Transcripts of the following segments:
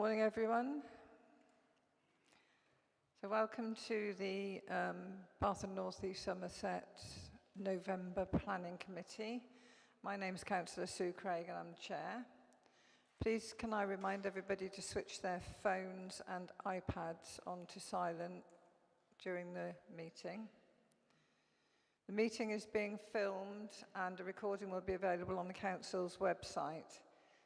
Morning, everyone. So welcome to the Bath and North East Somerset November Planning Committee. My name is Councillor Sue Craig and I'm the Chair. Please can I remind everybody to switch their phones and iPads onto silent during the meeting. The meeting is being filmed and a recording will be available on the Council's website.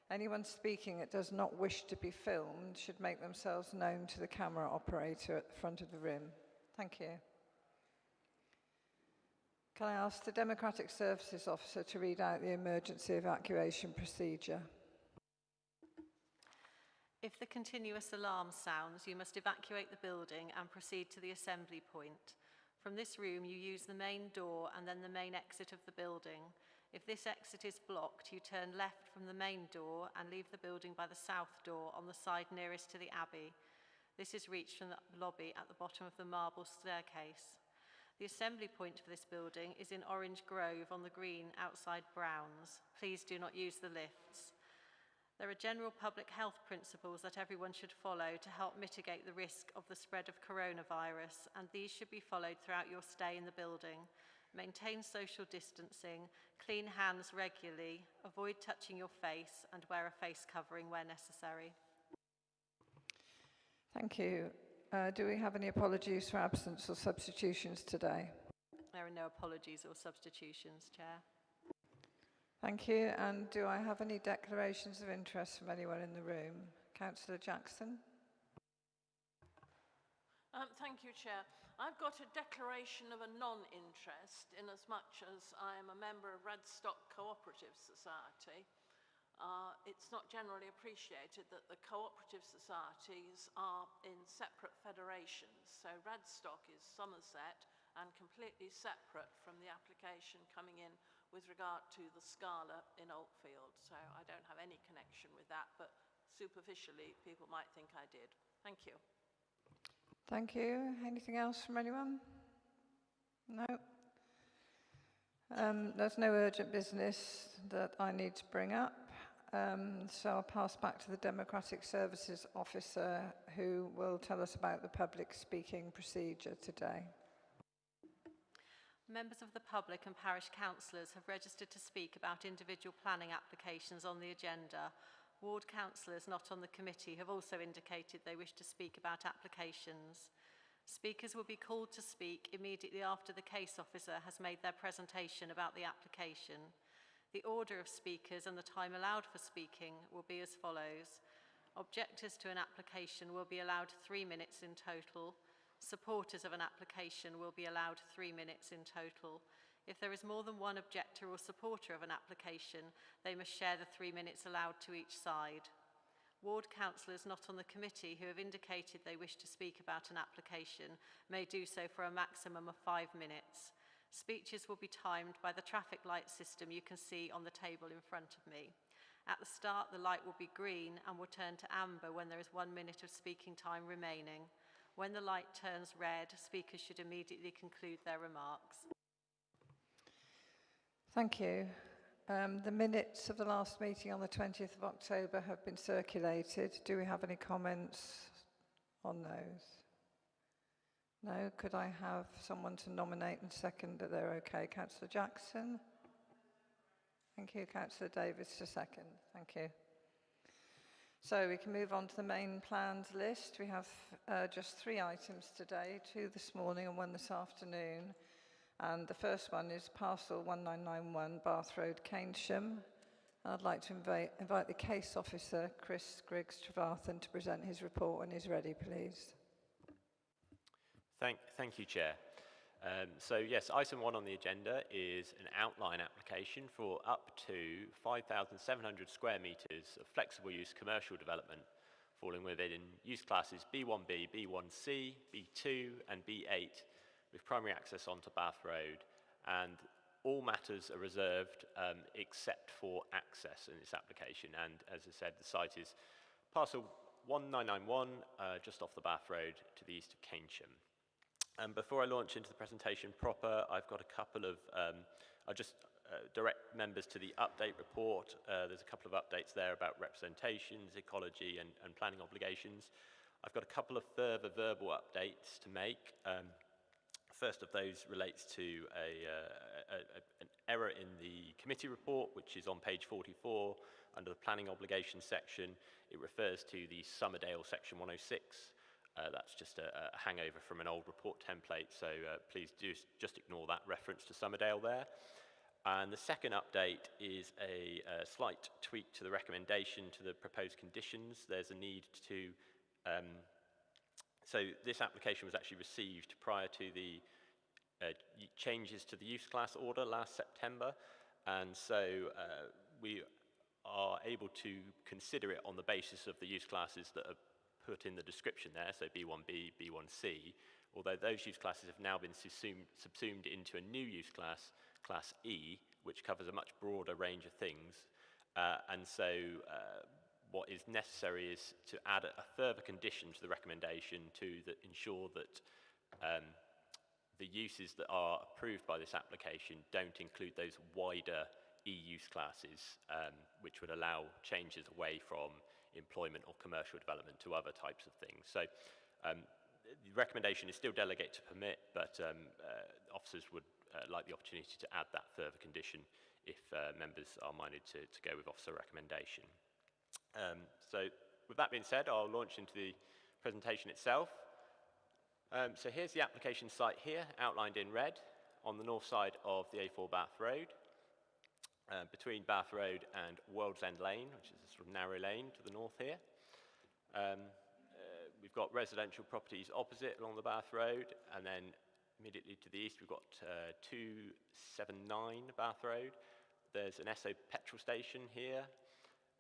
Anyone speaking that does not wish to be filmed should make themselves known to the camera operator at the front of the room. Thank you. Can I ask the Democratic Services Officer to read out the emergency evacuation procedure? If the continuous alarm sounds, you must evacuate the building and proceed to the assembly point. From this room, you use the main door and then the main exit of the building. If this exit is blocked, you turn left from the main door and leave the building by the south door on the side nearest to the Abbey. This is reached from the lobby at the bottom of the marble staircase. The assembly point for this building is in Orange Grove on the green outside Browns. Please do not use the lifts. There are general public health principles that everyone should follow to help mitigate the risk of the spread of coronavirus, and these should be followed throughout your stay in the building. Maintain social distancing, clean hands regularly, avoid touching your face, and wear a face covering where necessary. Thank you. Do we have any apologies for absence or substitutions today? There are no apologies or substitutions, Chair. Thank you. And do I have any declarations of interest from anyone in the room? Councillor Jackson. Thank you, Chair. I've got a declaration of a non-interest in as much as I am a member of Redstock Cooperative Society. It's not generally appreciated that the cooperative societies are in separate federations. So Redstock is Somerset and completely separate from the application coming in with regard to the Scala in Oldfield. So I don't have any connection with that, but superficially people might think I did. Thank you. Thank you. Anything else from anyone? No? There's no urgent business that I need to bring up. So I'll pass back to the Democratic Services Officer who will tell us about the public speaking procedure today. Members of the public and parish councillors have registered to speak about individual planning applications on the agenda. Ward councillors not on the committee have also indicated they wish to speak about applications. Speakers will be called to speak immediately after the case officer has made their presentation about the application. The order of speakers and the time allowed for speaking will be as follows. Objectors to an application will be allowed 3 minutes in total. Supporters of an application will be allowed 3 minutes in total. If there is more than one objector or supporter of an application, they must share the 3 minutes allowed to each side. Ward councillors not on the committee who have indicated they wish to speak about an application may do so for a maximum of 5 minutes. Speeches will be timed by the traffic light system you can see on the table in front of me. At the start, the light will be green and will turn to amber when there is 1 minute of speaking time remaining. When the light turns red, speakers should immediately conclude their remarks. Thank you. The minutes of the last meeting on the 20th of October have been circulated. Do we have any comments on those? No? Could I have someone to nominate and second that they're okay? Councillor Jackson? Thank you. Councillor Davis to second. Thank you. So we can move on to the main plans list. We have just 3 items today, 2 this morning and 1 this afternoon. And the first one is parcel 1991 Bath Road, Keynsham. I'd like to invite the case officer, Chris Griggs-Trevarthen, to present his report when he's ready, please. Thank you, Chair. So yes, item 1 on the agenda is an outline application for up to 5,700 square metres of flexible use commercial development falling within use classes B1B, B1C, B2 and B8 with primary access onto Bath Road, and all matters are reserved except for access in this application. And as I said, the site is parcel 1991 just off the Bath Road to the east of Keynsham. And before I launch into the presentation proper, I've got a couple of, I'll just direct members to the update report. There's a couple of updates there about representations, ecology, and planning obligations. I've got a couple of further verbal updates to make. First of those relates to an error in the committee report, which is on page 44 under the planning obligation section. It refers to the Summerdale section 106. That's just a hangover from an old report template, so please do just ignore that reference to Summerdale there. And the second update is a slight tweak to the recommendation to the proposed conditions. There's a need to, so this application was actually received prior to the changes to the use class order last September, and so we are able to consider it on the basis of the use classes that are put in the description there, so B1B, B1C, although those use classes have now been subsumed into a new use class, Class E, which covers a much broader range of things. And so what is necessary is to add a further condition to the recommendation to ensure that the uses that are approved by this application don't include those wider E-use classes, which would allow changes away from employment or commercial development to other types of things. So the recommendation is still delegate to permit, but officers would like the opportunity to add that further condition if members are minded to go with officer recommendation. So with that being said, I'll launch into the presentation itself. So here's the application site here, outlined in red, on the north side of the A4 Bath Road, between Bath Road and World's End Lane, which is a sort of narrow lane to the north here. We've got residential properties opposite along the Bath Road, and then immediately to the east we've got 279 Bath Road. There's an Esso petrol station here,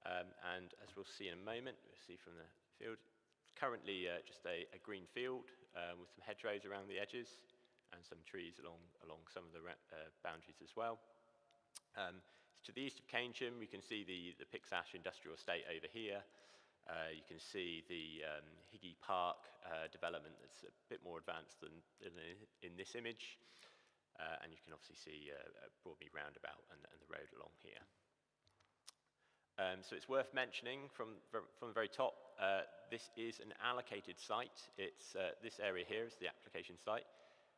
and as we'll see in a moment, we'll see from the field, currently just a green field with some hedgerows around the edges and some trees along some of the boundaries as well. To the east of Keynsham, we can see the Pixash Industrial Estate over here. You can see the Higgy Park development that's a bit more advanced than in this image. And you can obviously see Broadmead Roundabout and the road along here. So it's worth mentioning from the very top, this is an allocated site. It's this area here is the application site.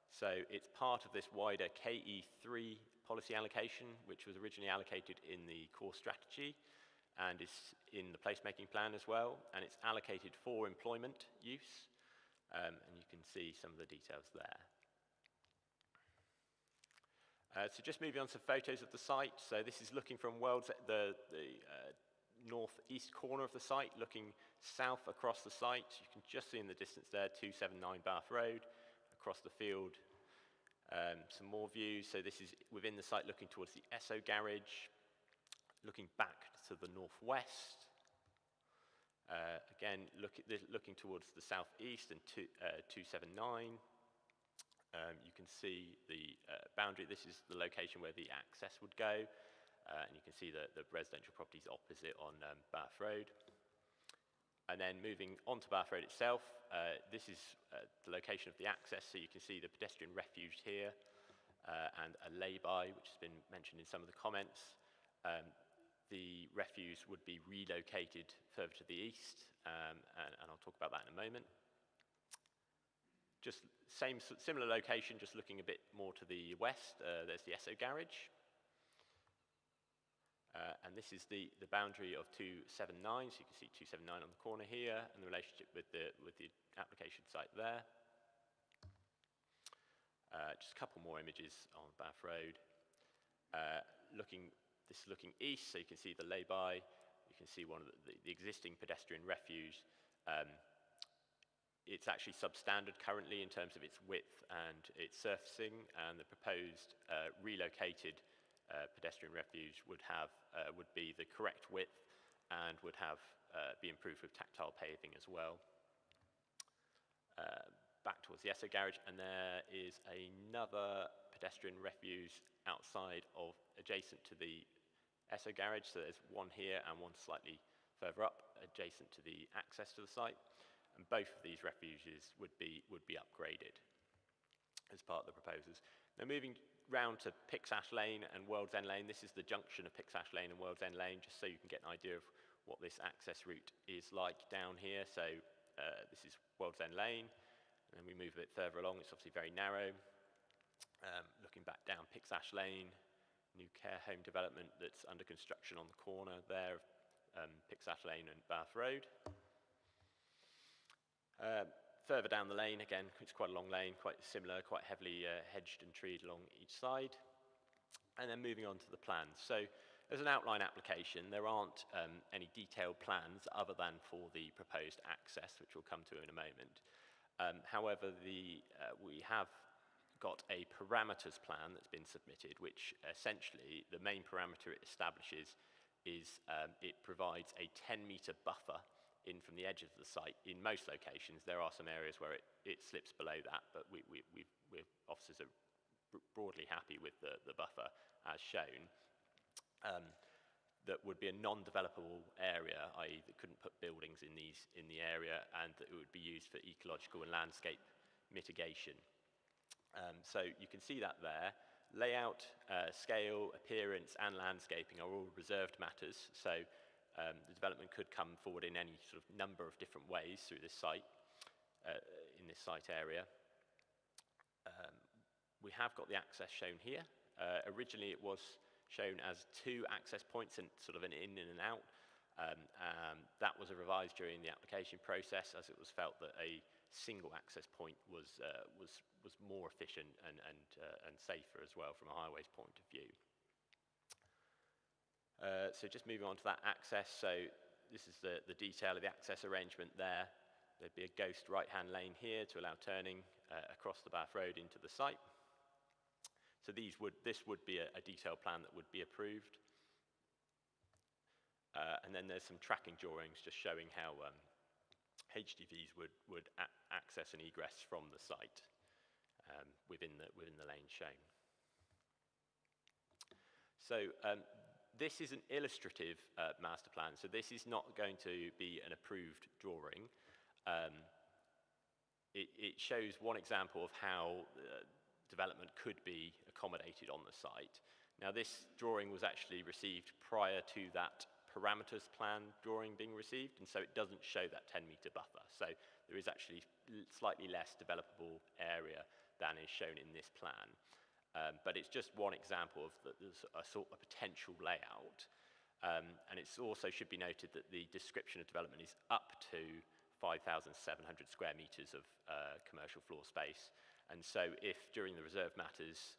So it's part of this wider KE3 policy allocation, which was originally allocated in the core strategy and is in the placemaking plan as well, and it's allocated for employment use, and you can see some of the details there. So just moving on to photos of the site. So this is looking from the northeast corner of the site, looking south across the site. You can just see in the distance there, 279 Bath Road, across the field. Some more views. So this is within the site looking towards the Esso garage, looking back to the northwest. Again, looking towards the southeast and 279. You can see the boundary. This is the location where the access would go. And you can see the residential properties opposite on Bath Road. And then moving on to Bath Road itself, this is the location of the access. So you can see the pedestrian refuge here and a lay-by, which has been mentioned in some of the comments. The refuge would be relocated further to the east, and I'll talk about that in a moment. Just similar location, just looking a bit more to the west, there's the Esso garage. And this is the boundary of 279, so you can see 279 on the corner here, and the relationship with the application site there. Just a couple more images on Bath Road. This is looking east, so you can see the lay-by. You can see one of the existing pedestrian refuge. It's actually substandard currently in terms of its width and its surfacing, and the proposed relocated pedestrian refuge would be the correct width and would be improved with tactile paving as well. Back towards the Esso garage, and there is another pedestrian refuge adjacent to the Esso garage. So there's one here and one slightly further up, adjacent to the access to the site. And both of these refuges would be upgraded. as part of the proposals. Now moving round to Pixash Lane and World's End Lane, this is the junction of Pixash Lane and World's End Lane, just so you can get an idea of what this access route is like down here. So this is World's End Lane, and then we move a bit further along, it's obviously very narrow. Looking back down Pixash Lane, new care home development that's under construction on the corner there of Pixash Lane and Bath Road. Further down the lane, again, it's quite a long lane, quite similar, quite heavily hedged and treed along each side. And then moving on to the plans. So as an outline application, there aren't any detailed plans other than for the proposed access, which we'll come to in a moment. However, we have got a parameters plan that's been submitted, which essentially the main parameter it establishes is it provides a 10-metre buffer in from the edge of the site. In most locations, there are some areas where it slips below that, but officers are broadly happy with the buffer as shown. That would be a non-developable area, i.e. that couldn't put buildings in the area, and that it would be used for ecological and landscape mitigation. So you can see that there. Layout, scale, appearance, and landscaping are all reserved matters. So the development could come forward in any sort of number of different ways through this site, in this site area. We have got the access shown here. Originally it was shown as 2 access points and sort of an in and an out. That was revised during the application process, as it was felt that a single access point was more efficient and safer as well from a highways point of view. So just moving on to that access, so this is the detail of the access arrangement there. There'd be a ghost right-hand lane here to allow turning across the Bath Road into the site. So this would be a detailed plan that would be approved. And then there's some tracking drawings just showing how HGVs would access and egress from the site within the lane shown. So this is an illustrative master plan, so this is not going to be an approved drawing. It shows one example of how development could be accommodated on the site. Now this drawing was actually received prior to that parameters plan drawing being received, and so it doesn't show that 10-metre buffer. So there is actually slightly less developable area than is shown in this plan. But it's just one example of a sort of potential layout. And it also should be noted that the description of development is up to 5,700 square metres of commercial floor space. And so if during the reserve matters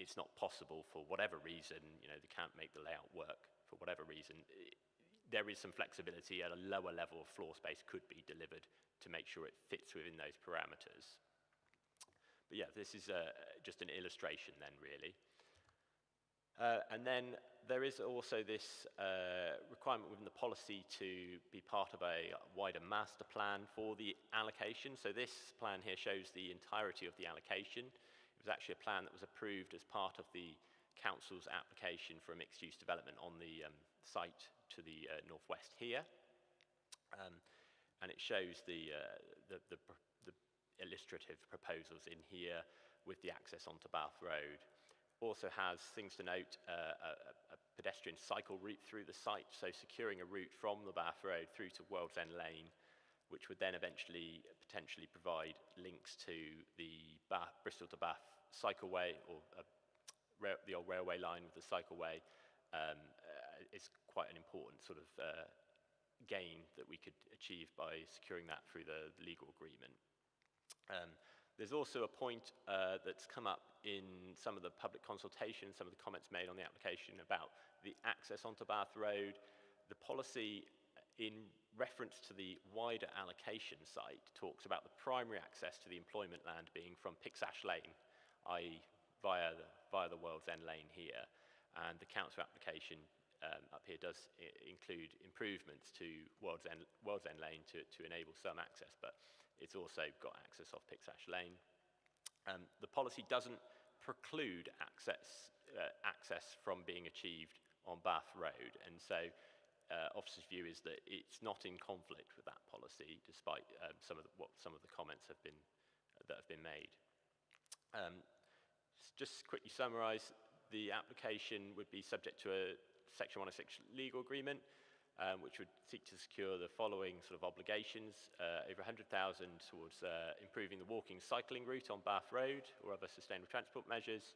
it's not possible for whatever reason, they can't make the layout work for whatever reason, there is some flexibility at a lower level of floor space could be delivered to make sure it fits within those parameters. But yeah, this is just an illustration then, really. And then there is also this requirement within the policy to be part of a wider master plan for the allocation. So this plan here shows the entirety of the allocation. It was actually a plan that was approved as part of the council's application for a mixed-use development on the site to the northwest here. And it shows the illustrative proposals in here with the access onto Bath Road. Also has things to note, a pedestrian cycle route through the site, so securing a route from the Bath Road through to World's End Lane, which would then eventually potentially provide links to the Bristol to Bath cycleway, or the old railway line with the cycleway, is quite an important sort of gain that we could achieve by securing that through the legal agreement. There's also a point that's come up in some of the public consultation, some of the comments made on the application about the access onto Bath Road. The policy, in reference to the wider allocation site, talks about the primary access to the employment land being from Pixash Lane, i.e. via the World's End Lane here. And the council application up here does include improvements to World's End Lane to enable some access, but it's also got access off Pixash Lane. The policy doesn't preclude access from being achieved on Bath Road, and so officers' view is that it's not in conflict with that policy, despite some of the comments that have been made. Just quickly summarise, the application would be subject to a Section 106 legal agreement, which would seek to secure the following sort of obligations: over 100,000 towards improving the walking cycling route on Bath Road or other sustainable transport measures,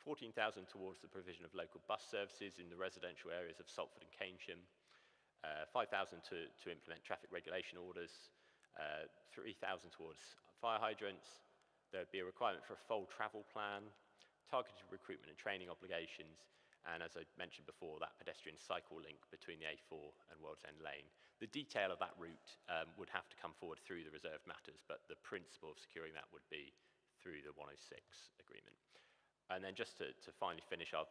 14,000 towards the provision of local bus services in the residential areas of Salford and Keynsham, 5,000 to implement traffic regulation orders, 3,000 towards fire hydrants. There would be a requirement for a full travel plan, targeted recruitment and training obligations, and as I mentioned before, that pedestrian cycle link between the A4 and World's End Lane. The detail of that route would have to come forward through the reserved matters, but the principle of securing that would be through the 106 agreement. And then just to finally finish, I'll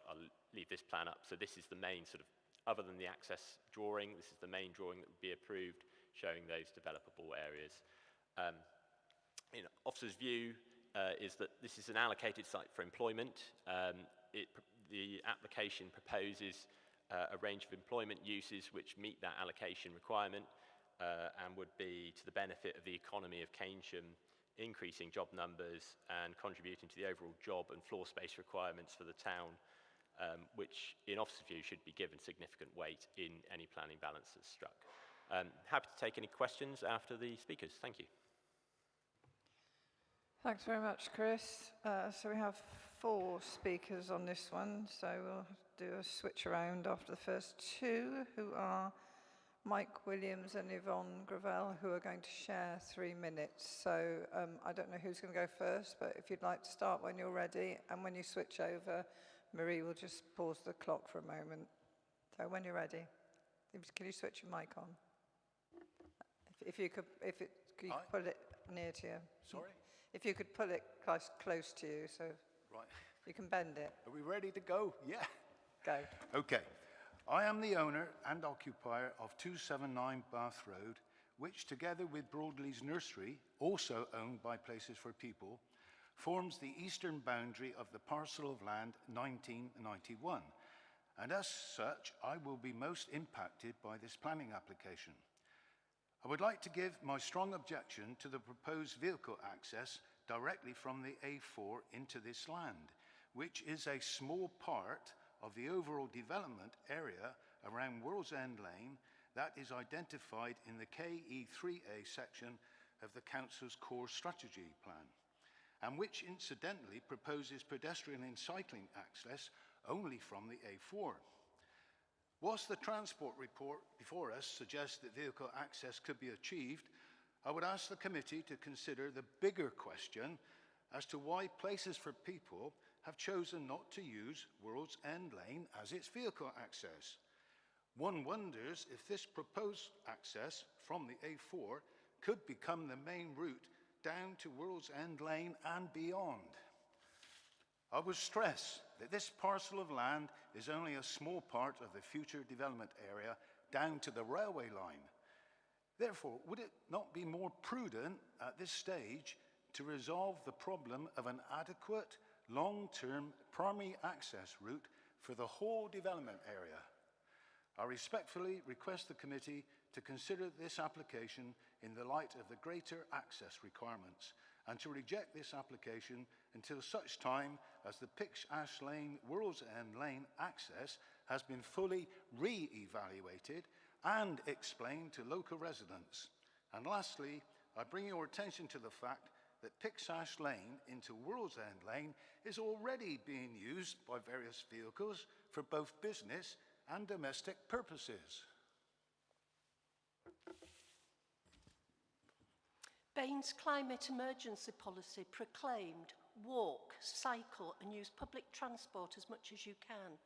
leave this plan up. So this is the main sort of, other than the access drawing, this is the main drawing that would be approved, showing those developable areas. In officer's view is that this is an allocated site for employment. The application proposes a range of employment uses which meet that allocation requirement and would be to the benefit of the economy of Keynsham, increasing job numbers and contributing to the overall job and floor space requirements for the town, which in officer's view should be given significant weight in any planning balance that's struck. Happy to take any questions after the speakers. Thank you. Thanks very much, Chris. So we have 4 speakers on this one, so we'll do a switch around after the first 2, who are Mike Williams and Yvonne Gravel, who are going to share 3 minutes. So I don't know who's going to go first, but if you'd like to start when you're ready, and when you switch over, Marie will just pause the clock for a moment. So when you're ready, can you switch your mic on? If you could put it near to you. Sorry? If you could put it close to you, so Right. you can bend it. Are we ready to go? Yeah. Go. Okay. I am the owner and occupier of 279 Bath Road, which together with Broadley's Nursery, also owned by Places for People, forms the eastern boundary of the parcel of land 1991. And as such, I will be most impacted by this planning application. I would like to give my strong objection to the proposed vehicle access directly from the A4 into this land, which is a small part of the overall development area around World's End Lane that is identified in the KE3A section of the Council's core strategy plan, and which incidentally proposes pedestrian and cycling access only from the A4. Whilst the transport report before us suggests that vehicle access could be achieved, I would ask the committee to consider the bigger question as to why Places for People have chosen not to use World's End Lane as its vehicle access. One wonders if this proposed access from the A4 could become the main route down to World's End Lane and beyond. I would stress that this parcel of land is only a small part of the future development area down to the railway line. Therefore, would it not be more prudent at this stage to resolve the problem of an adequate, long-term primary access route for the whole development area? I respectfully request the committee to consider this application in the light of the greater access requirements and to reject this application until such time as the Pix-Ash Lane, World's End Lane access has been fully re-evaluated and explained to local residents. And lastly, I bring your attention to the fact that Pix-Ash Lane into World's End Lane is already being used by various vehicles for both business and domestic purposes. Bain's climate emergency policy proclaimed walk, cycle and use public transport as much as you can,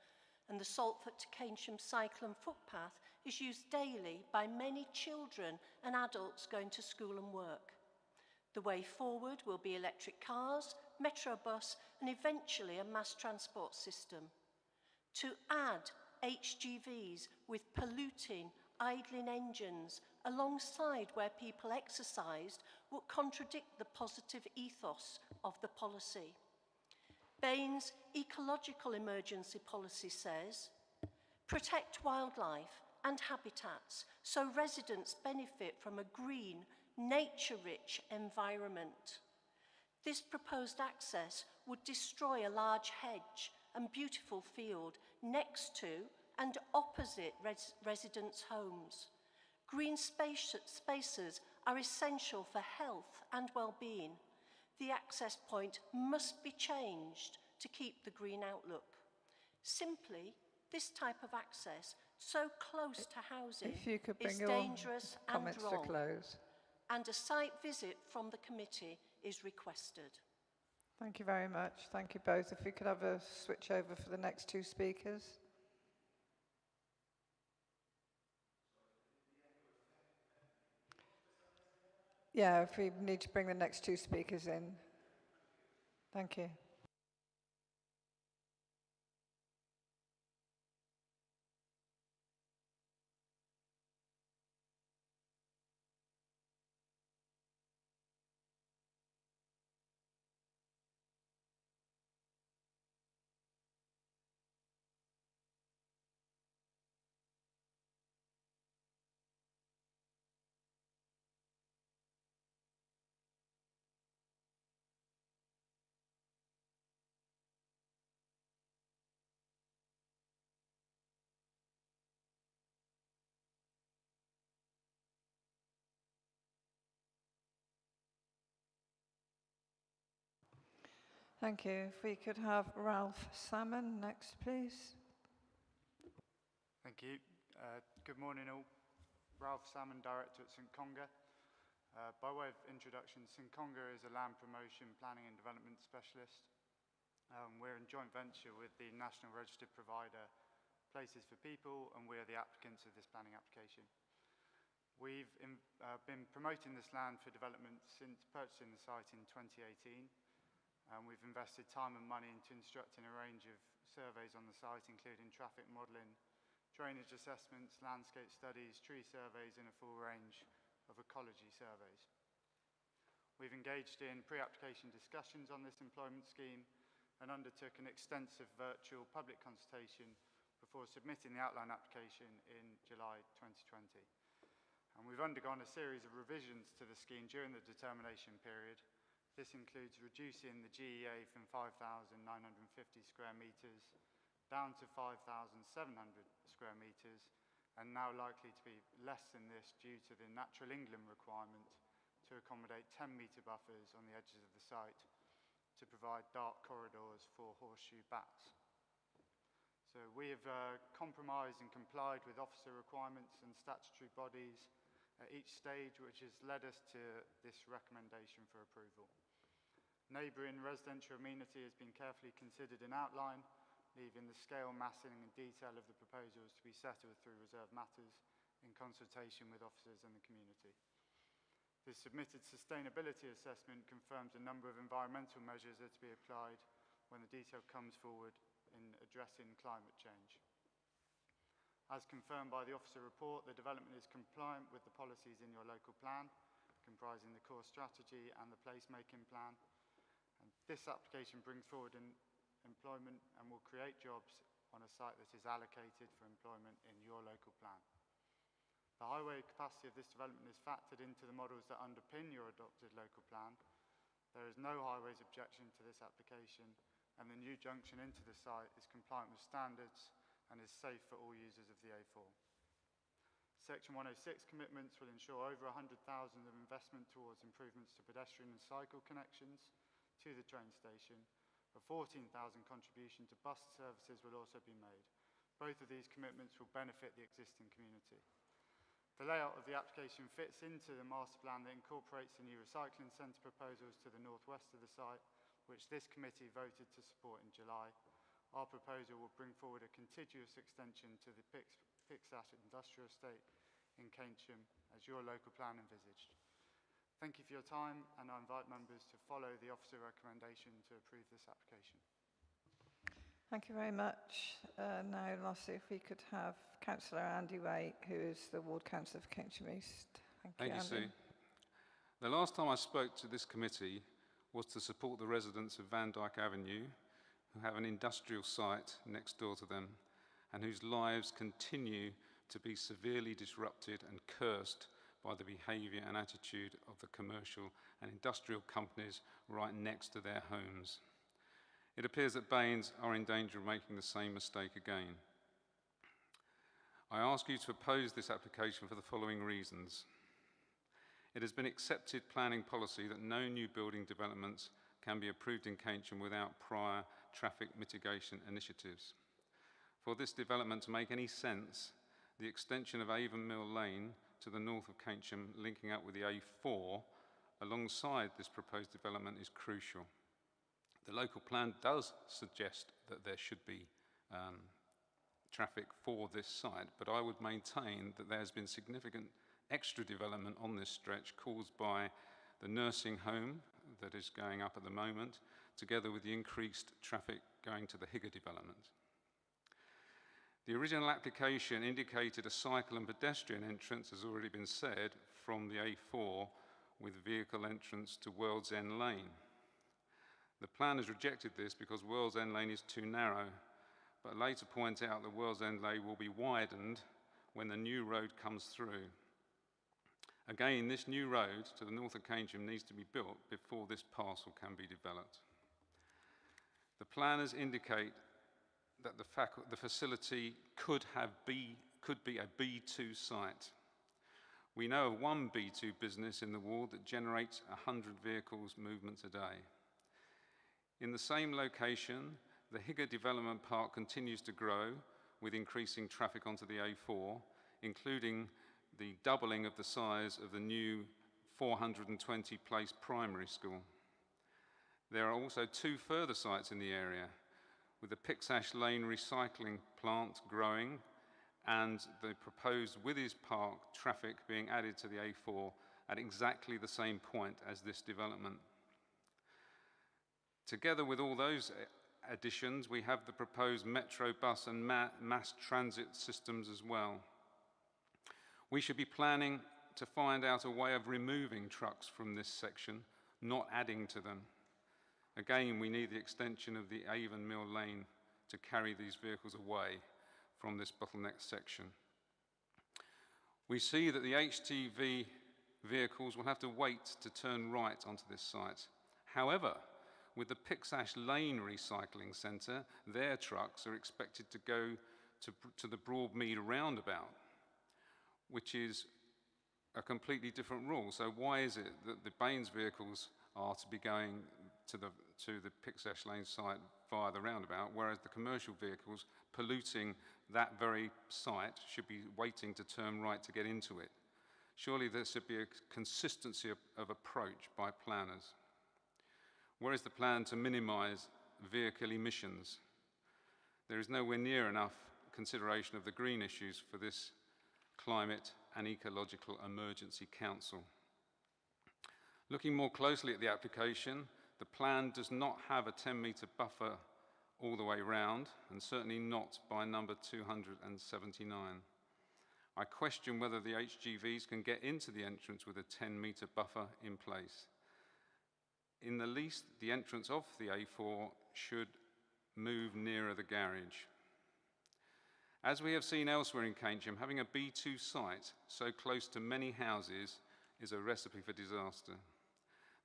and the Salford to Keynsham cycle and footpath is used daily by many children and adults going to school and work. The way forward will be electric cars, metrobus and eventually a mass transport system. To add HGVs with polluting, idling engines alongside where people exercised would contradict the positive ethos of the policy. Bain's ecological emergency policy says, protect wildlife and habitats so residents benefit from a green, nature-rich environment. This proposed access would destroy a large hedge and beautiful field next to and opposite residents' homes. Green spaces are essential for health and well-being. The access point must be changed to keep the green outlook. Simply, this type of access, so close to housing, If you could is bring your dangerous and comments to wrong, close. and a site visit from the committee is requested. Thank you very much. Thank you both. If we could have a switch over for the next two speakers. Yeah, if we need to bring the next two speakers in. Thank you. Thank you. If we could have Ralph Salmon next, please. Thank you. Good morning all. Ralph Salmon, Director at St Conga. By way of introduction, St Conga is a land promotion, planning and development specialist. We're in joint venture with the national registered provider Places for People, and we are the applicants of this planning application. We've been promoting this land for development since purchasing the site in 2018. We've invested time and money into instructing a range of surveys on the site, including traffic modelling, drainage assessments, landscape studies, tree surveys, and a full range of ecology surveys. We've engaged in pre-application discussions on this employment scheme and undertook an extensive virtual public consultation before submitting the outline application in July 2020. And we've undergone a series of revisions to the scheme during the determination period. This includes reducing the GEA from 5,950 square metres down to 5,700 square metres, and now likely to be less than this due to the Natural England requirement to accommodate 10-metre buffers on the edges of the site to provide dark corridors for horseshoe bats. So we have compromised and complied with officer requirements and statutory bodies at each stage, which has led us to this recommendation for approval. Neighbouring residential amenity has been carefully considered in outline, leaving the scale, massing and detail of the proposals to be settled through reserved matters in consultation with officers and the community. The submitted sustainability assessment confirms a number of environmental measures are to be applied when the detail comes forward in addressing climate change. As confirmed by the officer report, the development is compliant with the policies in your local plan, comprising the core strategy and the placemaking plan. And this application brings forward employment and will create jobs on a site that is allocated for employment in your local plan. The highway capacity of this development is factored into the models that underpin your adopted local plan. There is no highways objection to this application, and the new junction into the site is compliant with standards and is safe for all users of the A4. Section 106 commitments will ensure over 100,000 of investment towards improvements to pedestrian and cycle connections to the train station. A 14,000 contribution to bus services will also be made. Both of these commitments will benefit the existing community. The layout of the application fits into the master plan that incorporates the new recycling centre proposals to the northwest of the site, which this committee voted to support in July. Our proposal will bring forward a contiguous extension to the Pixat industrial estate in Keynsham as your local plan envisaged. Thank you for your time, and I invite members to follow the officer recommendation to approve this application. Thank you very much. Now, lastly, if we could have Councillor Andy Wake, who is the Ward Councillor for Keynsham East. Thank you, Sue. The last time I spoke to this committee was to support the residents of Van Dyke Avenue, who have an industrial site next door to them, and whose lives continue to be severely disrupted and cursed by the behaviour and attitude of the commercial and industrial companies right next to their homes. It appears that Bains are in danger of making the same mistake again. I ask you to oppose this application for the following reasons. It has been accepted planning policy that no new building developments can be approved in Keynsham without prior traffic mitigation initiatives. For this development to make any sense, the extension of Avon Mill Lane to the north of Keynsham, linking up with the A4, alongside this proposed development is crucial. The local plan does suggest that there should be traffic for this site, but I would maintain that there has been significant extra development on this stretch caused by the nursing home that is going up at the moment, together with the increased traffic going to the Higger development. The original application indicated a cycle and pedestrian entrance, as already been said, from the A4 with vehicle entrance to World's End Lane. The plan has rejected this because World's End Lane is too narrow, but later point out that World's End Lane will be widened when the new road comes through. Again, this new road to the north of Keynsham needs to be built before this parcel can be developed. The planners indicate that the facility could be a B2 site. We know of one B2 business in the ward that generates 100 vehicles movements a day. In the same location, the Higger Development Park continues to grow with increasing traffic onto the A4, including the doubling of the size of the new 420-place primary school. There are also 2 further sites in the area, with the Pixash Lane recycling plant growing and the proposed Withys Park traffic being added to the A4 at exactly the same point as this development. Together with all those additions, we have the proposed metro bus and mass transit systems as well. We should be planning to find out a way of removing trucks from this section, not adding to them. Again, we need the extension of the Avon Mill Lane to carry these vehicles away from this bottleneck section. We see that the HGV vehicles will have to wait to turn right onto this site. However, with the Pixash Lane Recycling Centre, their trucks are expected to go to the Broadmead roundabout, which is a completely different rule. So why is it that the Bains vehicles are to be going to the Pixash Lane site via the roundabout, whereas the commercial vehicles polluting that very site should be waiting to turn right to get into it? Surely there should be a consistency of approach by planners. Where is the plan to minimise vehicle emissions? There is nowhere near enough consideration of the green issues for this Climate and Ecological Emergency Council. Looking more closely at the application, the plan does not have a 10-metre buffer all the way round, and certainly not by number 279. I question whether the HGVs can get into the entrance with a 10-metre buffer in place. In the least, the entrance of the A4 should move nearer the garage. As we have seen elsewhere in Keynsham, having a B2 site so close to many houses is a recipe for disaster.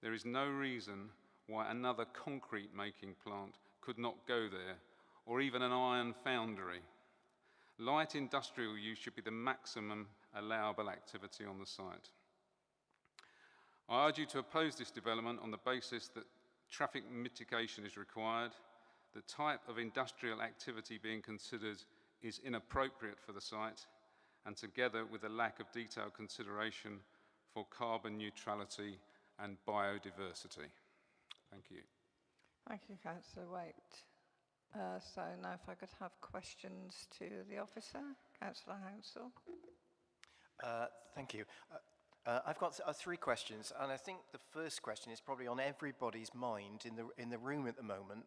There is no reason why another concrete making plant could not go there, or even an iron foundry. Light industrial use should be the maximum allowable activity on the site. I urge you to oppose this development on the basis that traffic mitigation is required, the type of industrial activity being considered is inappropriate for the site, and together with a lack of detailed consideration for carbon neutrality and biodiversity. Thank you. Thank you, Councillor Waite. So now if I could have questions to the officer. Councillor Hounsell. Thank you. I've got 3 questions, and I think the first question is probably on everybody's mind in the room at the moment,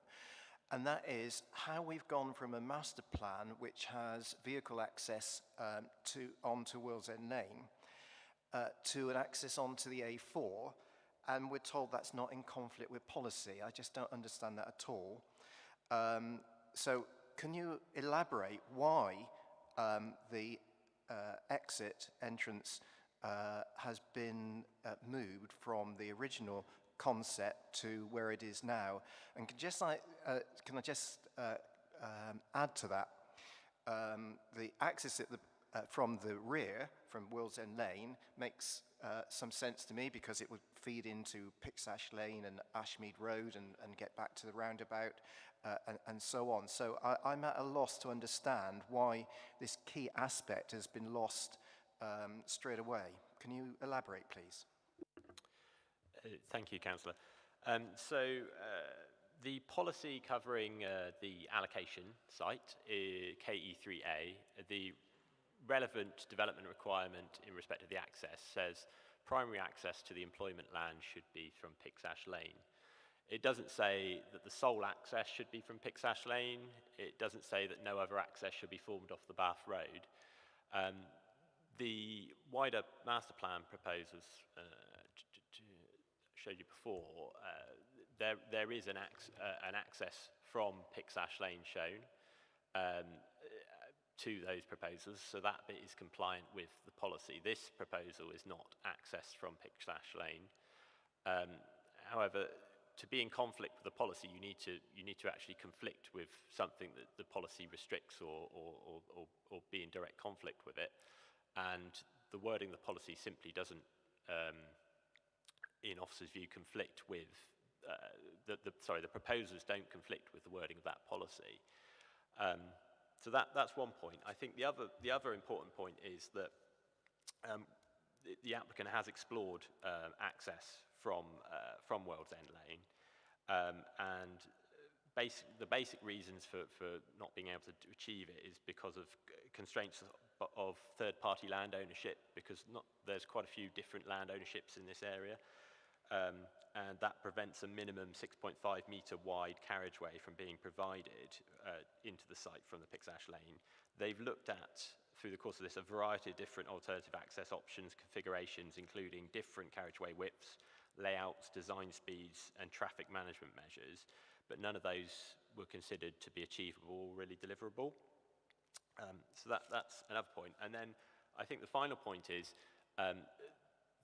and that is how we've gone from a master plan which has vehicle access onto World's End Lane to an access onto the A4, and we're told that's not in conflict with policy. I just don't understand that at all. So can you elaborate why the exit entrance has been moved from the original concept to where it is now. And can I just add to that? The access at from the rear, from World's End Lane, makes some sense to me because it would feed into Pixash Lane and Ashmead Road and get back to the roundabout and so on. So I'm at a loss to understand why this key aspect has been lost straight away. Can you elaborate, please? Thank you, Councillor. The policy covering the allocation site, KE3A, the relevant development requirement in respect of the access says primary access to the employment land should be from Pixash Lane. It doesn't say that the sole access should be from Pixash Lane. It doesn't say that no other access should be formed off the Bath Road. The wider master plan proposals showed you before, there is an access from Pixash Lane shown to those proposals, so that bit is compliant with the policy. This proposal is not accessed from Pixash Lane. However, to be in conflict with the policy, you need to actually conflict with something that the policy restricts or be in direct conflict with it. And the wording of the policy simply doesn't, in officer's view, conflict with the proposals don't conflict with the wording of that policy. So that's one point. I think the other important point is that the applicant has explored access from World's End Lane, and the basic reasons for not being able to achieve it is because of constraints of third-party land ownership, because there's quite a few different land ownerships in this area. And that prevents a minimum 6.5 metre wide carriageway from being provided into the site from the Pixash Lane. They've looked at, through the course of this, a variety of different alternative access options, configurations, including different carriageway widths, layouts, design speeds, and traffic management measures, but none of those were considered to be achievable or really deliverable. So that's another point. And then I think the final point is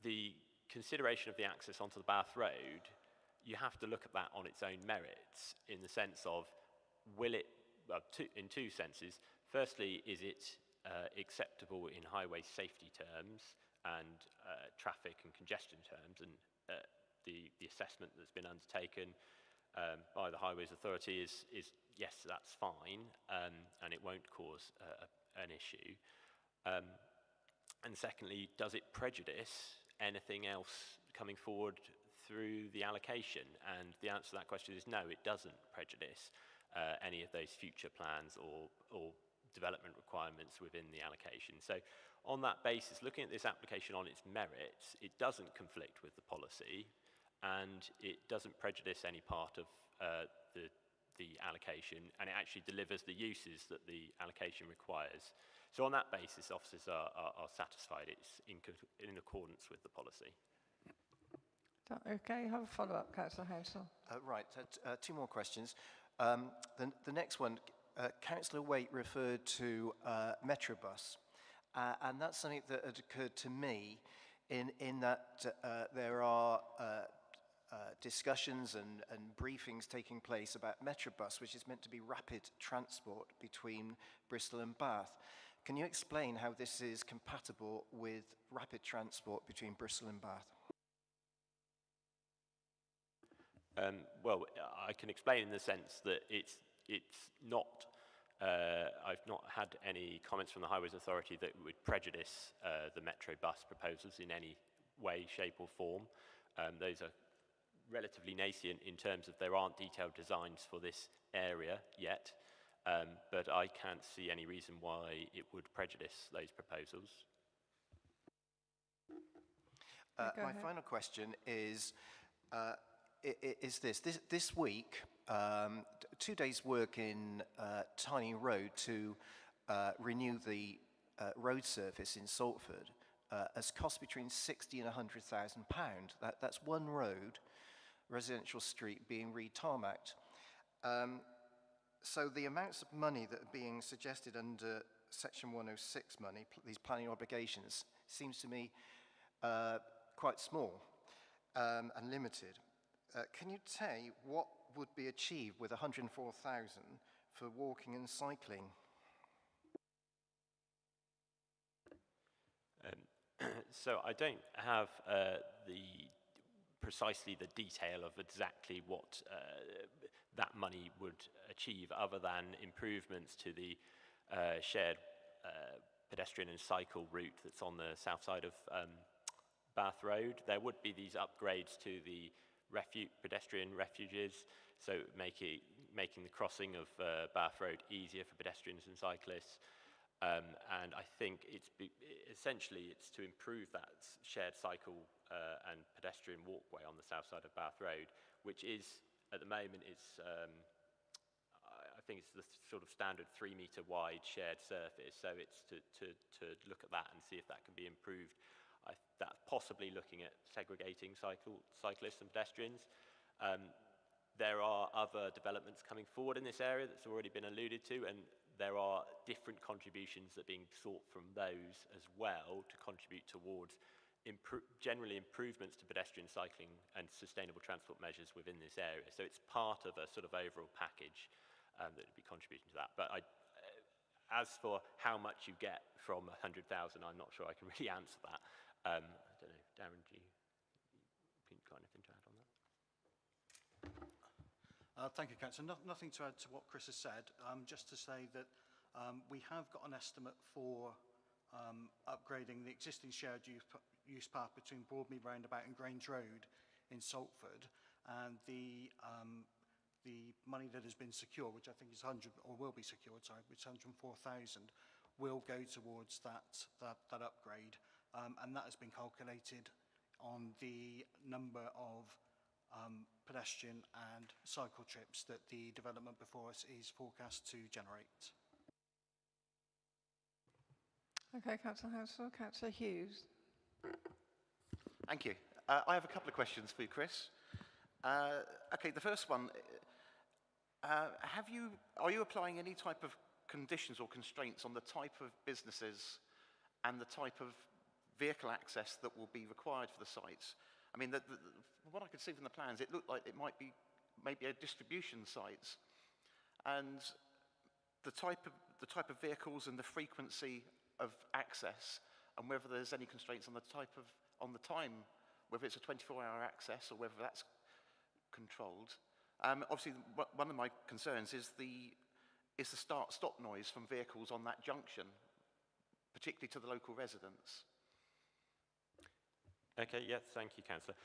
the consideration of the access onto the Bath Road. You have to look at that on its own merits, in the sense of, in two senses. Firstly, is it acceptable in highway safety terms and traffic and congestion terms? And the assessment that's been undertaken by the Highways Authority is yes, that's fine, and it won't cause an issue. And secondly, does it prejudice anything else coming forward through the allocation? And the answer to that question is no, it doesn't prejudice any of those future plans or development requirements within the allocation. So on that basis, looking at this application on its merits, it doesn't conflict with the policy, and it doesn't prejudice any part of the allocation, and it actually delivers the uses that the allocation requires. So on that basis, officers are satisfied it's in accordance with the policy. Okay, have a follow-up, Councillor Hounslow. Right, two more questions. The next one, Councillor Waite referred to Metrobus, and that's something that had occurred to me in that there are discussions and briefings taking place about Metrobus, which is meant to be rapid transport between Bristol and Bath. Can you explain how this is compatible with rapid transport between Bristol and Bath? Well, I can explain in the sense that it's not, I've not had any comments from the Highways Authority that would prejudice the Metro bus proposals in any way, shape or form. Those are relatively nascent in terms of there aren't detailed designs for this area yet, but I can't see any reason why it would prejudice those proposals. My final question is this week, 2 days work in Tiny Road to renew the road surface in Salford has cost between £60,000 and £100,000. That's one road, residential street, being re-tarmacked. So the amounts of money that are being suggested under Section 106 money, these planning obligations, seems to me quite small and limited. Can you say what would be achieved with 104,000 for walking and cycling? So I don't have precisely the detail of exactly what that money would achieve, other than improvements to the shared pedestrian and cycle route that's on the south side of Bath Road. There would be these upgrades to the pedestrian refuges, so making the crossing of Bath Road easier for pedestrians and cyclists. And I think essentially it's to improve that shared cycle and pedestrian walkway on the south side of Bath Road, which is, at the moment, I think it's the sort of standard 3-metre wide shared surface. So it's to look at that and see if that can be improved. That's possibly looking at segregating cyclists and pedestrians. There are other developments coming forward in this area that's already been alluded to, and there are different contributions that are being sought from those as well to contribute towards generally improvemments to pedestrian cycling and sustainable transport measures within this area. So it's part of a sort of overall package that would be contributing to that. But as for how much you get from 100,000, I'm not sure I can really answer that. I don't know, Darren, do you got anything to add on that? Thank you, Councillor. Nothing to add to what Chris has said, just to say that we have got an estimate for upgrading the existing shared use path between Broadmead Roundabout and Grange Road in Salford, and the money that has been secured, which I think is 100, or will be secured, sorry, which is 104,000, will go towards that upgrade, and that has been calculated on the number of pedestrian and cycle trips that the development before us is forecast to generate. Okay, Councillor Hounslow. Councillor Hughes. Thank you. I have a couple of questions for you, Chris. Okay, the first one, are you applying any type of conditions or constraints on the type of businesses and the type of vehicle access that will be required for the sites? I mean, from what I could see from the plans, it looked like it might be maybe a distribution sites, and the type of vehicles and the frequency of access, and whether there's any constraints on the time, whether it's a 24-hour access or whether that's controlled. Obviously, one of my concerns is the start-stop noise from vehicles on that junction, particularly to the local residents. Okay, yes, thank you, Councillor.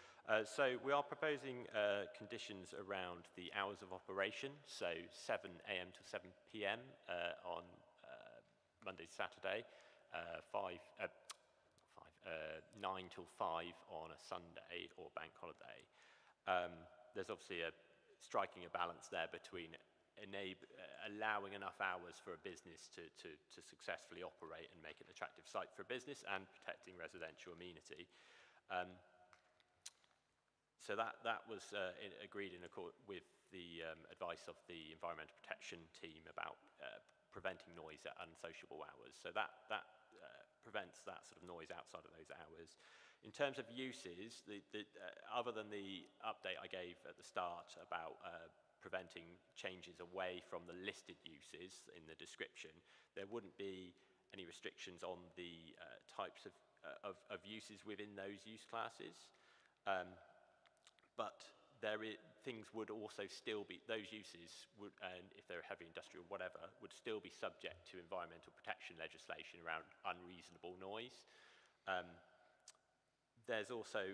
So we are proposing conditions around the hours of operation, so 7 a.m. to 7 p.m. On Monday to Saturday, 9 till 5 on a Sunday or bank holiday. There's obviously striking a balance there between allowing enough hours for a business to successfully operate and make it an attractive site for a business, and protecting residential amenity. So that was agreed in accord with the advice of the Environmental Protection team about preventing noise at unsociable hours. So that prevents that sort of noise outside of those hours. In terms of uses, other than the update I gave at the start about preventing changes away from the listed uses in the description, there wouldn't be any restrictions on the types of uses within those use classes. But things would also still be, those uses would, and if they're heavy industrial, whatever, would still be subject to environmental protection legislation around unreasonable noise. There's also,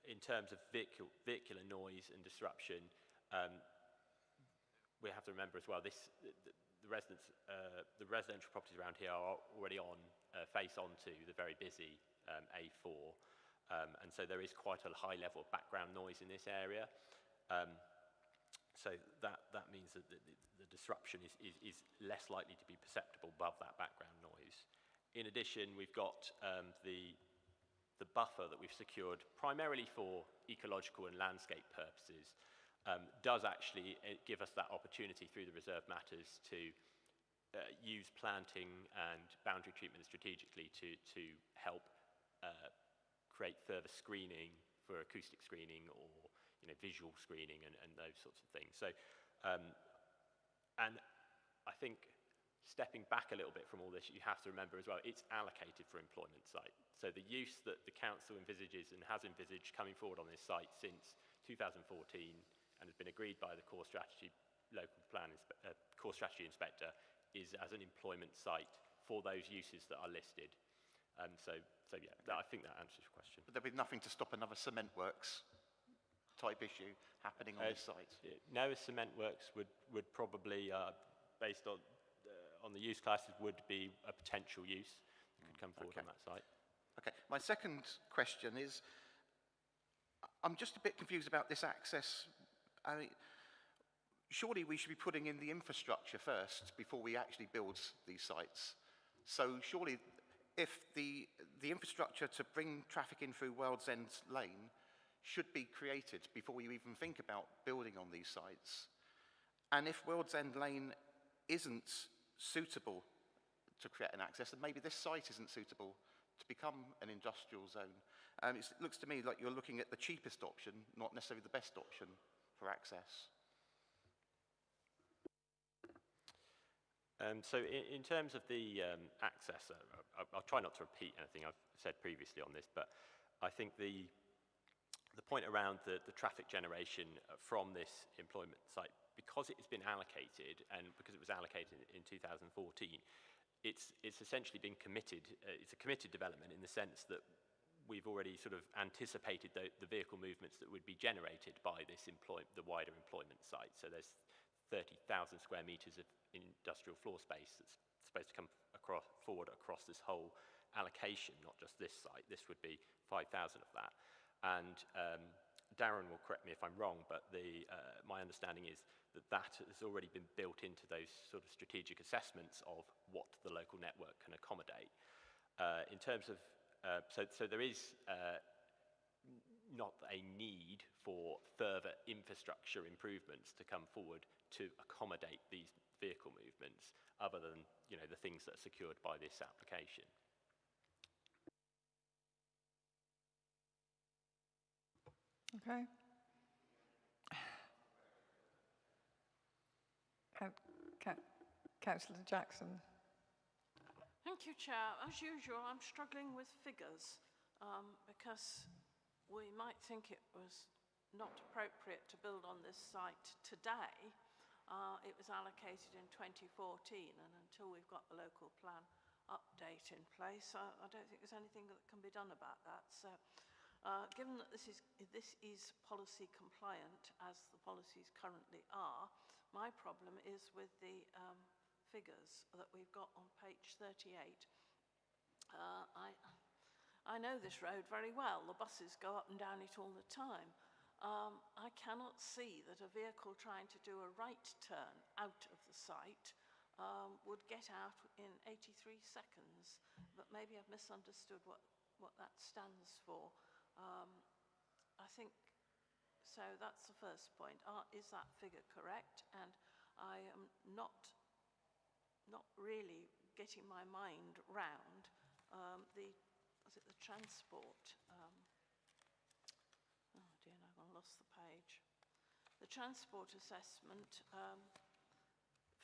in terms of vehicular noise and disruption, we have to remember as well, the residential properties around here are already face onto the very busy A4. And so there is quite a high level of background noise in this area. So that means that the disruption is less likely to be perceptible above that background noise. In addition, we've got the buffer that we've secured primarily for ecological and landscape purposes, does actually give us that opportunity through the reserve matters to use planting and boundary treatment strategically to help create further screening for acoustic screening, or visual screening and those sorts of things. So, and I think stepping back a little bit from all this, you have to remember as well, it's allocated for employment site. So the use that the council envisages and has envisaged coming forward on this site since 2014 and has been agreed by the core strategy core strategy inspector is as an employment site for those uses that are listed. So yeah, I think that answers your question. But there'd be nothing to stop another cement works type issue happening on this site? No, cement works would probably, based on the use classes, would be a potential use that could come forward on that site. Okay, my second question is, I'm just a bit confused about this access. I mean, surely we should be putting in the infrastructure first before we actually build these sites. So surely if the infrastructure to bring traffic in through World's End Lane should be created before you even think about building on these sites. And if World's End Lane isn't suitable to create an access, then maybe this site isn't suitable to become an industrial zone. It looks to me like you're looking at the cheapest option, not necessarily the best option for access. So in terms of the access, I'll try not to repeat anything I've said previously on this, but I think the point around the traffic generation from this employment site, because it has been allocated and because it was allocated in 2014, it's essentially been committed. It's a committed development in the sense that we've already sort of anticipated the vehicle movements that would be generated by this the wider employment site. So there's 30,000 square metres of industrial floor space that's supposed to come forward across this whole allocation, not just this site. This would be 5,000 of that. And Darren will correct me if I'm wrong, but my understanding is that has already been built into those sort of strategic assessments of what the local network can accommodate. In terms of, so there is not a need for further infrastructure improvements to come forward to accommodate these vehicle movements, other than the things that are secured by this application. Okay. Councillor Jackson. Thank you, Chair. As usual, I'm struggling with figures because we might think it was not appropriate to build on this site today. It was allocated in 2014, and until we've got the local plan update in place, I don't think there's anything that can be done about that. So, given that this is policy compliant, as the policies currently are, my problem is with the figures that we've got on page 38. I know this road very well. The buses go up and down it all the time. I cannot see that a vehicle trying to do a right turn out of the site would get out in 83 seconds, but maybe I've misunderstood what that stands for. I think, so that's the first point. Is that figure correct? And I am not really getting my mind round the transport? Oh dear, no, I've lost the page. The transport assessment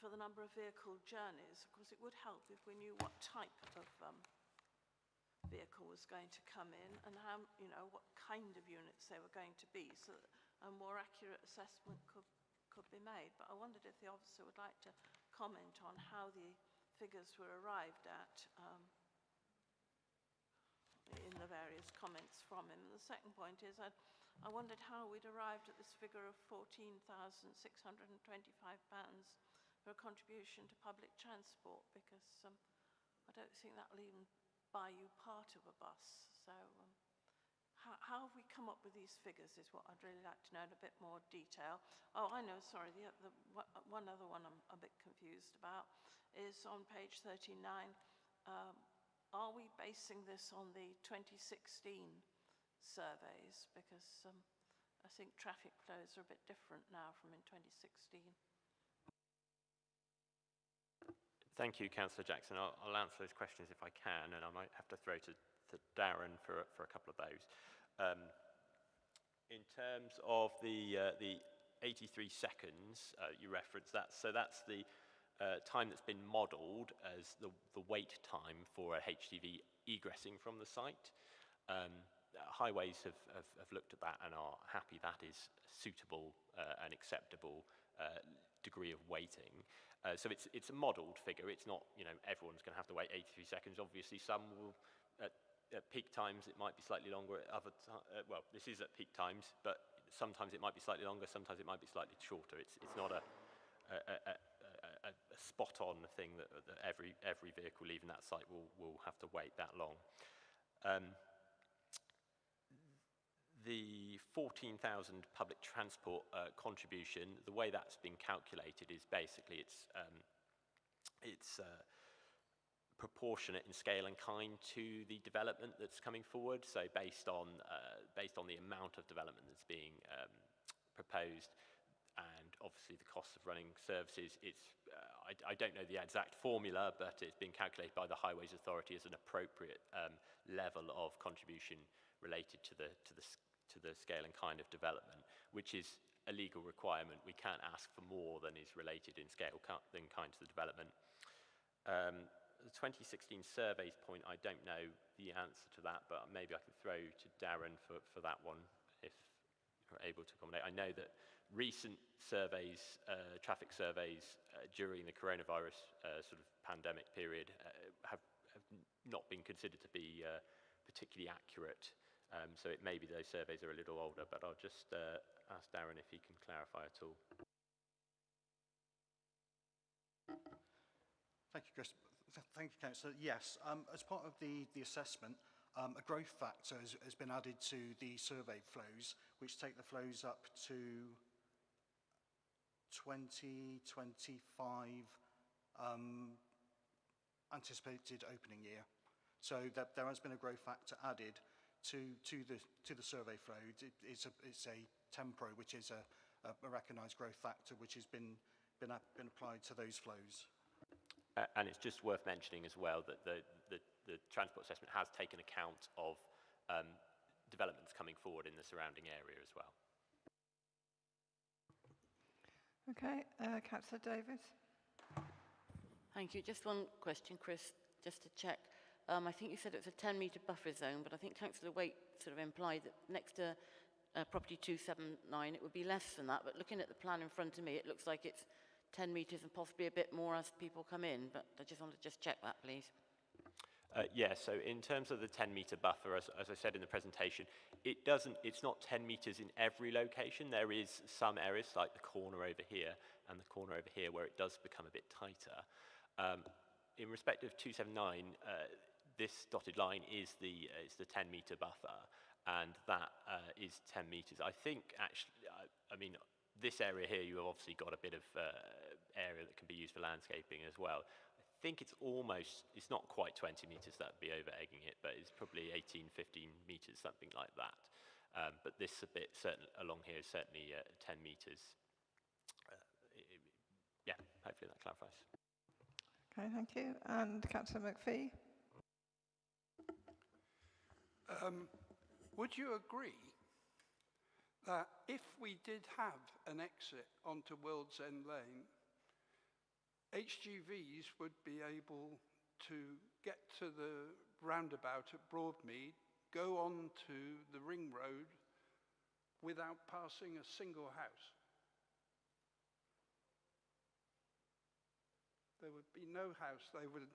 for the number of vehicle journeys. Of course, it would help if we knew what type of vehicle was going to come in and how, what kind of units they were going to be, so that a more accurate assessment could be made. But I wondered if the officer would like to comment on how the figures were arrived at in the various comments from him. And the second point is I wondered how we'd arrived at this figure of £14,625 for a contribution to public transport, because I don't think that'll even buy you part of a bus. So how have we come up with these figures is what I'd really like to know in a bit more detail. Oh, I know, sorry, the one other one I'm a bit confused about is on page 39. Are we basing this on the 2016 surveys? Because I think traffic flows are a bit different now from in 2016. Thank you, Councillor Jackson. I'll answer those questions if I can, and I might have to throw to Darren for a couple of those. In terms of the 83 seconds, you referenced that. So that's the time that's been modelled as the wait time for a HGV egressing from the site. Highways have looked at that and are happy that is suitable and acceptable degree of waiting. So it's a modelled figure. It's not, everyone's going to have to wait 83 seconds. Obviously, some will, at peak times, it might be slightly longer. At other well, this is at peak times, but sometimes it might be slightly longer. Sometimes it might be slightly shorter. It's not a spot-on thing that every vehicle leaving that site will have to wait that long. The 14,000 public transport contribution, the way that's been calculated is basically it's proportionate in scale and kind to the development that's coming forward. So based on the amount of development that's being proposed, and obviously the cost of running services, I don't know the exact formula, but it's been calculated by the Highways Authority as an appropriate level of contribution related to the scale and kind of development, which is a legal requirement. We can't ask for more than is related in scale than kind to the development. The 2016 surveys point, I don't know the answer to that, but maybe I can throw to Darren for that one if you're able to accommodate. I know that recent surveys, traffic surveys during the coronavirus sort of pandemic period have not been considered to be particularly accurate. So it may be those surveys are a little older, but I'll just ask Darren if he can clarify at all. Thank you, Chris. Thank you, Councillor. Yes, as part of the assessment, a growth factor has been added to the survey flows, which take the flows up to 2025 anticipated opening year. So that there has been a growth factor added to the survey flow. It's a TEMPRO, which is a recognised growth factor, which has been applied to those flows. And it's just worth mentioning as well that the transport assessment has taken account of developments coming forward in the surrounding area as well. Okay, Councillor Davis. Thank you. Just one question, Chris, just to check. I think you said it was a 10-metre buffer zone, but I think Councillor Waite sort of implied that next to property 279, it would be less than that. But looking at the plan in front of me, it looks like it's 10 metres and possibly a bit more as people come in. But I just wanted to just check that, please. Yeah, so in terms of the 10-metre buffer, as I said in the presentation, it's not 10 metres in every location. There is some areas, like the corner over here and the corner over here, where it does become a bit tighter. In respect of 279, this dotted line is the 10-metre buffer, and that is 10 metres. I think, actually, I mean, this area here, you have obviously got a bit of area that can be used for landscaping as well. I think it's not quite 20 metres, that would be over-egging it, but it's probably 18, 15 metres, something like that. But this a bit along here is certainly 10 metres. Yeah, hopefully that clarifies. Okay, thank you. And Councillor McPhee. Would you agree that if we did have an exit onto World's End Lane, HGVs would be able to get to the roundabout at Broadmead, go on to the ring road without passing a single house? There would be no house. They would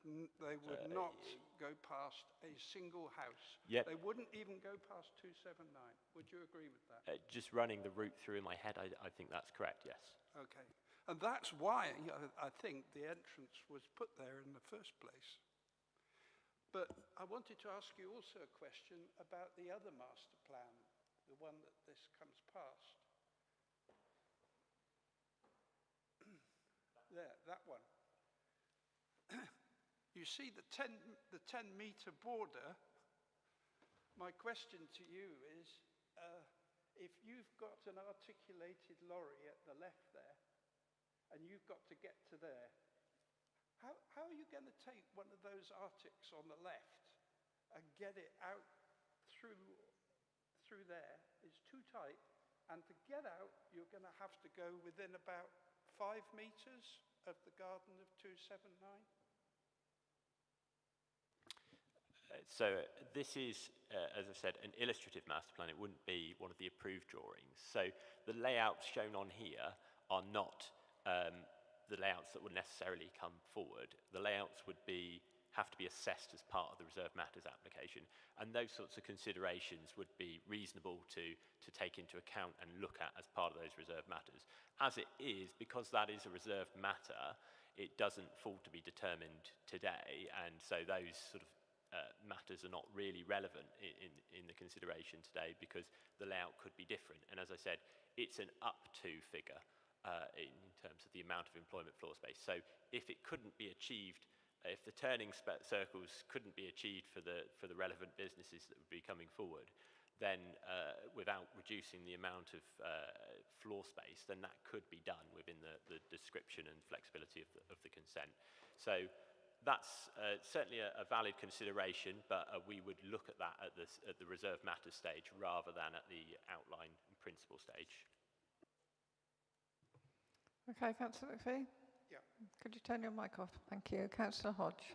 not go past a single house. Yep. They wouldn't even go past 279. Would you agree with that? Just running the route through in my head, I think that's correct, yes. Okay. And that's why I think the entrance was put there in the first place. But I wanted to ask you also a question about the other master plan, the one that this comes past. There, that one. You see the 10-metre border. My question to you is, if you've got an articulated lorry at the left there, and you've got to get to there, how are you going to take one of those Arctics on the left and get it out through there is too tight, and to get out, you're going to have to go within about 5 metres of the garden of 279? So this is, as I said, an illustrative master plan. It wouldn't be one of the approved drawings. So the layouts shown on here are not the layouts that would necessarily come forward. The layouts would have to be assessed as part of the reserved matters application, and those sorts of considerations would be reasonable to take into account and look at as part of those reserved matters. As it is, because that is a reserved matter, it doesn't fall to be determined today, and so those sort of matters are not really relevant in the consideration today, because the layout could be different. And as I said, it's an up to figure in terms of the amount of employment floor space. So if it couldn't be achieved, if the turning circles couldn't be achieved for the relevant businesses that would be coming forward, then without reducing the amount of floor space, then that could be done within the description and flexibility of the consent. So that's certainly a valid consideration, but we would look at that at the reserved matters stage rather than at the outline and principle stage. Okay, Councillor McPhee? Yeah. Could you turn your mic off? Thank you. Councillor Hodge?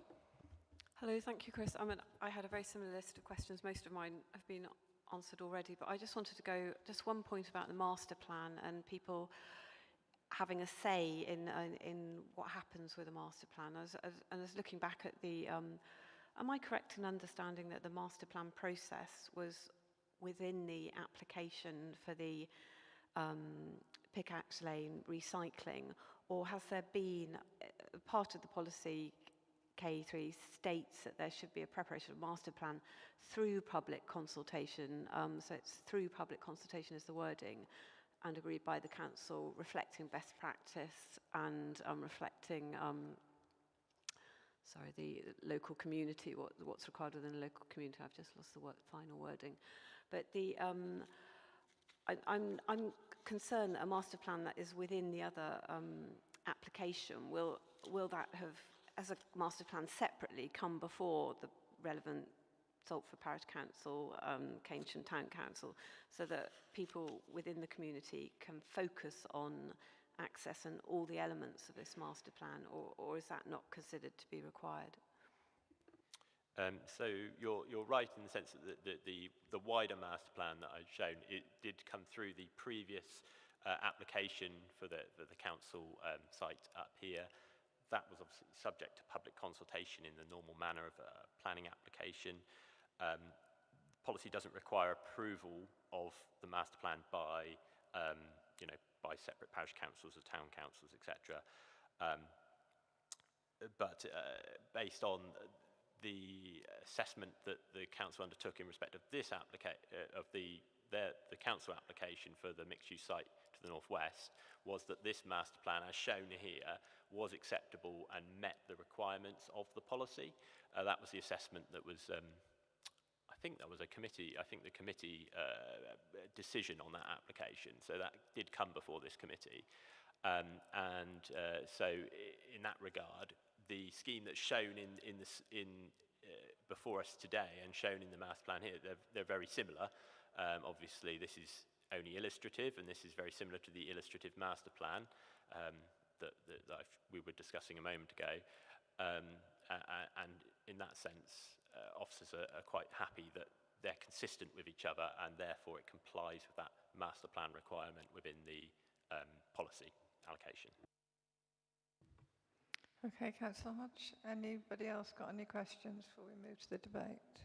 Hello, thank you, Chris. I had a very similar list of questions. Most of mine have been answered already, but I just wanted to go, just one point about the master plan and people having a say in what happens with a master plan. I was looking back at the, am I correct in understanding that the master plan process was within the application for the pickaxe lane recycling, or has there been, part of the policy K3 states that there should be a preparation of master plan through public consultation, so it's through public consultation is the wording, and agreed by the council, reflecting best practice and reflecting, the local community, what's required within the local community. I've just lost the final wording. But I'm concerned that a master plan that is within the other application, will that have, as a master plan separately, come before the relevant Salford Parish Council, Keynsham Town Council, so that people within the community can focus on access and all the elements of this master plan, or is that not considered to be required? So you're right in the sense that the wider master plan that I've shown, it did come through the previous application for the council site up here. That was obviously subject to public consultation in the normal manner of a planning application. Policy doesn't require approval of the master plan by, by separate parish councils or town councils, etc. But based on the assessment that the council undertook in respect of this the council application for the mixed-use site to the northwest, was that this master plan, as shown here, was acceptable and met the requirements of the policy. That was the assessment that was, I think that was a committee, I think the committee decision on that application. So that did come before this committee. So in that regard, the scheme that's shown before us today and shown in the master plan here, they're very similar. Obviously, this is only illustrative, and this is very similar to the illustrative master plan that we were discussing a moment ago. And in that sense, officers are quite happy that they're consistent with each other, and therefore it complies with that master plan requirement within the policy allocation. Okay, Councillor Hodge. Anybody else got any questions before we move to the debate?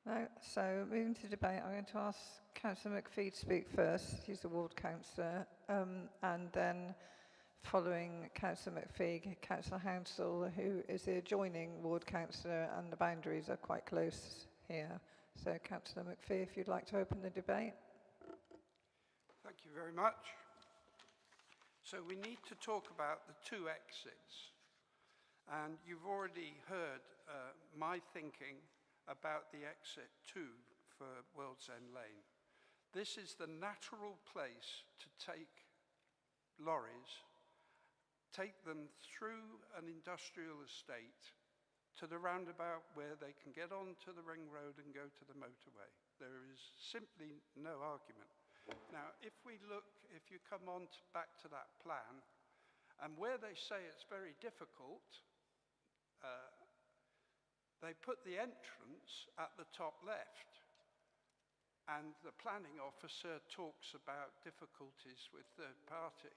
No? So, moving to debate, I'm going to ask Councillor McPhee to speak first. He's the ward councillor. And then, following Councillor McPhee, Councillor Hounsell, who is the adjoining ward councillor, and the boundaries are quite close here. So, Councillor McPhee, if you'd like to open the debate. Thank you very much. So we need to talk about the two exits. And you've already heard my thinking about the exit 2 for World's End Lane. This is the natural place to take lorries, take them through an industrial estate to the roundabout where they can get onto the ring road and go to the motorway. There is simply no argument. Now, if you come on back to that plan, and where they say it's very difficult, they put the entrance at the top left, and the planning officer talks about difficulties with third party.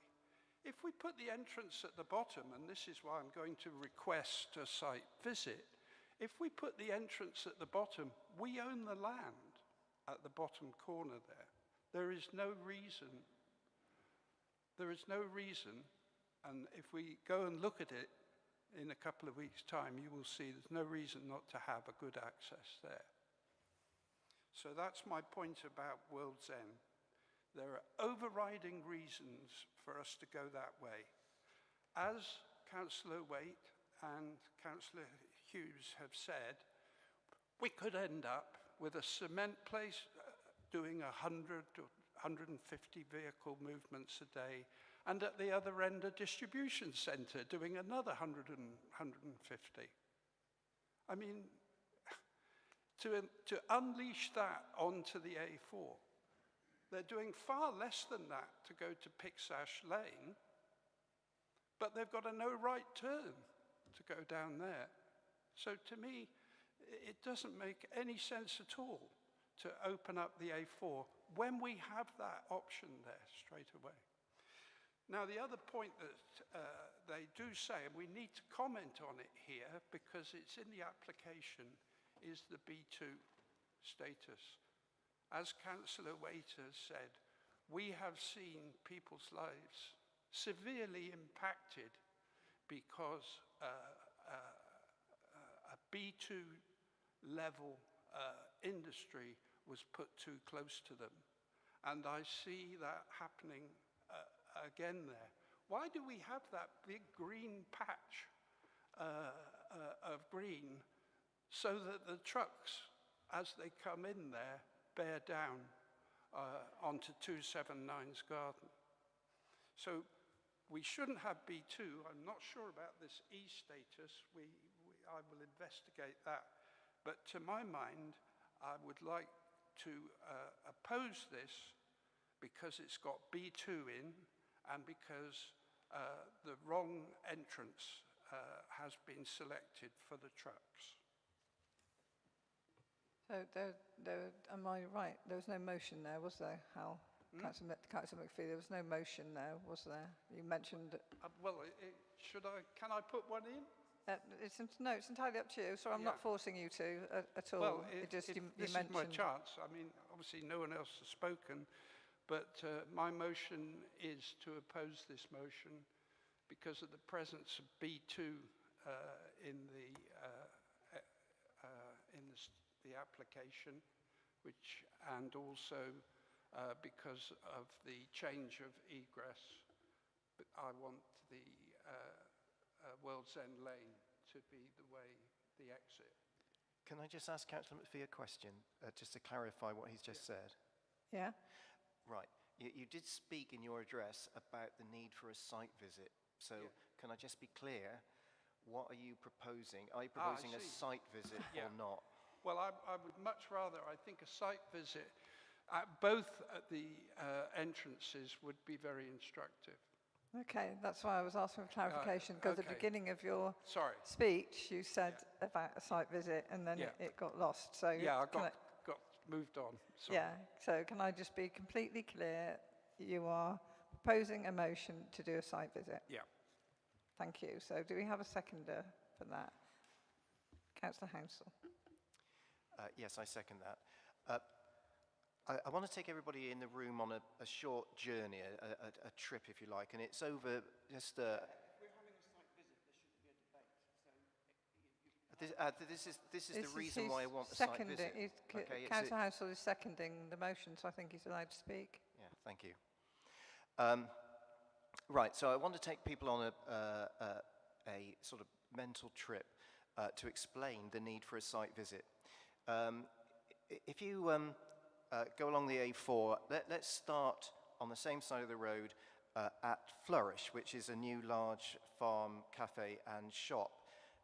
If we put the entrance at the bottom, and this is why I'm going to request a site visit, if we put the entrance at the bottom, we own the land at the bottom corner there. There is no reason, and if we go and look at it in a couple of weeks' time, you will see there's no reason not to have a good access there. So that's my point about World's End. There are overriding reasons for us to go that way. As Councillor Waite and Councillor Hughes have said, we could end up with a cement place doing 100 to 150 vehicle movements a day, and at the other end a distribution centre doing another 100 and 150. I mean, to unleash that onto the A4, they're doing far less than that to go to Pixash Lane, but they've got a no right turn to go down there. So to me, it doesn't make any sense at all to open up the A4 when we have that option there straight away. Now, the other point that they do say, and we need to comment on it here because it's in the application, is the B2 status. As Councillor Waite has said, we have seen people's lives severely impacted because a B2 level industry was put too close to them. And I see that happening again there. Why do we have that big green patch of green so that the trucks, as they come in there, bear down onto 279's garden? So we shouldn't have B2. I'm not sure about this E status. I will investigate that. But to my mind, I would like to oppose this because it's got B2 in and because the wrong entrance has been selected for the trucks. So am I right? There was no motion there, was there, Hal? Councillor McPhee, there was no motion there, was there? You mentioned... Can I put one in? It's entirely up to you. So I'm not forcing you to at all. Well, this is my chance. I mean, obviously no one else has spoken, but my motion is to oppose this motion because of the presence of B2 in the application, and also because of the change of egress. But I want the World's End Lane to be the exit. Can I just ask Councillor McPhee a question, just to clarify what he's just said? Yeah. Right. You did speak in your address about the need for a site visit. So can I just be clear, what are you proposing? Are you proposing a site visit or not? Well, I would much rather, I think a site visit at both the entrances would be very instructive. Okay, that's why I was asking for clarification, because at the beginning of your speech, you said about a site visit, and then it got lost. So I got moved on. Sorry. Yeah, so can I just be completely clear? You are proposing a motion to do a site visit? Yeah. Thank you. So do we have a seconder for that? Councillor Hounsell. Yes, I second that. I want to take everybody in the room on a short journey, a trip, if you like, and it's over just... If we're having a site visit, there shouldn't be a debate. This is the reason why I want the site visit. Okay, Councillor Hounsell is seconding the motion, so I think he's allowed to speak. Yeah, thank you. Right, so I want to take people on a sort of mental trip to explain the need for a site visit. If you go along the A4, let's start on the same side of the road at Flourish, which is a new large farm, cafe and shop.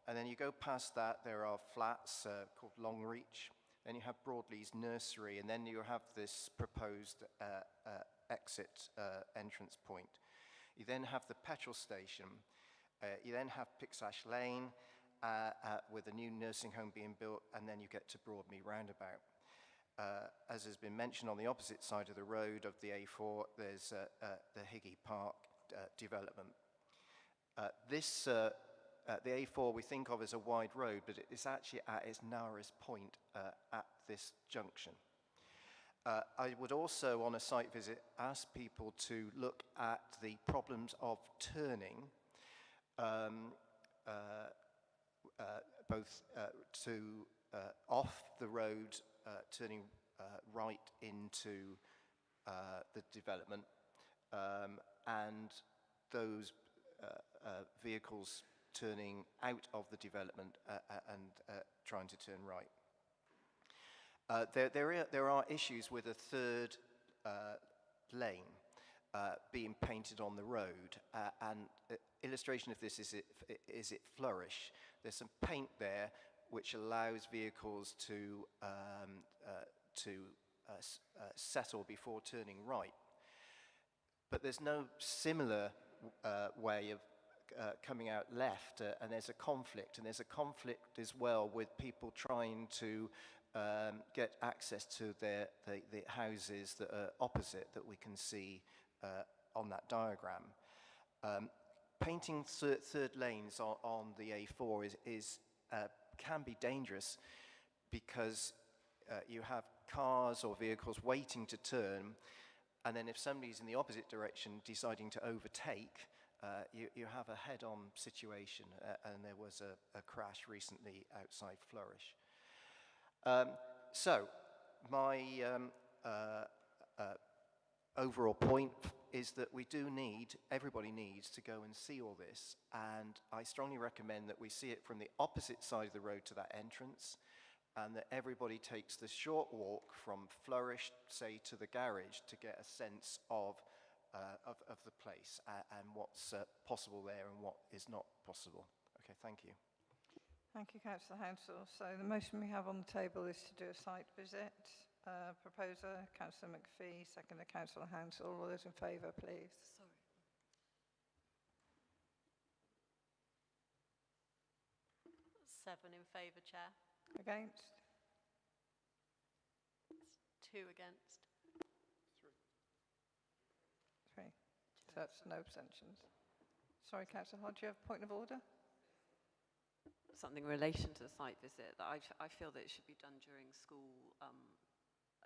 And then you go past that, there are flats called Longreach. Then you have Broadley's Nursery, and then you have this proposed exit entrance point. You then have the petrol station. You then have Pixash Lane with a new nursing home being built, and then you get to Broadmead Roundabout. As has been mentioned, on the opposite side of the road of the A4, there's the Higgy Park development. The A4 we think of as a wide road, but it's actually at its narrowest point at this junction. I would also, on a site visit, ask people to look at the problems of turning, both off the road, turning right into the development, and those vehicles turning out of the development and trying to turn right. There are issues with a third lane being painted on the road, and illustration of this is it Flourish. There's some paint there which allows vehicles to settle before turning right. But there's no similar way of coming out left, and there's a conflict as well with people trying to get access to the houses that are opposite that we can see on that diagram. Painting third lanes on the A4 can be dangerous because you have cars or vehicles waiting to turn, and then if somebody's in the opposite direction deciding to overtake, you have a head-on situation, and there was a crash recently outside Flourish. So my overall point is that everybody needs to go and see all this, and I strongly recommend that we see it from the opposite side of the road to that entrance, and that everybody takes the short walk from Flourish, say, to the garage to get a sense of the place and what's possible there and what is not possible. Okay, thank you. Thank you, Councillor Hounsell. So the motion we have on the table is to do a site visit. Proposer, Councillor McPhee, seconder, Councillor Hounsell. All those in favour, please. Sorry. 7 in favour, Chair. Against? 2 against. 3. So that's no abstentions. Sorry, Councillor Hodge, you have a point of order? Something in relation to the site visit, that I feel that it should be done during school,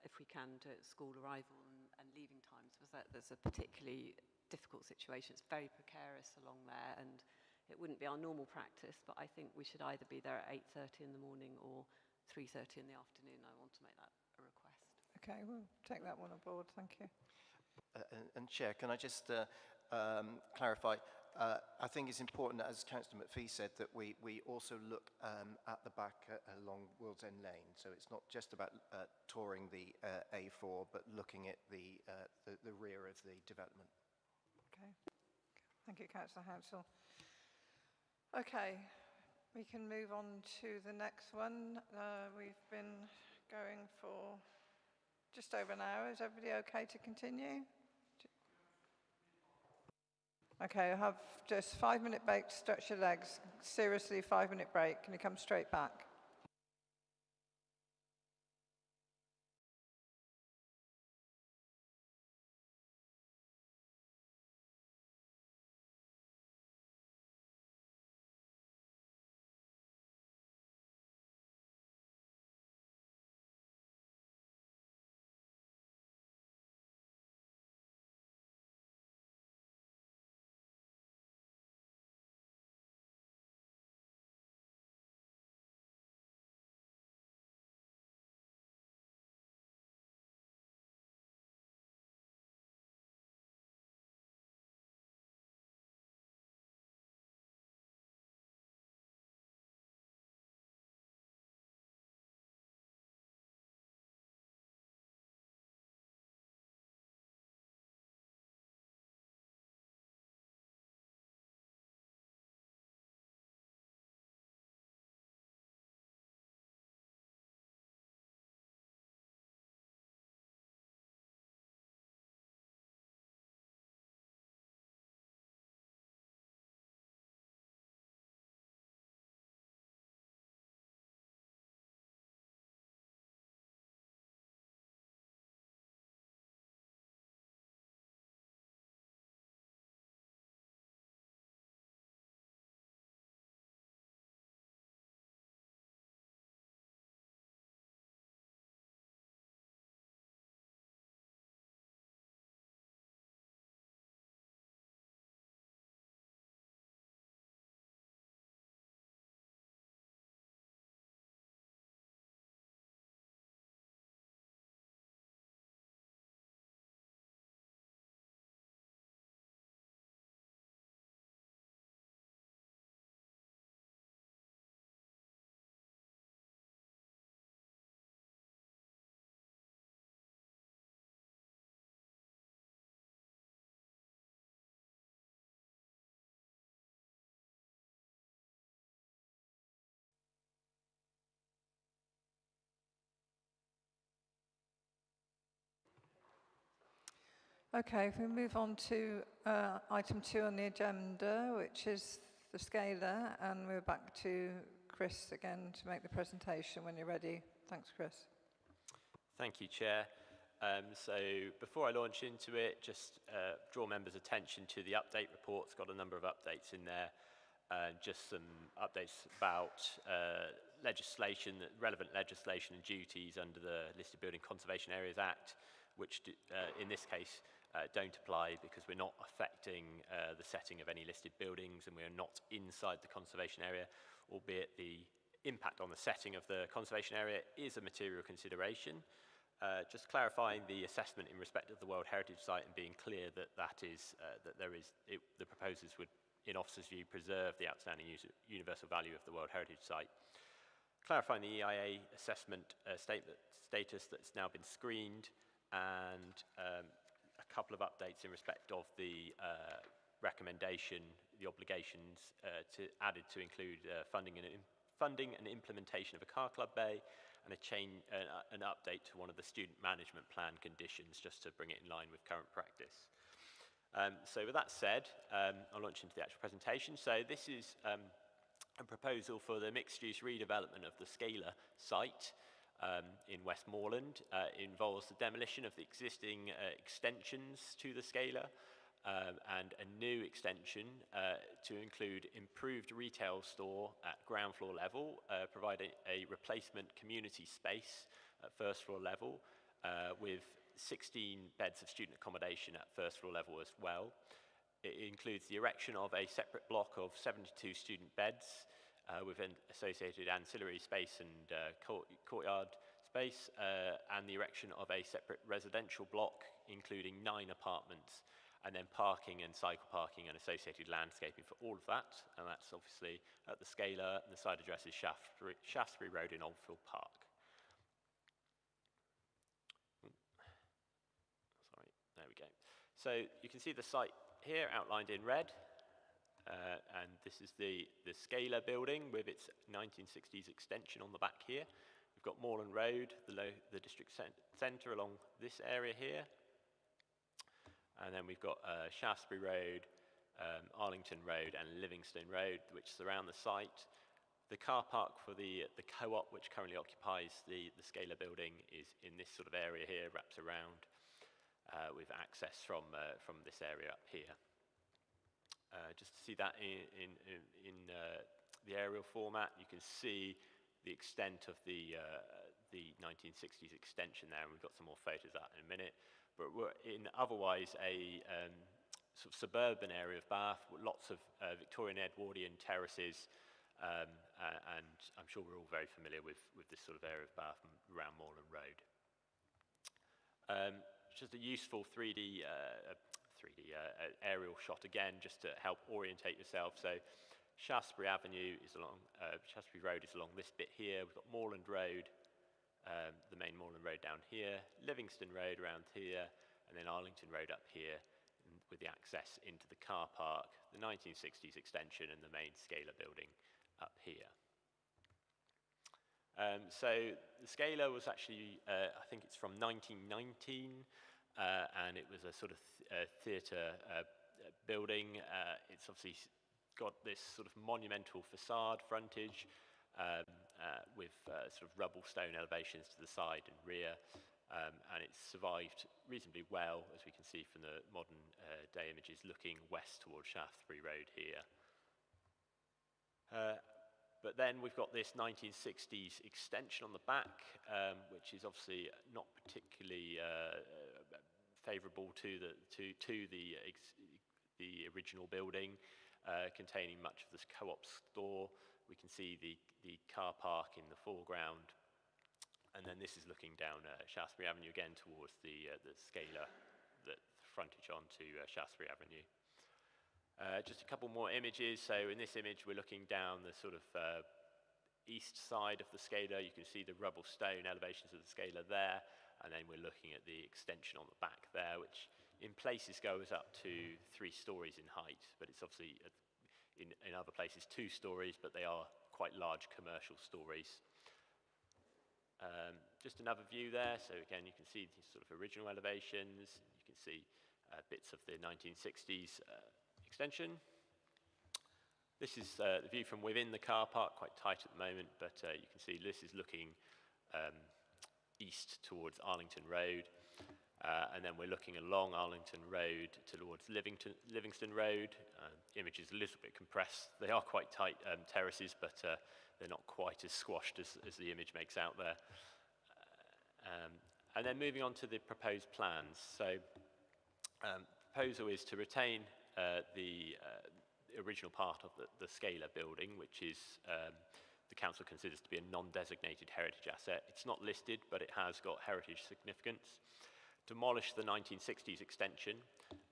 if we can do it at school arrival and leaving times, because there's a particularly difficult situation. It's very precarious along there, and it wouldn't be our normal practice, but I think we should either be there at 8:30 in the morning or 3:30 in the afternoon. I want to make that a request. Okay, we'll take that one aboard. Thank you. And Chair, can I just clarify? I think it's important, as Councillor McPhee said, that we also look at the back along World's End Lane. So it's not just about touring the A4, but looking at the rear of the development. Okay. Thank you, Councillor Hounsell. Okay, we can move on to the next one. We've been going for just over an hour. Is everybody okay to continue? Okay, I have just 5-minute break to stretch your legs. Seriously, 5-minute break. Can you come straight back? Okay, if we move on to item 2 on the agenda, which is the scalar, and we're back to Chris again to make the presentation when you're ready. Thanks, Chris. Thank you, Chair. So before I launch into it, just draw members' attention to the update report. It's got a number of updates in there, just some updates about legislation, relevant legislation and duties under the Listed Building Conservation Areas Act, which in this case don't apply because we're not affecting the setting of any listed buildings and we're not inside the conservation area, albeit the impact on the setting of the conservation area is a material consideration. Just clarifying the assessment in respect of the World Heritage Site and being clear that the proposers would, in officer's view, preserve the outstanding universal value of the World Heritage Site. Clarifying the EIA assessment status that's now been screened, and a couple of updates in respect of the recommendation, the obligations added to include funding and implementation of a car club bay, and an update to one of the student management plan conditions, just to bring it in line with current practice. So with that said, I'll launch into the actual presentation. So this is a proposal for the mixed-use redevelopment of the Scalar site in Westmoreland. It involves the demolition of the existing extensions to the Scalar and a new extension to include improved retail store at ground floor level, providing a replacement community space at first floor level with 16 beds of student accommodation at first floor level as well. It includes the erection of a separate block of 72 student beds with an associated ancillary space and courtyard space, and the erection of a separate residential block including 9 apartments, and then parking and cycle parking and associated landscaping for all of that. And that's obviously at the Scalar, and the site address is Shaftesbury Road in Oldfield Park. Sorry, there we go. So you can see the site here outlined in red. And this is the Scalar building with its 1960s extension on the back here. We've got Moreland Road, the district centre along this area here. And then we've got Shaftesbury Road, Arlington Road and Livingston Road, which surround the site. The car park for the co-op, which currently occupies the Scalar building, is in this sort of area here, wraps around with access from this area up here. Just to see that in the aerial format, you can see the extent of the 1960s extension there, and we've got some more photos of that in a minute. But we're in otherwise a sort of suburban area of Bath, with lots of Victorian Edwardian terraces, and I'm sure we're all very familiar with this sort of area of Bath around Moreland Road. Just a useful 3D aerial shot again, just to help orientate yourself. So Shaftesbury Avenue is along, Shaftesbury Road is along this bit here. We've got Moreland Road, the main Moreland Road down here, Livingston Road around here, and then Arlington Road up here with the access into the car park, the 1960s extension and the main Scalar building up here. So the Scalar was actually, I think it's from 1919, and it was a sort of theatre building. It's obviously got this sort of monumental facade frontage with sort of rubble stone elevations to the side and rear, and it's survived reasonably well, as we can see from the modern day images looking west towards Shaftesbury Road here. But then we've got this 1960s extension on the back, which is obviously not particularly favourable to the original building, containing much of this co-op store. We can see the car park in the foreground, and then this is looking down Shaftesbury Avenue again towards the Scalar, the frontage onto Shaftesbury Avenue. Just a couple more images. So in this image, we're looking down the sort of east side of the Scalar. You can see the rubble stone elevations of the Scalar there, and then we're looking at the extension on the back there, which in places goes up to 3 stories in height, but it's obviously in other places 2 stories, but they are quite large commercial stories. Just another view there. So again, you can see these sort of original elevations. You can see bits of the 1960s extension. This is the view from within the car park, quite tight at the moment, but you can see this is looking east towards Arlington Road. And then we're looking along Arlington Road towards Livingston Road. Image is a little bit compressed. They are quite tight terraces, but they're not quite as squashed as the image makes out there. And then moving on to the proposed plans. So proposal is to retain the original part of the scalar building, which is the council considers to be a non-designated heritage asset. It's not listed, but it has got heritage significance. Demolish the 1960s extension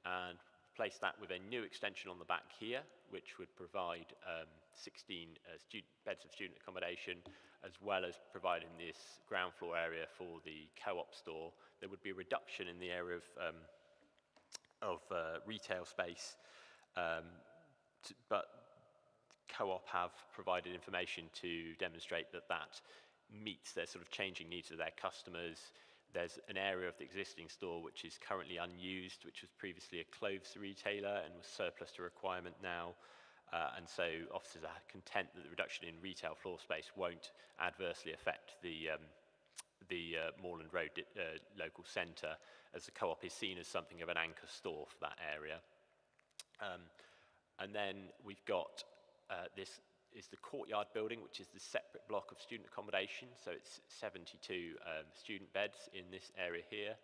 and replace that with a new extension on the back here, which would provide 16 beds of student accommodation, as well as providing this ground floor area for the co-op store. There would be a reduction in the area of retail space, but co-op have provided information to demonstrate that that meets their sort of changing needs of their customers. There's an area of the existing store which is currently unused, which was previously a clothes retailer and was surplus to requirement now. And so officers are content that the reduction in retail floor space won't adversely affect the Moorland Road local centre, as the co-op is seen as something of an anchor store for that area. And then we've got this is the courtyard building, which is the separate block of student accommodation. So it's 72 student beds in this area here.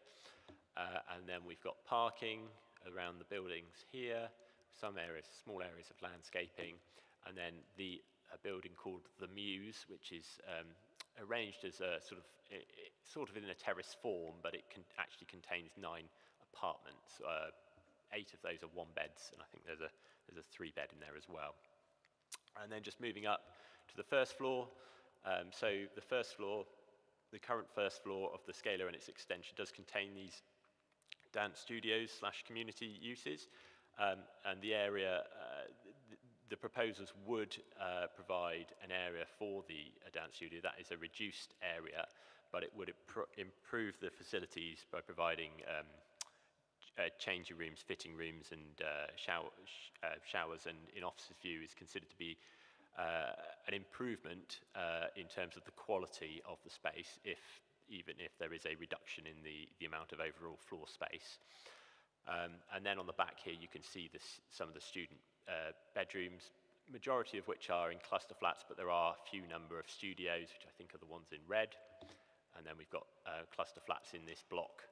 And then we've got parking around the buildings here, some areas, small areas of landscaping, and then a building called the Muse, which is arranged as a sort of in a terrace form, but it actually contains 9 apartments. 8 of those are 1 beds, and I think there's a 3 bed in there as well. And then just moving up to the first floor. So the first floor, the current first floor of the scalar and its extension does contain these dance studios / community uses. And the area, the proposals would provide an area for the dance studio. That is a reduced area, but it would improve the facilities by providing changing rooms, fitting rooms, and showers, and in officers' view is considered to be an improvement in terms of the quality of the space, even if there is a reduction in the amount of overall floor space. And then on the back here you can see some of the student bedrooms, majority of which are in cluster flats, but there are a few number of studios, which I think are the ones in red. And then we've got cluster flats in this block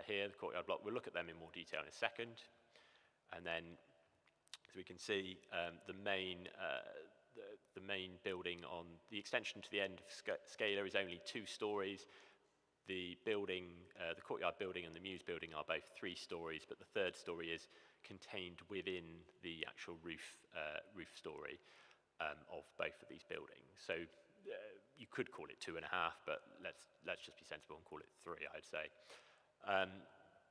here, the courtyard block. We'll look at them in more detail in a second. And then, as we can see, the main building on the extension to the end of scalar is only 2 stories. The building, the courtyard building and the Muse building are both 3 stories, but the 3rd story is contained within the actual roof story of both of these buildings. So you could call it 2.5, but let's just be sensible and call it 3, I'd say.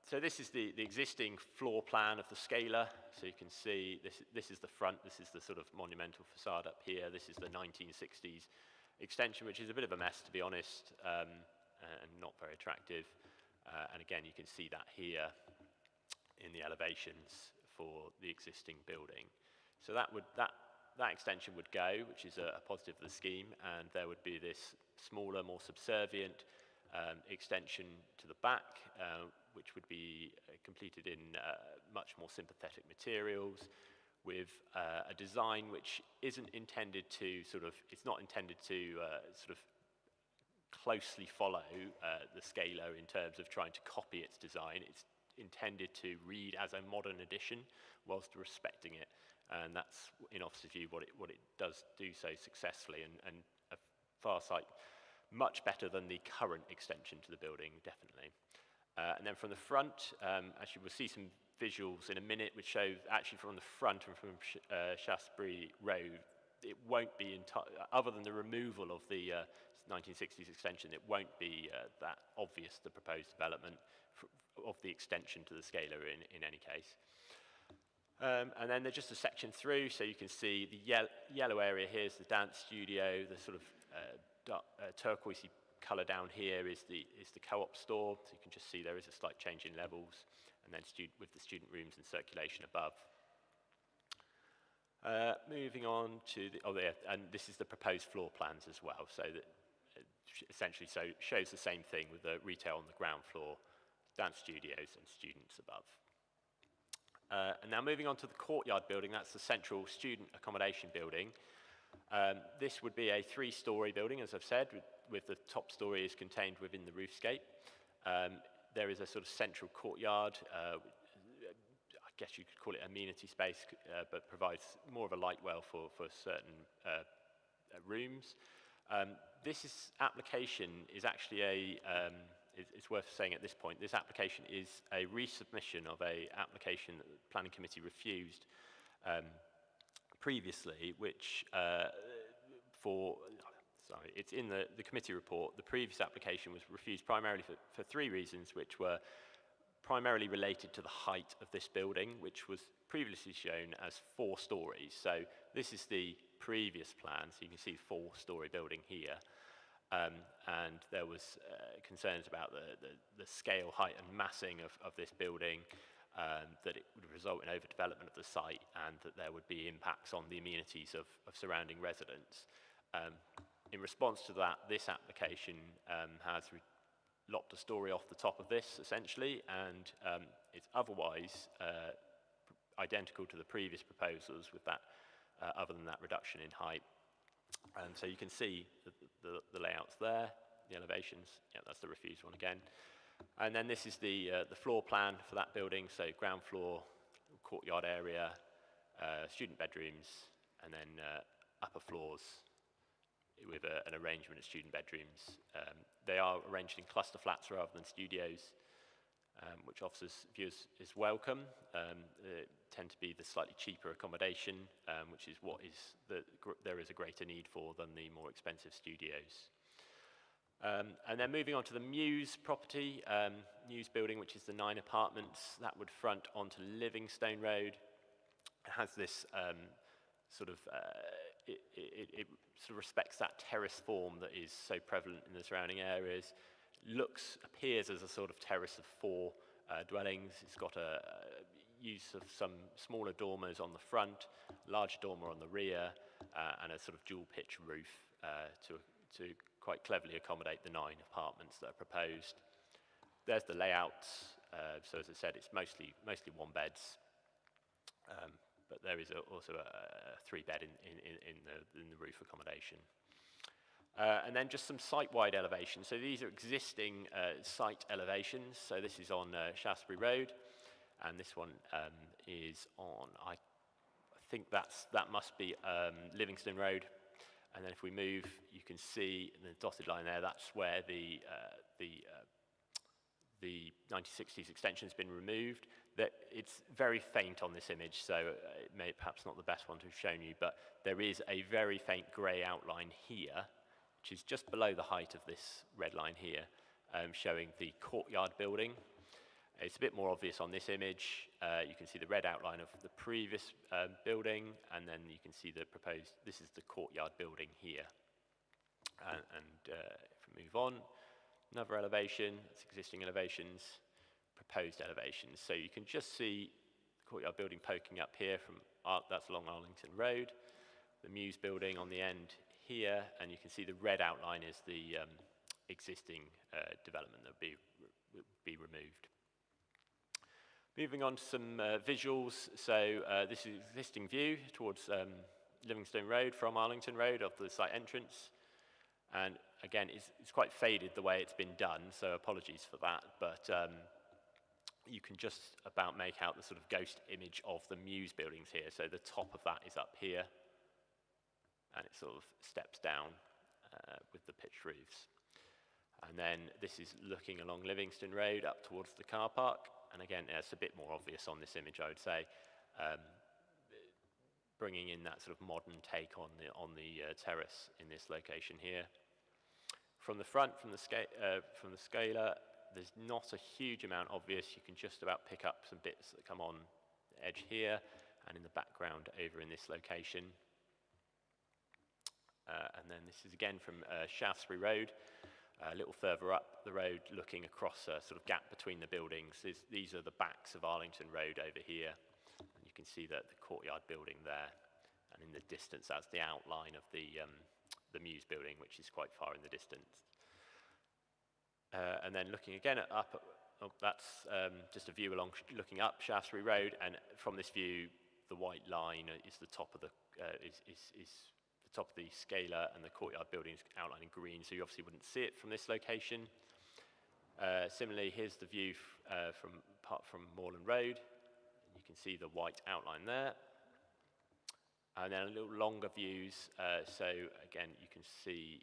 So this is the existing floor plan of the scalar. So you can see this is the front, this is the sort of monumental facade up here. This is the 1960s extension, which is a bit of a mess, to be honest, and not very attractive. And again, you can see that here in the elevations for the existing building. So that extension would go, which is a positive of the scheme, and there would be this smaller, more subservient extension to the back, which would be completed in much more sympathetic materials, with a design which isn't intended to it's not intended to closely follow the scalar in terms of trying to copy its design. It's intended to read as a modern edition whilst respecting it, and that's, in officer's view, what it does do so successfully, and a far sight much better than the current extension to the building, definitely. And then from the front, actually we'll see some visuals in a minute which show actually from the front and from Shaftesbury Road, it won't be, other than the removal of the 1960s extension, it won't be that obvious, the proposed development of the extension to the scalar in any case. And then there's just a section through, so you can see the yellow area here is the dance studio, the sort of turquoisey colour down here is the co-op store, so you can just see there is a slight change in levels. and then with the student rooms and circulation above. Moving on to and this is the proposed floor plans as well, so that essentially shows the same thing with the retail on the ground floor, dance studios and students above. And now moving on to the courtyard building, that's the central student accommodation building. This would be a 3-storey building, as I've said, with the top story is contained within the roofscape. There is a sort of central courtyard, I guess you could call it amenity space, but provides more of a light well for certain rooms. This application is actually it's worth saying at this point, this application is a resubmission of an application that the Planning Committee refused previously, which it's in the committee report. The previous application was refused primarily for 3 reasons, which were primarily related to the height of this building, which was previously shown as 4 stories. So this is the previous plan, so you can see 4-story building here. And there was concerns about the scale, height and massing of this building, that it would result in overdevelopment of the site and that there would be impacts on the amenities of surrounding residents. In response to that, this application has lopped a story off the top of this, essentially, and it's otherwise identical to the previous proposals with that, other than that reduction in height. And so you can see the layouts there, the elevations. Yeah, that's the refused one again. And then this is the floor plan for that building. So ground floor, courtyard area, student bedrooms, and then upper floors with an arrangement of student bedrooms. They are arranged in cluster flats rather than studios, which offers viewers is welcome. They tend to be the slightly cheaper accommodation, which is what there is a greater need for than the more expensive studios. And then moving on to the Muse property, Muse building, which is the 9 apartments, that would front onto Livingstone Road. It has this it sort of respects that terrace form that is so prevalent in the surrounding areas. Appears as a sort of terrace of 4 dwellings. It's got a use of some smaller dormers on the front, larger dormer on the rear, and a sort of dual pitch roof to quite cleverly accommodate the 9 apartments that are proposed. There's the layout. So as I said, it's mostly 1-beds. But there is also a 3-bed in the roof accommodation. And then just some site-wide elevations. So these are existing site elevations. So this is on Shaftesbury Road, and this one is on, I think that must be Livingstone Road. And then if we move, you can see the dotted line there. That's where the 1960s extension has been removed. It's very faint on this image, so it may perhaps not the best one to have shown you, but there is a very faint grey outline here, which is just below the height of this red line here, showing the courtyard building. It's a bit more obvious on this image. You can see the red outline of the previous building, and then you can see the proposed, this is the courtyard building here. And if we move on, another elevation, it's existing elevations, proposed elevations. So you can just see the courtyard building poking up here from, that's along Arlington Road, the Muse building on the end here, and you can see the red outline is the existing development that will be removed. Moving on to some visuals. So this is existing view towards Livingstone Road from Arlington Road of the site entrance. And again, it's quite faded the way it's been done, so apologies for that. But you can just about make out the sort of ghost image of the Muse buildings here. So the top of that is up here, and it sort of steps down with the pitched roofs. And then this is looking along Livingstone Road up towards the car park. And again, it's a bit more obvious on this image, I would say, bringing in that sort of modern take on the terrace in this location here. From the front, from the scaler, there's not a huge amount obvious. You can just about pick up some bits that come on the edge here and in the background over in this location. And then this is again from Shaftesbury Road. A little further up the road, looking across a sort of gap between the buildings, these are the backs of Arlington Road over here. And you can see the courtyard building there, and in the distance that's the outline of the Muse building, which is quite far in the distance. And then looking again up, that's just a view looking up Shaftesbury Road, and from this view, the white line is the top of the the top of the scaler, and the courtyard building is outlined in green, so you obviously wouldn't see it from this location. Similarly, here's the view from Moorland Road. You can see the white outline there. And then a little longer views, so again, you can see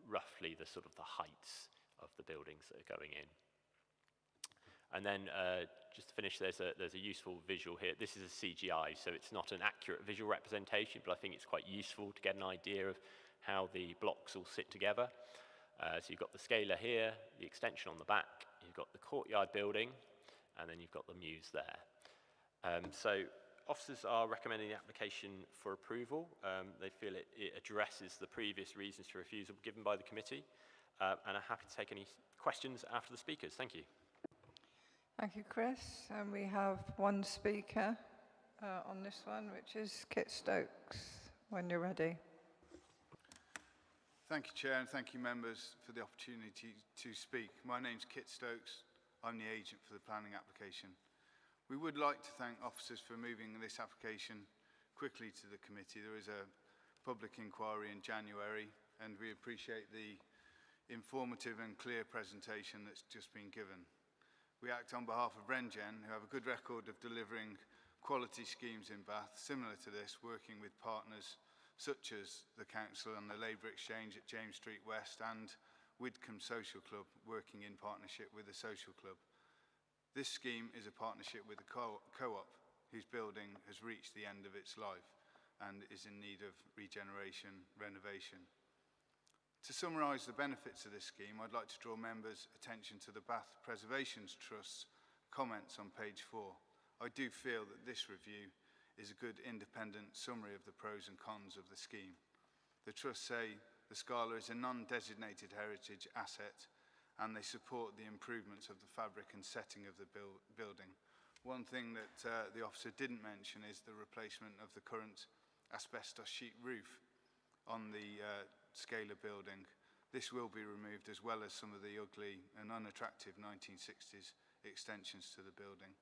roughly the sort of the heights of the buildings that are going in. And then just to finish, there's a useful visual here. This is a CGI, so it's not an accurate visual representation, but I think it's quite useful to get an idea of how the blocks all sit together. So you've got the scaler here, the extension on the back, you've got the courtyard building, and then you've got the Muse there. So officers are recommending the application for approval. They feel it addresses the previous reasons for refusal given by the committee, and are happy to take any questions after the speakers. Thank you. Thank you, Chris. And we have one speaker on this one, which is Kit Stokes, when you're ready. Thank you, Chair, and thank you, members, for the opportunity to speak. My name's Kit Stokes. I'm the agent for the planning application. We would like to thank officers for moving this application quickly to the committee. There is a public inquiry in January, and we appreciate the informative and clear presentation that's just been given. We act on behalf of Rengen, who have a good record of delivering quality schemes in Bath, similar to this, working with partners such as the Council and the Labour Exchange at James Street West, and Widcombe Social Club, working in partnership with the Social Club. This scheme is a partnership with a co-op whose building has reached the end of its life and is in need of regeneration, renovation. To summarise the benefits of this scheme, I'd like to draw members' attention to the Bath Preservation Trust's comments on page 4. I do feel that this review is a good independent summary of the pros and cons of the scheme. The Trust say the Scala is a non-designated heritage asset, and they support the improvements of the fabric and setting of the building. One thing that the officer didn't mention is the replacement of the current asbestos sheet roof on the Scala building. This will be removed, as well as some of the ugly and unattractive 1960s extensions to the building.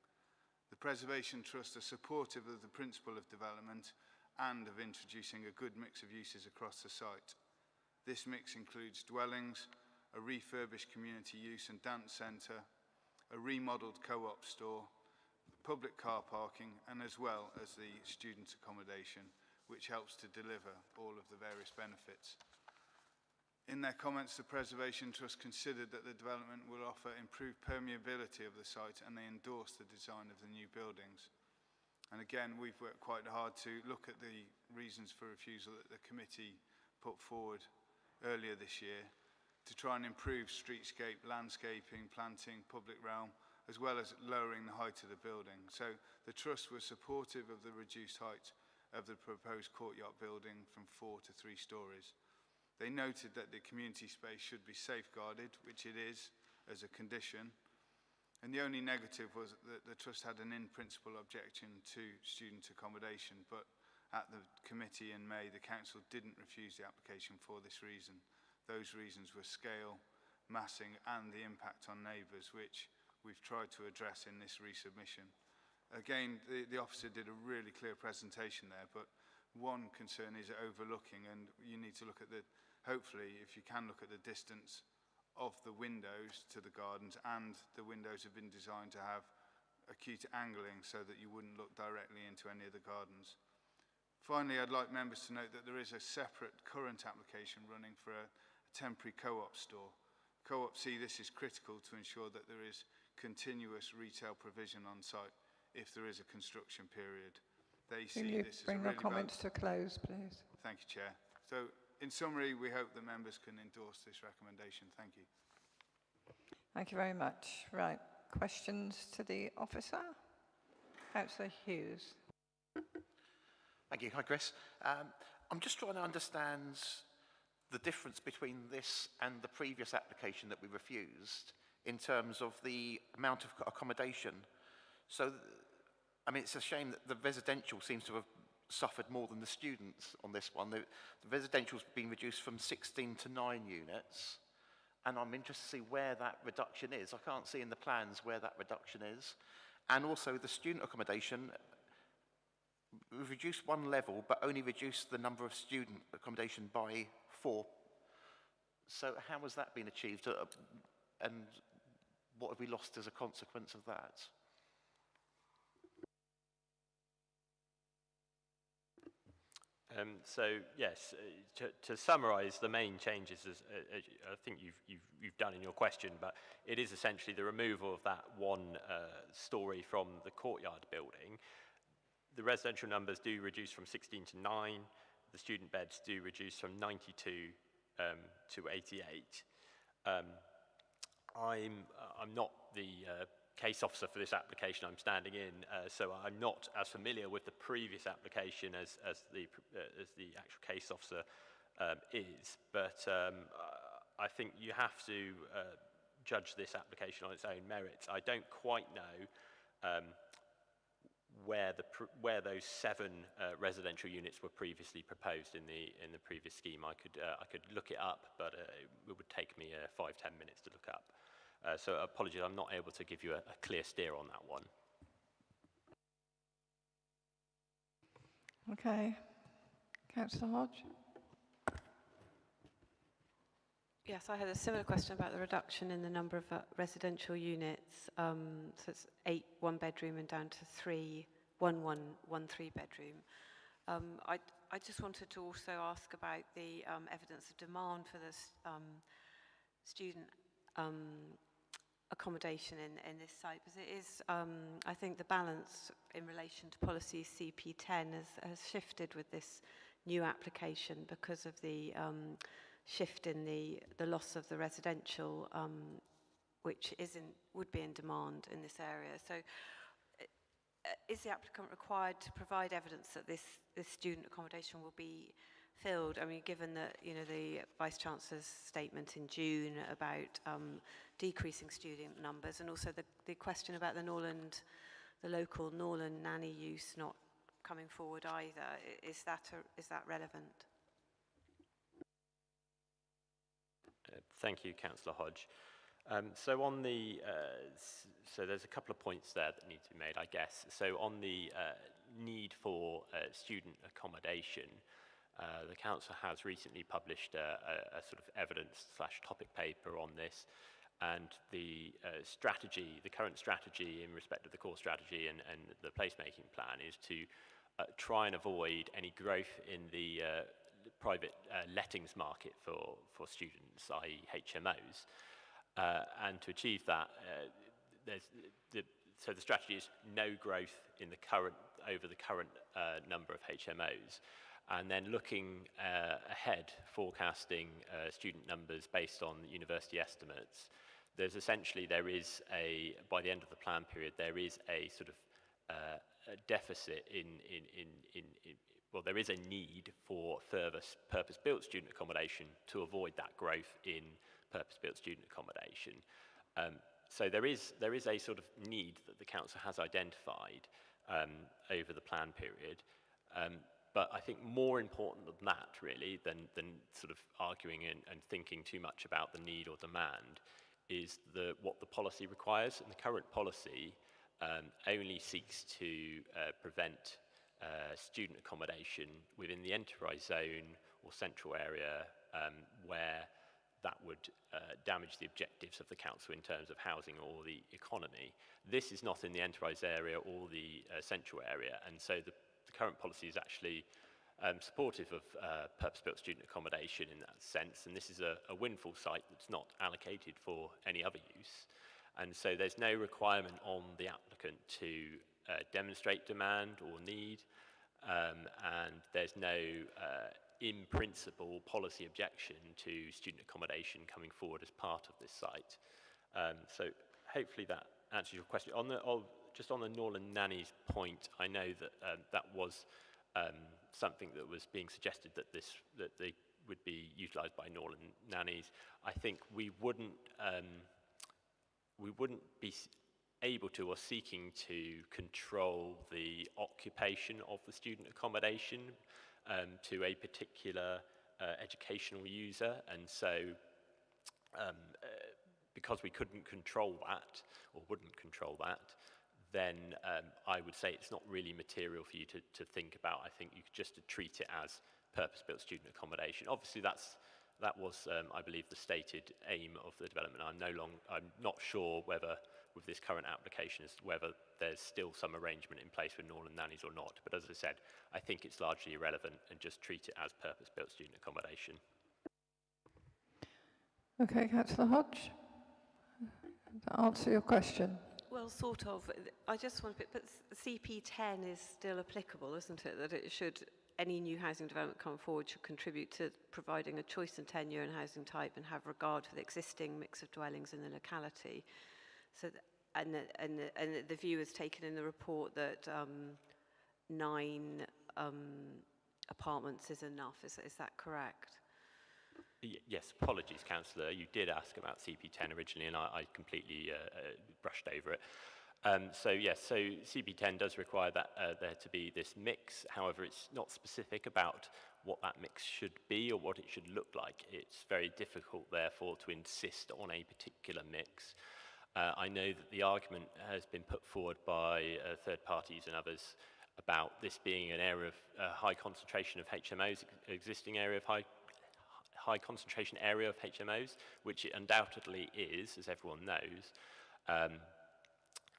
The Preservation Trust are supportive of the principle of development and of introducing a good mix of uses across the site. This mix includes dwellings, a refurbished community use and dance centre, a remodelled co-op store, public car parking, and as well as the student accommodation, which helps to deliver all of the various benefits. In their comments, the Preservation Trust considered that the development will offer improved permeability of the site, and they endorsed the design of the new buildings. And again, we've worked quite hard to look at the reasons for refusal that the committee put forward earlier this year to try and improve streetscape, landscaping, planting, public realm, as well as lowering the height of the building. So the Trust was supportive of the reduced height of the proposed courtyard building from 4 to 3 stories. They noted that the community space should be safeguarded, which it is, as a condition. And the only negative was that the Trust had an in-principle objection to student accommodation, but at the committee in May, the Council didn't refuse the application for this reason. Those reasons were scale, massing, and the impact on neighbours, which we've tried to address in this resubmission. Again, the officer did a really clear presentation there, but one concern is overlooking, and you need to look at the, hopefully, if you can look at the distance of the windows to the gardens, and the windows have been designed to have acute angling so that you wouldn't look directly into any of the gardens. Finally, I'd like members to note that there is a separate current application running for a temporary co-op store. Co-op see this is critical to ensure that there is continuous retail provision on site if there is a construction period. They see this as a really bring your comments to a close, please? Thank you, Chair. So, in summary, we hope the members can endorse this recommendation. Thank you. Thank you very much. Right, questions to the officer? Councillor Hughes. Thank you. Hi, Chris. I'm just trying to understand the difference between this and the previous application that we refused in terms of the amount of accommodation. So, I mean, it's a shame that the residential seems to have suffered more than the students on this one. The residential's been reduced from 16 to 9 units, and I'm interested to see where that reduction is. I can't see in the plans where that reduction is. And also the student accommodation, we've reduced one level, but only reduced the number of student accommodation by 4. So how has that been achieved? And what have we lost as a consequence of that? So yes, to summarise the main changes, as I think you've done in your question, but it is essentially the removal of that one story from the courtyard building. The residential numbers do reduce from 16 to 9. The student beds do reduce from 92 to 88. I'm not the case officer for this application I'm standing in, so I'm not as familiar with the previous application as the actual case officer is. But I think you have to judge this application on its own merits. I don't quite know where those 7 residential units were previously proposed in the previous scheme. I could look it up, but it would take me 5-10 minutes to look up. So apologies, I'm not able to give you a clear steer on that one. Okay. Councillor Hodge? Yes, I had a similar question about the reduction in the number of residential units. So it's 8 one-bedroom and down to 3 1 three-bedroom. I just wanted to also ask about the evidence of demand for this student accommodation in this site, because it is, I think the balance in relation to policy CP10 has shifted with this new application because of the shift in the loss of the residential, which would be in demand in this area. So is the applicant required to provide evidence that this student accommodation will be filled? I mean, given that, you know, the Vice-Chancellor's statement in June about decreasing student numbers, and also the question about the local Norland nanny use not coming forward either, is that relevant? Thank you, Councillor Hodge. So on the, so there's a couple of points there that need to be made, I guess. So on the need for student accommodation, the Council has recently published a sort of evidence/topic paper on this, and the strategy, the current strategy in respect of the core strategy and the placemaking plan is to try and avoid any growth in the private lettings market for students, i.e. HMOs. And to achieve that, so the strategy is no growth in over the current number of HMOs, and then looking ahead, forecasting student numbers based on university estimates. By the end of the plan period, there is a sort of a deficit well, there is a need for further purpose-built student accommodation to avoid that growth in purpose-built student accommodation. So there is a sort of need that the Council has identified over the plan period. But I think more important than that, really, than sort of arguing and thinking too much about the need or demand, is what the policy requires. And the current policy only seeks to prevent student accommodation within the enterprise zone or central area where that would damage the objectives of the Council in terms of housing or the economy. This is not in the enterprise area or the central area, and so the current policy is actually supportive of purpose-built student accommodation in that sense, and this is a windfall site that's not allocated for any other use. And so there's no requirement on the applicant to demonstrate demand or need, and there's no in principle policy objection to student accommodation coming forward as part of this site. So hopefully that answers your question. Just on the Norland nannies point, I know that that was something that was being suggested, that the would be utilised by Norland nannies. I think we wouldn't be able to or seeking to control the occupation of the student accommodation to a particular educational user, and so because we couldn't control that or wouldn't control that, then I would say it's not really material for you to think about. I think you could just treat it as purpose-built student accommodation. Obviously, that was, I believe, the stated aim of the development. I'm not sure whether, with this current application, as to whether there's still some arrangement in place with Norland nannies or not. But as I said, I think it's largely irrelevant, and just treat it as purpose-built student accommodation. Okay, Councillor Hodge, to answer your question. Well, sort of. I just want to, but CP10 is still applicable, isn't it? That it should, any new housing development come forward should contribute to providing a choice in tenure and housing type and have regard for the existing mix of dwellings in the locality. So, and the view is taken in the report that 9 apartments is enough. Is that correct? Yes, apologies, Councillor. You did ask about CP10 originally, and I completely brushed over it. So yes, so CP10 does require that there to be this mix. However, it's not specific about what that mix should be or what it should look like. It's very difficult, therefore, to insist on a particular mix. I know that the argument has been put forward by third parties and others about this being an area of high concentration of HMOs, existing area of high concentration area of HMOs, which it undoubtedly is, as everyone knows.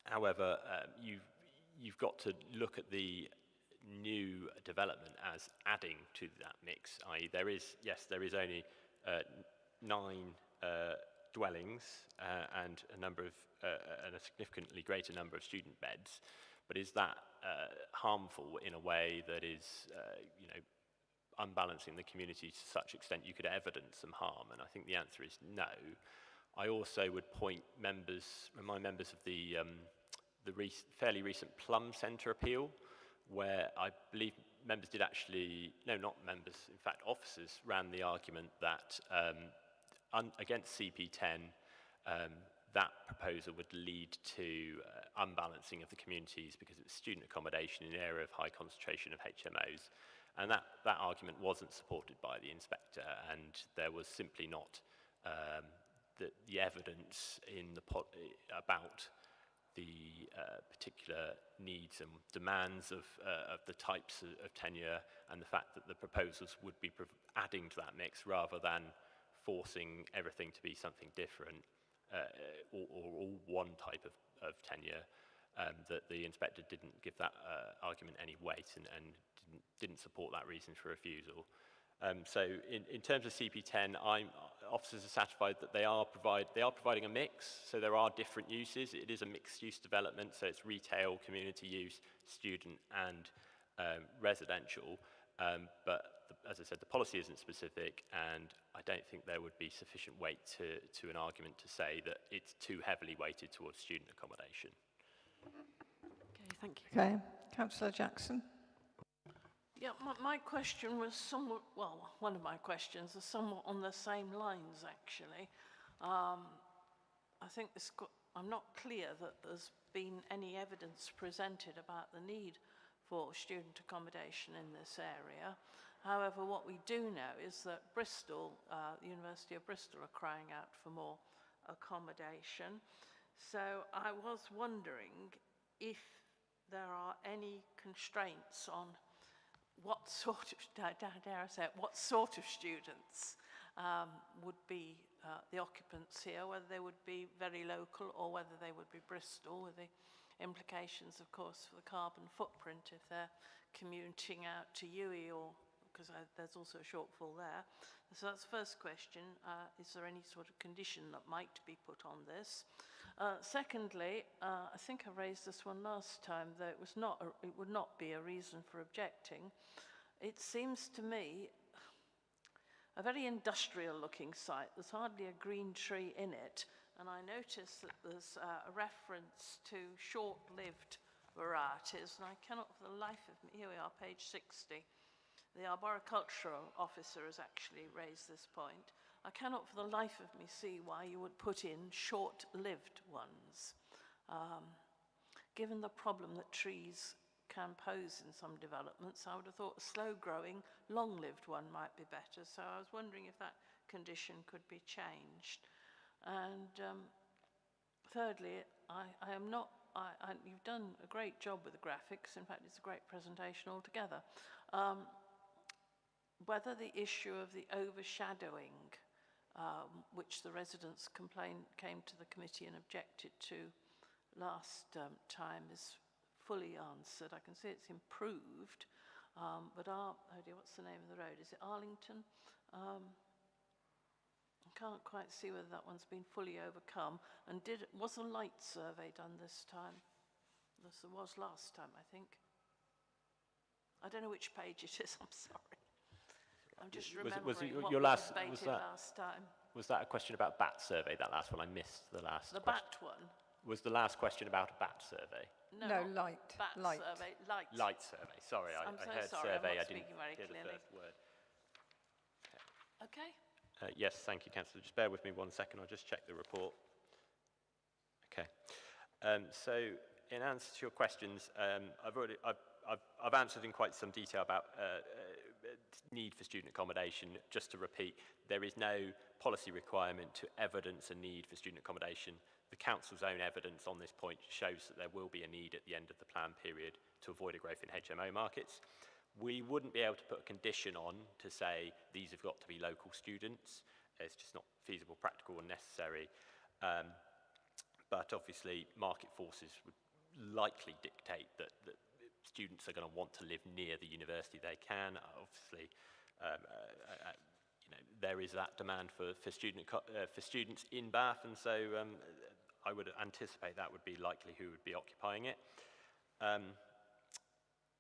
However, you've got to look at the new development as adding to that mix, i.e. there is only 9 dwellings and a significantly greater number of student beds, but is that harmful in a way that is, unbalancing the community to such extent you could evidence some harm? And I think the answer is no. I also would remind members of the fairly recent Plum Centre appeal, where I believe members did actually, no, not members, in fact officers ran the argument that against CP10, that proposal would lead to unbalancing of the communities because it's student accommodation in an area of high concentration of HMOs. And that argument wasn't supported by the inspector, and there was simply not the evidence about the particular needs and demands of the types of tenure, and the fact that the proposals would be adding to that mix rather than forcing everything to be something different or all one type of tenure, that the inspector didn't give that argument any weight and didn't support that reason for refusal. So in terms of CP10, officers are satisfied that they are providing a mix, so there are different uses. It is a mixed-use development, so it's retail, community use, student and residential, but as I said, the policy isn't specific, and I don't think there would be sufficient weight to an argument to say that it's too heavily weighted towards student accommodation. Okay, thank you. Okay, Councillor Jackson. Yeah, my question was somewhat, well, one of my questions is somewhat on the same lines, actually. I think I'm not clear that there's been any evidence presented about the need for student accommodation in this area. However, what we do know is that Bristol, the University of Bristol, are crying out for more accommodation. So I was wondering if there are any constraints on what sort of, dare I say it, what sort of students would be the occupants here, whether they would be very local or whether they would be Bristol, with the implications, of course, for the carbon footprint if they're commuting out to UWE, or because there's also a shortfall there. So that's the first question. Is there any sort of condition that might be put on this? Secondly, I think I raised this one last time, that it would not be a reason for objecting. It seems to me a very industrial looking site. There's hardly a green tree in it, and I notice that there's a reference to short-lived varieties, and I cannot for the life of me, here we are, page 60, The arboricultural officer has actually raised this point. I cannot for the life of me see why you would put in short-lived ones. Given the problem that trees can pose in some developments, I would have thought a slow-growing, long-lived one might be better. So I was wondering if that condition could be changed. And thirdly, you've done a great job with the graphics. In fact, it's a great presentation altogether. Whether the issue of the overshadowing, which the residents came to the committee and objected to last time, is fully answered. I can see it's improved, but what's the name of the road? Is it Arlington? I can't quite see whether that one's been fully overcome. And was a light survey done this time? As there was last time, I think. I don't know which page it is, I'm sorry. I'm just remembering what was debated last time. Was that a question about bat survey, that last one? I missed the last The question. bat one? Was the last question about a bat survey? No, light. Bat light. survey, light. Light survey, sorry, I I'm so heard sorry, survey, I'm not I didn't speaking very hear clearly. the first word. Okay. Yes, thank you, Councillor. Just bear with me 1 second, I'll just check the report. Okay. So, in answer to your questions, I've answered in quite some detail about need for student accommodation. Just to repeat, there is no policy requirement to evidence a need for student accommodation. The council's own evidence on this point shows that there will be a need at the end of the plan period to avoid a growth in HMO markets. We wouldn't be able to put a condition on to say these have got to be local students. It's just not feasible, practical, or necessary. But obviously, market forces would likely dictate that students are going to want to live near the university they can. Obviously, there is that demand for students in Bath, and so I would anticipate that would be likely who would be occupying it.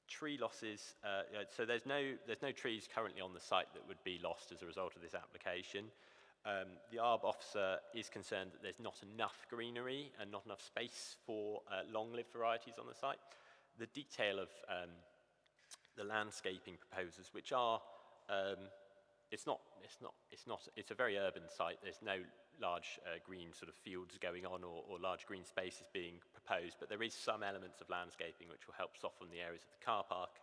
Tree losses, so there's no trees currently on the site that would be lost as a result of this application. The ARB officer is concerned that there's not enough greenery and not enough space for long-lived varieties on the site. The detail of the landscaping proposals, which are, it's a very urban site. There's no large green sort of fields going on or large green spaces being proposed, but there is some elements of landscaping which will help soften the areas of the car park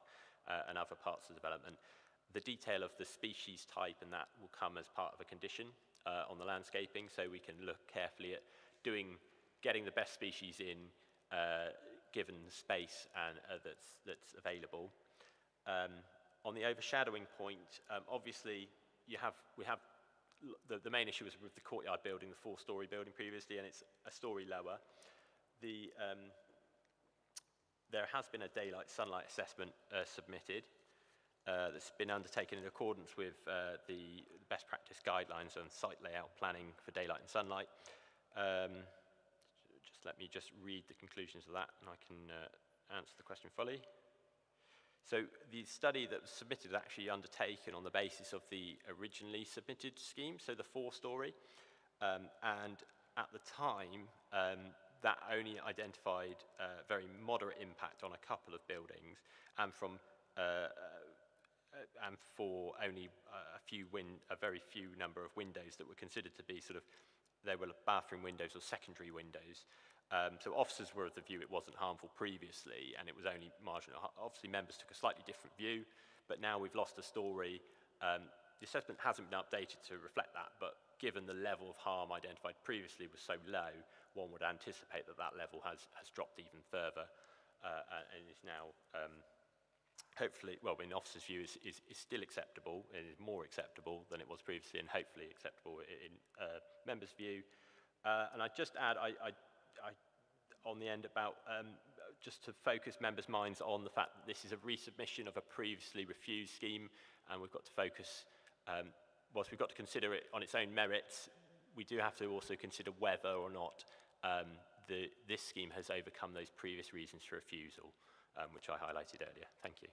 and other parts of the development. The detail of the species type and that will come as part of a condition on the landscaping, so we can look carefully at getting the best species in given the space and that's available. On the overshadowing point, obviously we have the main issue was with the courtyard building, the 4-storey building previously, and it's a story lower. There has been a daylight sunlight assessment submitted that's been undertaken in accordance with the best practice guidelines on site layout planning for daylight and sunlight. Let me read the conclusions of that and I can answer the question fully. So the study that was submitted is actually undertaken on the basis of the originally submitted scheme, so the 4-storey. And at the time, that only identified very moderate impact on a couple of buildings and for only a very few number of windows that were considered to be they were bathroom windows or secondary windows. So officers were of the view it wasn't harmful previously and it was only marginal. Obviously members took a slightly different view, but now we've lost a story. The assessment hasn't been updated to reflect that, but given the level of harm identified previously was so low, one would anticipate that level has dropped even further and is now hopefully, well, in the officer's view, is still acceptable, and is more acceptable than it was previously, and hopefully acceptable in members' view. And I'd just add, on the end about just to focus members' minds on the fact that this is a resubmission of a previously refused scheme, and we've got to focus, whilst we've got to consider it on its own merits, we do have to also consider whether or not this scheme has overcome those previous reasons for refusal, which I highlighted earlier. Thank you.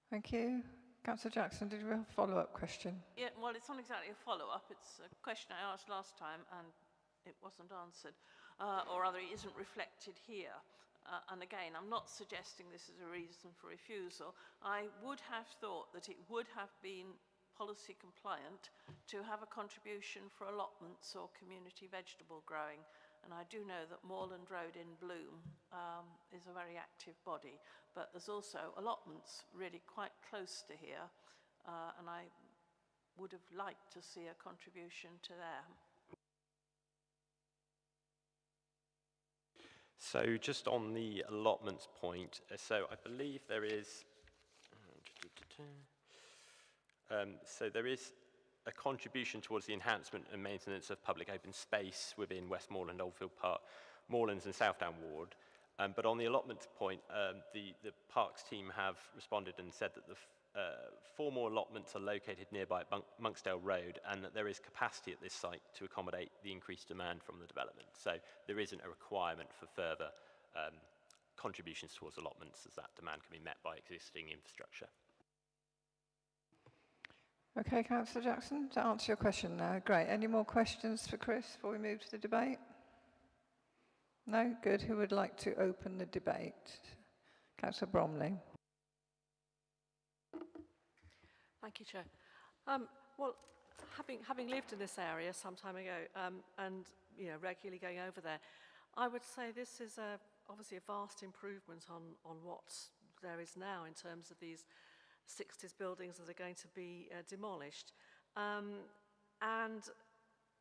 Thank you. Councillor Jackson, did you have a follow-up question? Yeah, well, it's not exactly a follow-up. It's a question I asked last time and it wasn't answered, or rather it isn't reflected here. and again, I'm not suggesting this is a reason for refusal, I would have thought that it would have been policy compliant to have a contribution for allotments or community vegetable growing. And I do know that Moorland Road in Bloom is a very active body, but there's also allotments really quite close to here, and I would have liked to see a contribution to there. So just on the allotments point, so I believe there is, so there is a contribution towards the enhancement and maintenance of public open space within Westmoreland, Oldfield Park, Moorlands and Southdown Ward. But on the allotments point, the Parks team have responded and said that the 4 more allotments are located nearby at Monksdale Road and that there is capacity at this site to accommodate the increased demand from the development. So there isn't a requirement for further contributions towards allotments, as that demand can be met by existing infrastructure. Okay, Councillor Jackson, to answer your question now. Great. Any more questions for Chris before we move to the debate? No? Good. Who would like to open the debate? Councillor Bromley. Thank you, Chair. Well, having lived in this area some time ago and regularly going over there, I would say this is obviously a vast improvement on what there is now in terms of these 60s buildings that are going to be demolished. And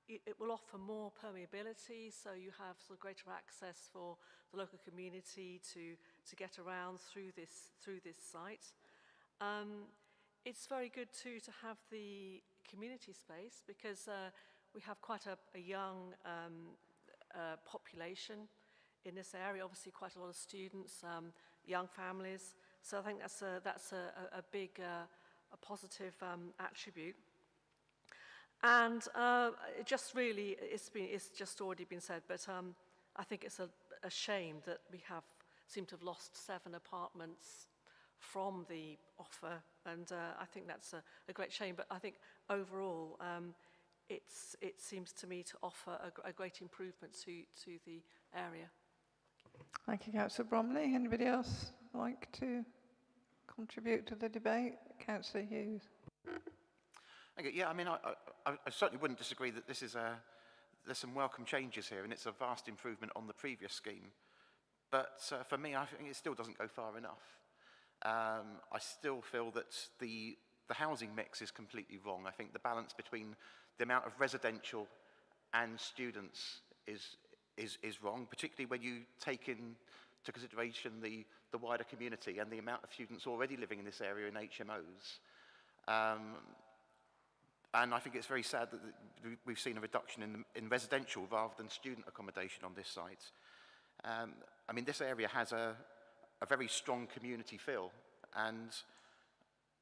it will offer more permeability, so you have sort of greater access for the local community to get around through this site. It's very good too to have the community space because we have quite a young population in this area, obviously quite a lot of students, young families. So I think that's a big, a positive attribute. And it just really, it's just already been said, but I think it's a shame that we seem to have lost 7 apartments from the offer, and I think that's a great shame. But I think overall, it seems to me to offer a great improvement to the area. Thank you, Councillor Bromley. Anybody else like to contribute to the debate? Councillor Hughes. Okay, yeah, I mean, I certainly wouldn't disagree that this is there's some welcome changes here, and it's a vast improvement on the previous scheme. But for me, I think it still doesn't go far enough. I still feel that the housing mix is completely wrong. I think the balance between the amount of residential and students is wrong, particularly when you take into consideration the wider community and the amount of students already living in this area in HMOs. And I think it's very sad that we've seen a reduction in residential rather than student accommodation on this site. I mean, this area has a very strong community feel, and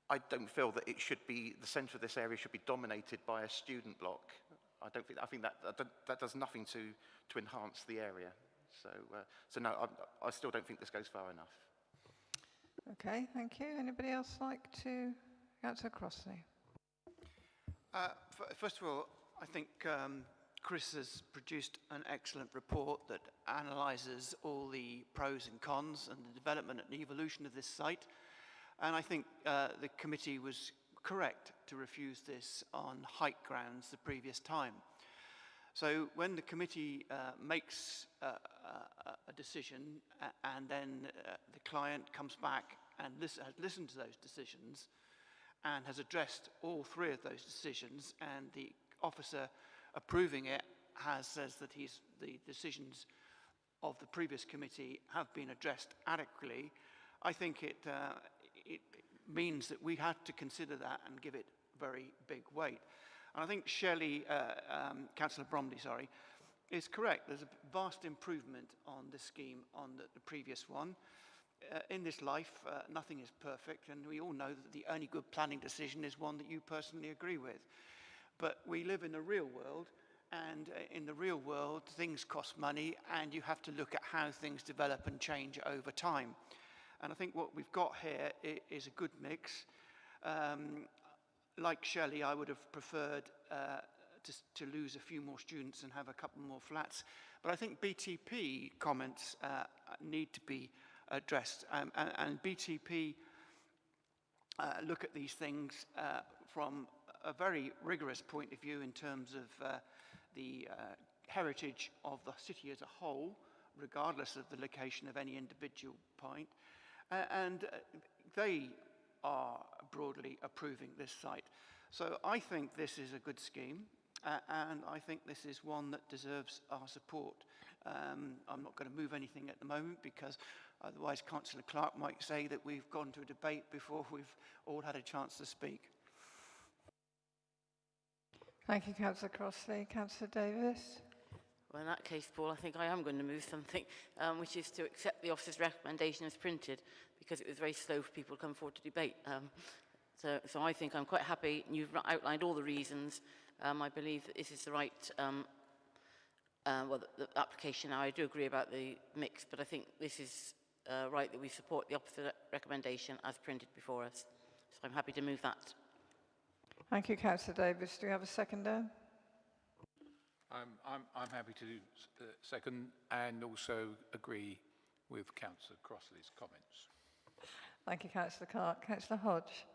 I don't feel that it should be, the centre of this area should be dominated by a student block. I think that does nothing to enhance the area. So no, I still don't think this goes far enough. Okay, thank you. Anybody else like to answer Crossley? First of all, I think Chris has produced an excellent report that analyses all the pros and cons and the development and evolution of this site. And I think the committee was correct to refuse this on height grounds the previous time. So when the committee makes a decision and then the client comes back and has listened to those decisions and has addressed all 3 of those decisions, and the officer approving it says that the decisions of the previous committee have been addressed adequately, I think it means that we had to consider that and give it very big weight. And I think Shelley, Councillor Bromley, sorry, is correct. There's a vast improvement on this scheme on the previous one. In this life, nothing is perfect, and we all know that the only good planning decision is one that you personally agree with. But we live in the real world, and in the real world, things cost money, and you have to look at how things develop and change over time. And I think what we've got here is a good mix. Like Shelley, I would have preferred to lose a few more students and have a couple more flats. But I think BTP comments need to be addressed. And BTP look at these things from a very rigorous point of view in terms of the heritage of the city as a whole, regardless of the location of any individual point. And they are broadly approving this site. So I think this is a good scheme, and I think this is one that deserves our support. I'm not going to move anything at the moment because otherwise Councillor Clark might say that we've gone to a debate before we've all had a chance to speak. Thank you, Councillor Crossley. Councillor Davis? Well, in that case, Paul, I think I am going to move something, which is to accept the officer's recommendation as printed, because it was very slow for people to come forward to debate. So I think I'm quite happy. You've outlined all the reasons. I believe that this is the right the application. Now, I do agree about the mix, but I think this is right that we support the officer's recommendation as printed before us. So I'm happy to move that. Thank you, Councillor Davis. Do you have a seconder? I'm happy to second and also agree with Councillor Crossley's comments. Thank you, Councillor Clark. Councillor Hodge?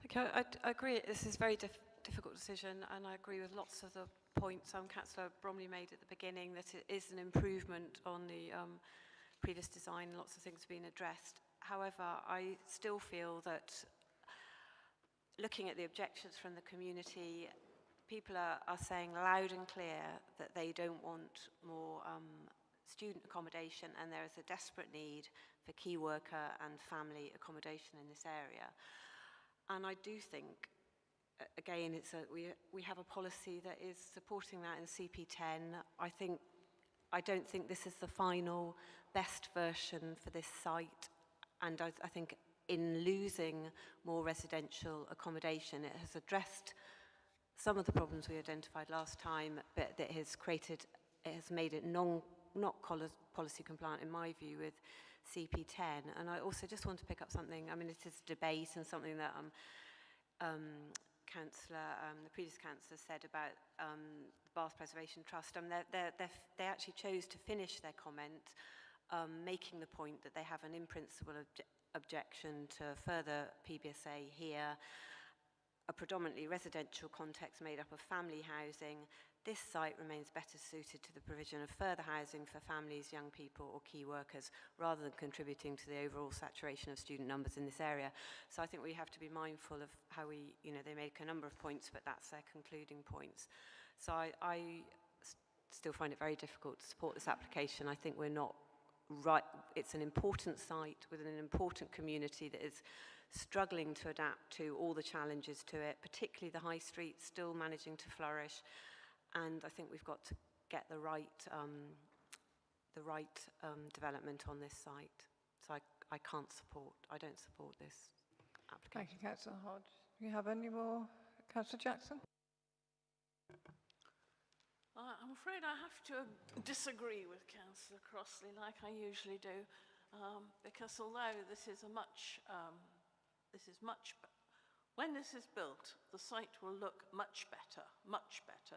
Okay, I agree. This is a very difficult decision, and I agree with lots of the points Councillor Bromley made at the beginning, that it is an improvement on the previous design. Lots of things have been addressed. However, I still feel that looking at the objections from the community, people are saying loud and clear that they don't want more student accommodation, and there is a desperate need for key worker and family accommodation in this area. And I do think, again, we have a policy that is supporting that in CP10. I don't think this is the final best version for this site, and I think in losing more residential accommodation, it has addressed some of the problems we identified last time, but that has made it not policy compliant, in my view, with CP10. And I also just want to pick up something. I mean, it is a debate and something that the previous councillor said about the Bath Preservation Trust. They actually chose to finish their comment making the point that they have an in-principle objection to further PBSA here, a predominantly residential context made up of family housing. This site remains better suited to the provision of further housing for families, young people or key workers, rather than contributing to the overall saturation of student numbers in this area. So I think we have to be mindful of how they make a number of points, but that's their concluding points. So I still find it very difficult to support this application. I think we're not right. It's an important site with an important community that is struggling to adapt to all the challenges to it, particularly the high street still managing to flourish. And I think we've got to get the right development on this site. So I don't support this application. Thank you, Councillor Hodge. Do you have any more? Councillor Jackson? I'm afraid I have to disagree with Councillor Crossley, like I usually do, because although when this is built, the site will look much better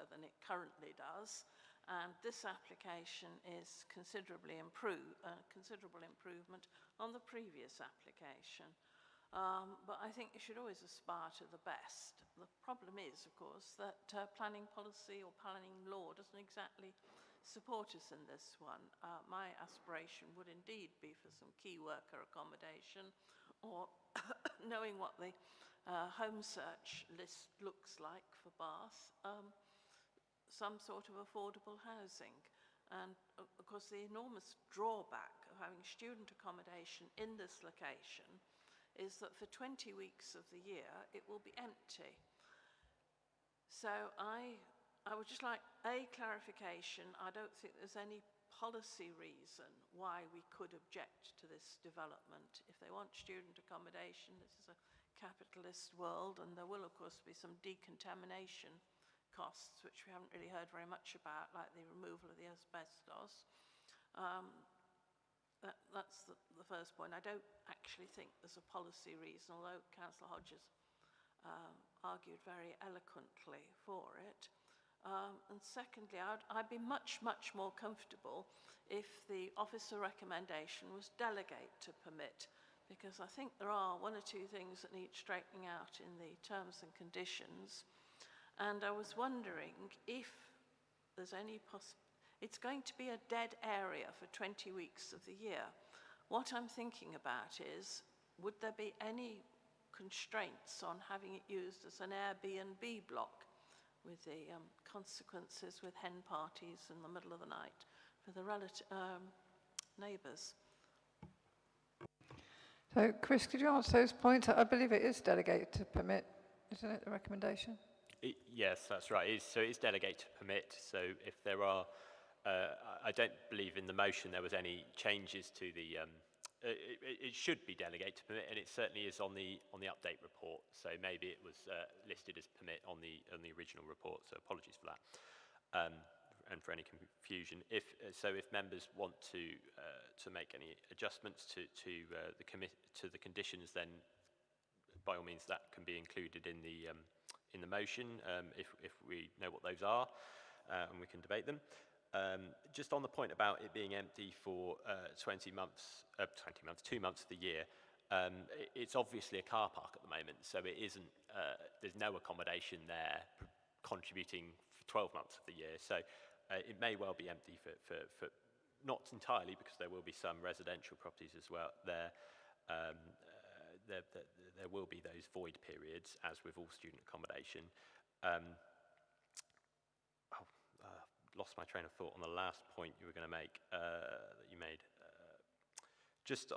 than it currently does, and this application is considerable improvement on the previous application. But I think you should always aspire to the best. The problem is, of course, that planning policy or planning law doesn't exactly support us in this one. My aspiration would indeed be for some key worker accommodation, or knowing what the home search list looks like for Bath, some sort of affordable housing. And of course the enormous drawback of having student accommodation in this location is that for 20 weeks of the year it will be empty. So I would just like a clarification. I don't think there's any policy reason why we could object to this development. If they want student accommodation, this is a capitalist world, and there will of course be some decontamination costs, which we haven't really heard very much about, like the removal of the asbestos. That's the first point. I don't actually think there's a policy reason, although Councillor Hodges argued very eloquently for it. And secondly, I'd be much, much more comfortable if the officer recommendation was delegate to permit, because I think there are one or two things that need straightening out in the terms and conditions. And I was wondering if there's any it's going to be a dead area for 20 weeks of the year. What I'm thinking about is, would there be any constraints on having it used as an Airbnb block, with the consequences with hen parties in the middle of the night for the neighbours? So, Chris, could you answer those points? I believe it is delegated to permit, isn't it, the recommendation? Yes, that's right. So it's delegate to permit. So if there are, I don't believe in the motion there was any changes to the. It should be delegate to permit, and it certainly is on the update report. So maybe it was listed as permit on the original report. So apologies for that, and for any confusion. If members want to make any adjustments to the conditions, then by all means that can be included in the motion if we know what those are, and we can debate them. Just on the point about it being empty for 2 months of the year, it's obviously a car park at the moment, so it isn't. There's no accommodation there contributing for 12 months of the year, so it may well be empty for not entirely, because there will be some residential properties as well there. There will be those void periods, as with all student accommodation. Lost my train of thought on the last point you were going to make, that you made. Just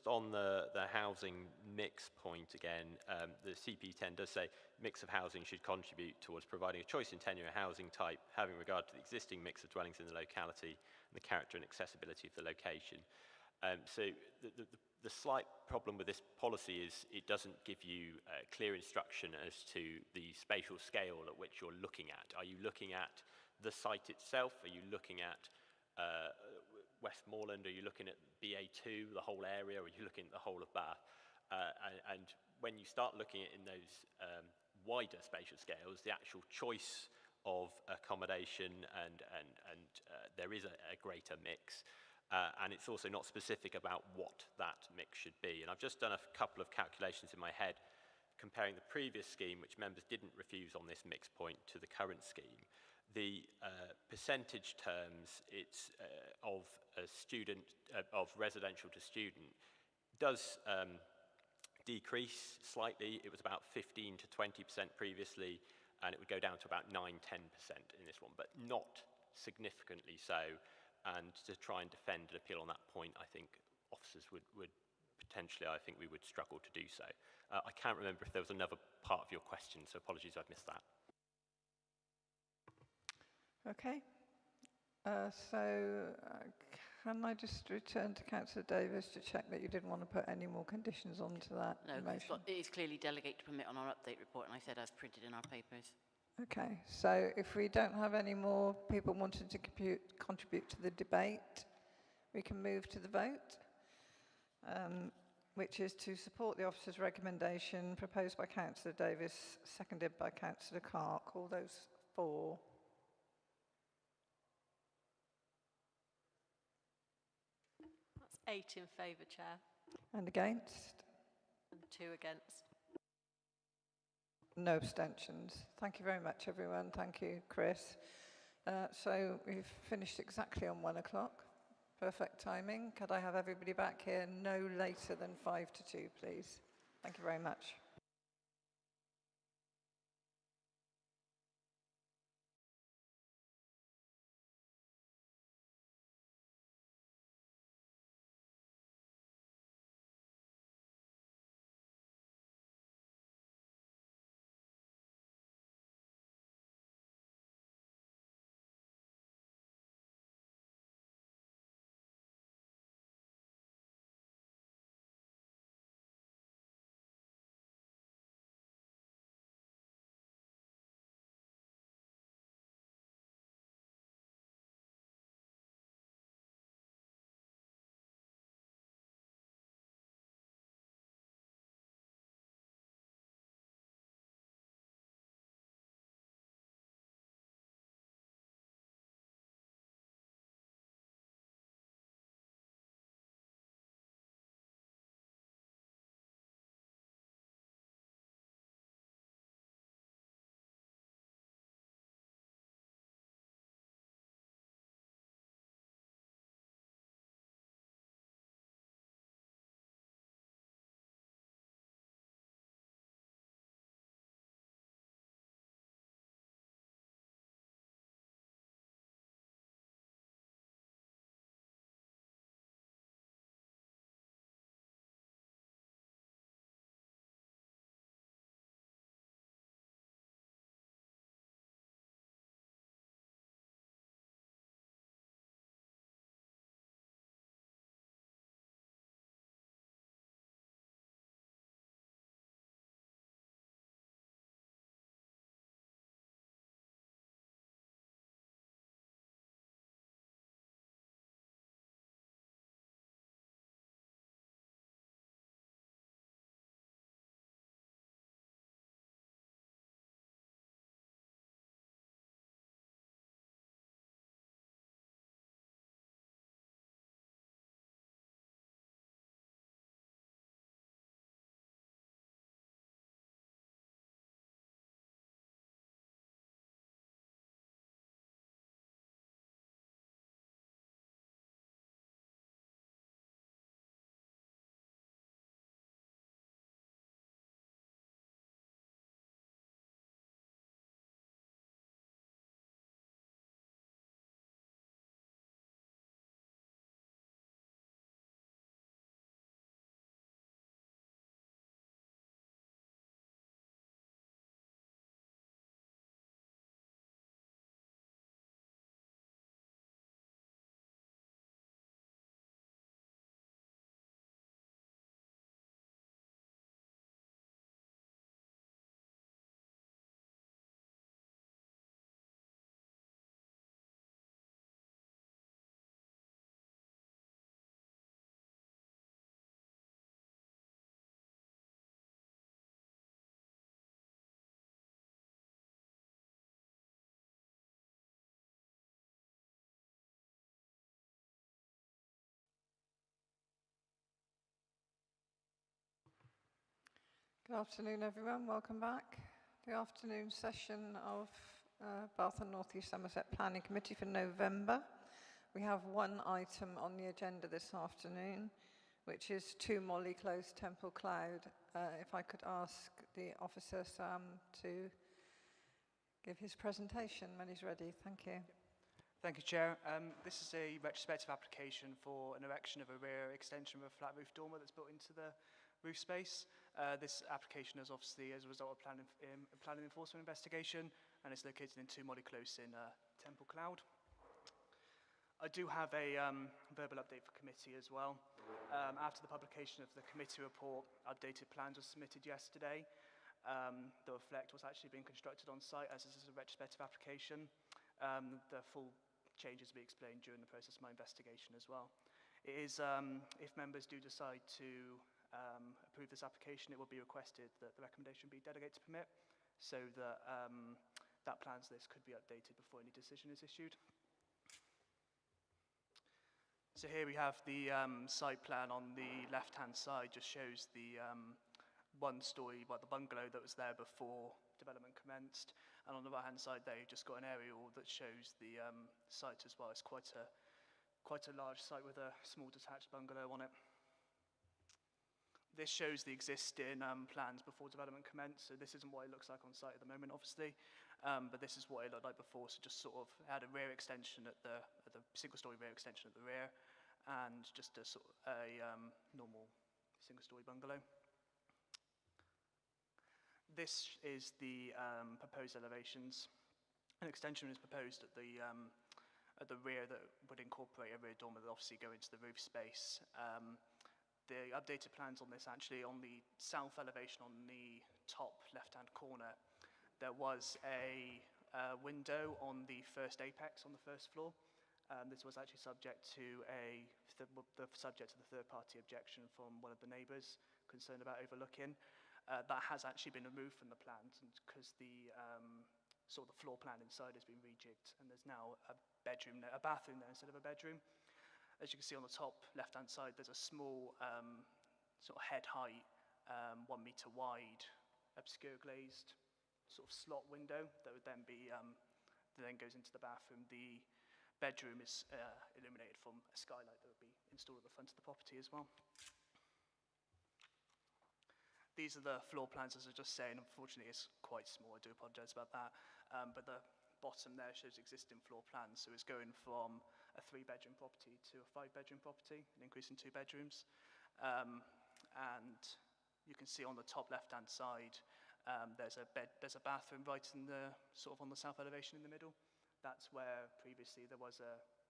on the housing mix point again, the CP10 does say mix of housing should contribute towards providing a choice in tenure of housing type, having regard to the existing mix of dwellings in the locality and the character and accessibility of the location. So the slight problem with this policy is it doesn't give you clear instruction as to the spatial scale at which you're looking at. Are you looking at the site itself? Are you looking at Westmoreland? Are you looking at BA2, the whole area? Or are you looking at the whole of Bath? And when you start looking at in those wider spatial scales, the actual choice of accommodation and there is a greater mix. And it's also not specific about what that mix should be. And I've just done a couple of calculations in my head comparing the previous scheme, which members didn't refuse on this mix point, to the current scheme. The percentage terms of a student, of residential to student, does decrease slightly. It was about 15 to 20% previously, and it would go down to about 9-10% in this one, but not significantly so. And to try and defend and appeal on that point, I think officers would potentially, I think we would struggle to do so. I can't remember if there was another part of your question, so apologies I've missed that. Okay. Can I just return to Councillor Davis to check that you didn't want to put any more conditions onto that No, motion? it is clearly delegate to permit on our update report, and I said as printed in our papers. Okay, so if we don't have any more people wanting to contribute to the debate, we can move to the vote, which is to support the officer's recommendation proposed by Councillor Davis, seconded by Councillor Clark. All those for? That's 8 in favour, Chair. And against? And 2 against. No abstentions. Thank you very much, everyone. Thank you, Chris. So we've finished exactly on 1 o'clock. Perfect timing. Could I have everybody back here no later than 1:55, please? Thank you very much. Good afternoon, everyone. Welcome back. The afternoon session of Bath and North East Somerset Planning Committee for November. We have one item on the agenda this afternoon, which is 2 Molly Close, Temple Cloud. If I could ask the officer, Sam, to give his presentation when he's ready. Thank you. Thank you, Chair. This is a retrospective application for an erection of a rear extension of a flat roof dormer that's built into the roof space. This application is obviously as a result of planning enforcement investigation, and it's located in 2 Molly Close in Temple Cloud. I do have a verbal update for committee as well. After the publication of the committee report, updated plans were submitted yesterday. The reflect was actually being constructed on site as this is a retrospective application. The full changes will be explained during the process of my investigation as well. It is, if members do decide to approve this application, it will be requested that the recommendation be delegated to permit, so that that plans list could be updated before any decision is issued. So here we have the site plan on the left-hand side, just shows the one-story, the bungalow that was there before development commenced. And on the right-hand side there, you've just got an aerial that shows the site as well. It's quite a large site with a small detached bungalow on it. This shows the existing plans before development commenced. So this isn't what it looks like on site at the moment, obviously, but this is what it looked like before. So just sort of had a rear extension at the single-story rear extension at the rear, and just a sort of normal single-story bungalow. This is the proposed elevations. An extension is proposed at the rear that would incorporate a rear dormer that obviously go into the roof space. The updated plans on this, actually on the south elevation on the top left-hand corner, there was a window on the first apex on the first floor. This was actually subject to the third-party objection from one of the neighbours concerned about overlooking. That has actually been removed from the plans because the sort of the floor plan inside has been rejigged, and there's now a bathroom there instead of a bedroom. As you can see on the top left-hand side, there's a small sort of head height, 1 metre wide, obscure glazed sort of slot window that would then be that then goes into the bathroom. The bedroom is illuminated from a skylight that would be installed at the front of the property as well. These are the floor plans, as I was just saying. Unfortunately, it's quite small. I do apologise about that. But the bottom there shows existing floor plans. So it's going from a 3-bedroom property to a 5-bedroom property, an increase in 2 bedrooms. And you can see on the top left-hand side, there's a bathroom right in the sort of on the south elevation in the middle. That's where previously there was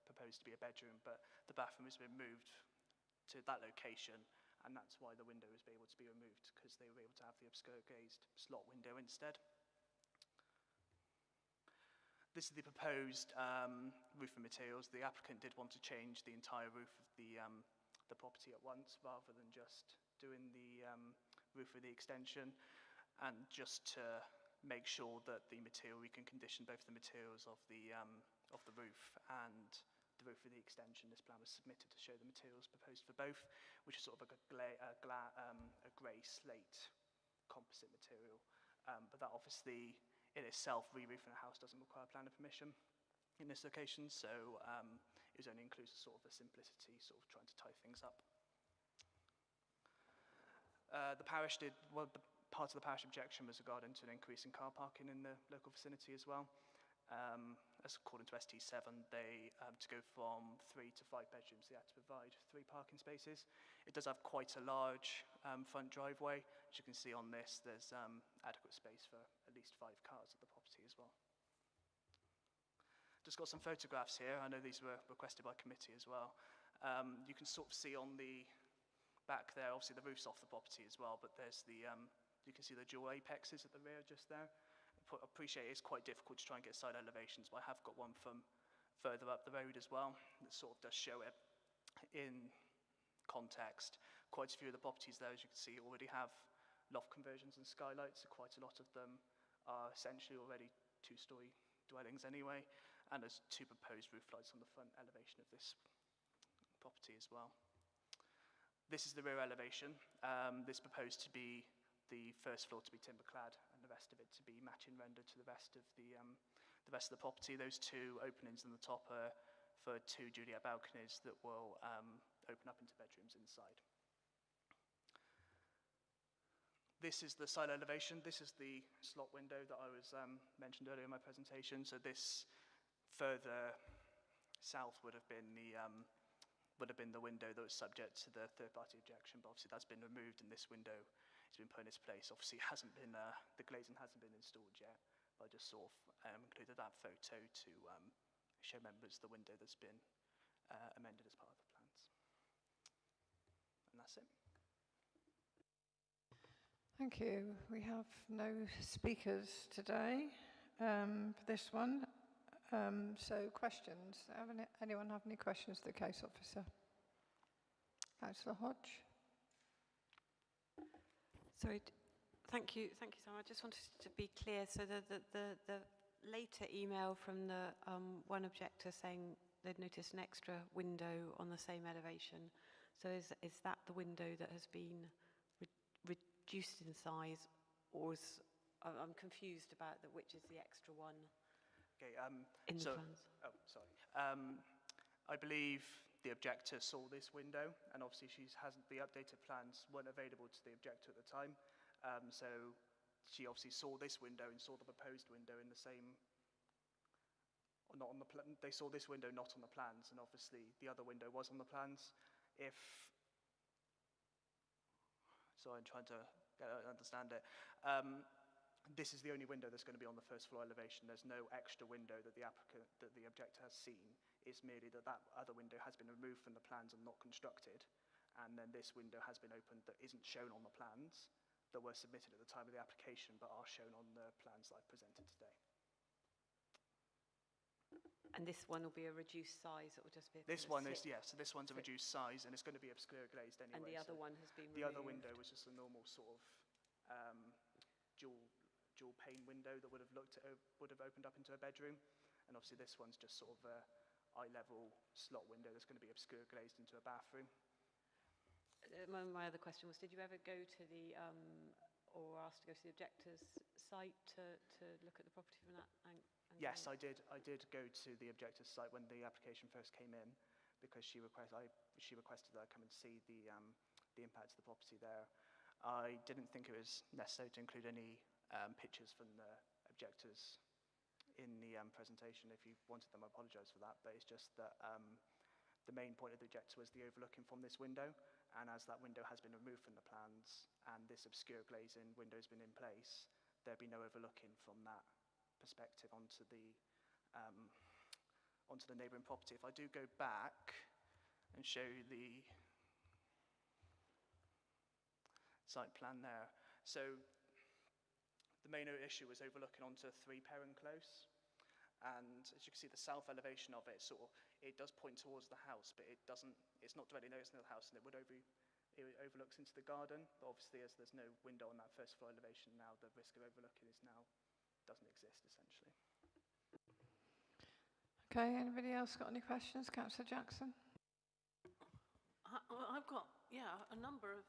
proposed to be a bedroom, but the bathroom has been moved to that location. And that's why the window was able to be removed, because they were able to have the obscure glazed slot window instead. This is the proposed roofing materials. The applicant did want to change the entire roof of the property at once, rather than just doing the roof with the extension. And just to make sure that the material, we can condition both the materials of the roof and the roof with the extension. This plan was submitted to show the materials proposed for both, which is sort of a grey slate composite material. But that obviously in itself, re-roofing a house doesn't require planning permission in this location, so it was only includes sort of the simplicity, sort of trying to tie things up. The parish did, well, the part of the parish objection was regarding to an increase in car parking in the local vicinity as well. As according to ST7, they to go from 3 to 5 bedrooms, they had to provide 3 parking spaces. It does have quite a large front driveway. As you can see on this, there's adequate space for at least 5 cars at the property as well. Just got some photographs here. I know these were requested by committee as well. You can sort of see on the back there, obviously the roof's off the property as well, but there's the you can see the dual apexes at the rear just there. I appreciate it's quite difficult to try and get side elevations, but I have got one from further up the road as well that sort of does show it in context. Quite a few of the properties there, as you can see, already have loft conversions and skylights, so quite a lot of them are essentially already 2-story dwellings anyway, and there's 2 proposed roof lights on the front elevation of this property as well. This is the rear elevation. This proposed to be the first floor to be timber clad and the rest of it to be matching render to the rest of the rest of the property. Those two openings on the top are for two Juliet balconies that will open up into bedrooms inside. This is the side elevation. This is the slot window that I was mentioned earlier in my presentation. So this further south would have been the window that was subject to the third-party objection, but obviously that's been removed and this window has been put in its place. Obviously, the glazing hasn't been installed yet, but I just sort of included that photo to show members the window that's been amended as part of the plans. And that's it. Thank you. We have no speakers today for this one. So questions. Anyone have any questions to the case officer? Councillor Hodge. Sorry, thank you, Sam. I just wanted to be clear. So the later email from the one objector saying they'd noticed an extra window on the same elevation. So is that the window that has been reduced in size, or I'm confused about which is the extra one? Okay. In the plans. Oh, sorry. I believe the objector saw this window, and obviously the updated plans weren't available to the objector at the time. So she obviously saw this window and saw the proposed window in the same. Or not on the they saw this window not on the plans, and obviously the other window was on the plans. So I'm trying to understand it. This is the only window that's going to be on the first floor elevation. There's no extra window that the objector has seen. It's merely that other window has been removed from the plans and not constructed, and then this window has been opened that isn't shown on the plans that were submitted at the time of the application, but are shown on the plans that I've presented today. And this one will be a reduced size. It will just be. This one is, yes. So this one's a reduced size, and it's going to be obscure glazed anyway. And the other one has been removed. The other window was just a normal sort of dual pane window that would have opened up into a bedroom, and obviously this one's just sort of a eye-level slot window that's going to be obscure glazed into a bathroom. My other question was, did you ever go to the or asked to go to the objector's site to look at the property from that angle? Yes, I did. I did go to the objector's site when the application first came in, because she requested that I come and see the impact of the property there. I didn't think it was necessary to include any pictures from the objectors in the presentation. If you wanted them, I apologise for that, but it's just that the main point of the objector was the overlooking from this window, and as that window has been removed from the plans and this obscure glazing window has been in place, there'd be no overlooking from that perspective onto the neighbouring property. If I do go back and show you the site plan there, so the main issue was overlooking onto 3 Perrin Close, and as you can see, the south elevation of it it does point towards the house, but it's not directly next to the house, and it overlooks into the garden. But obviously, as there's no window on that first floor elevation now, the risk of overlooking doesn't exist essentially. Okay, anybody else got any questions? Councillor Jackson. I've got a number of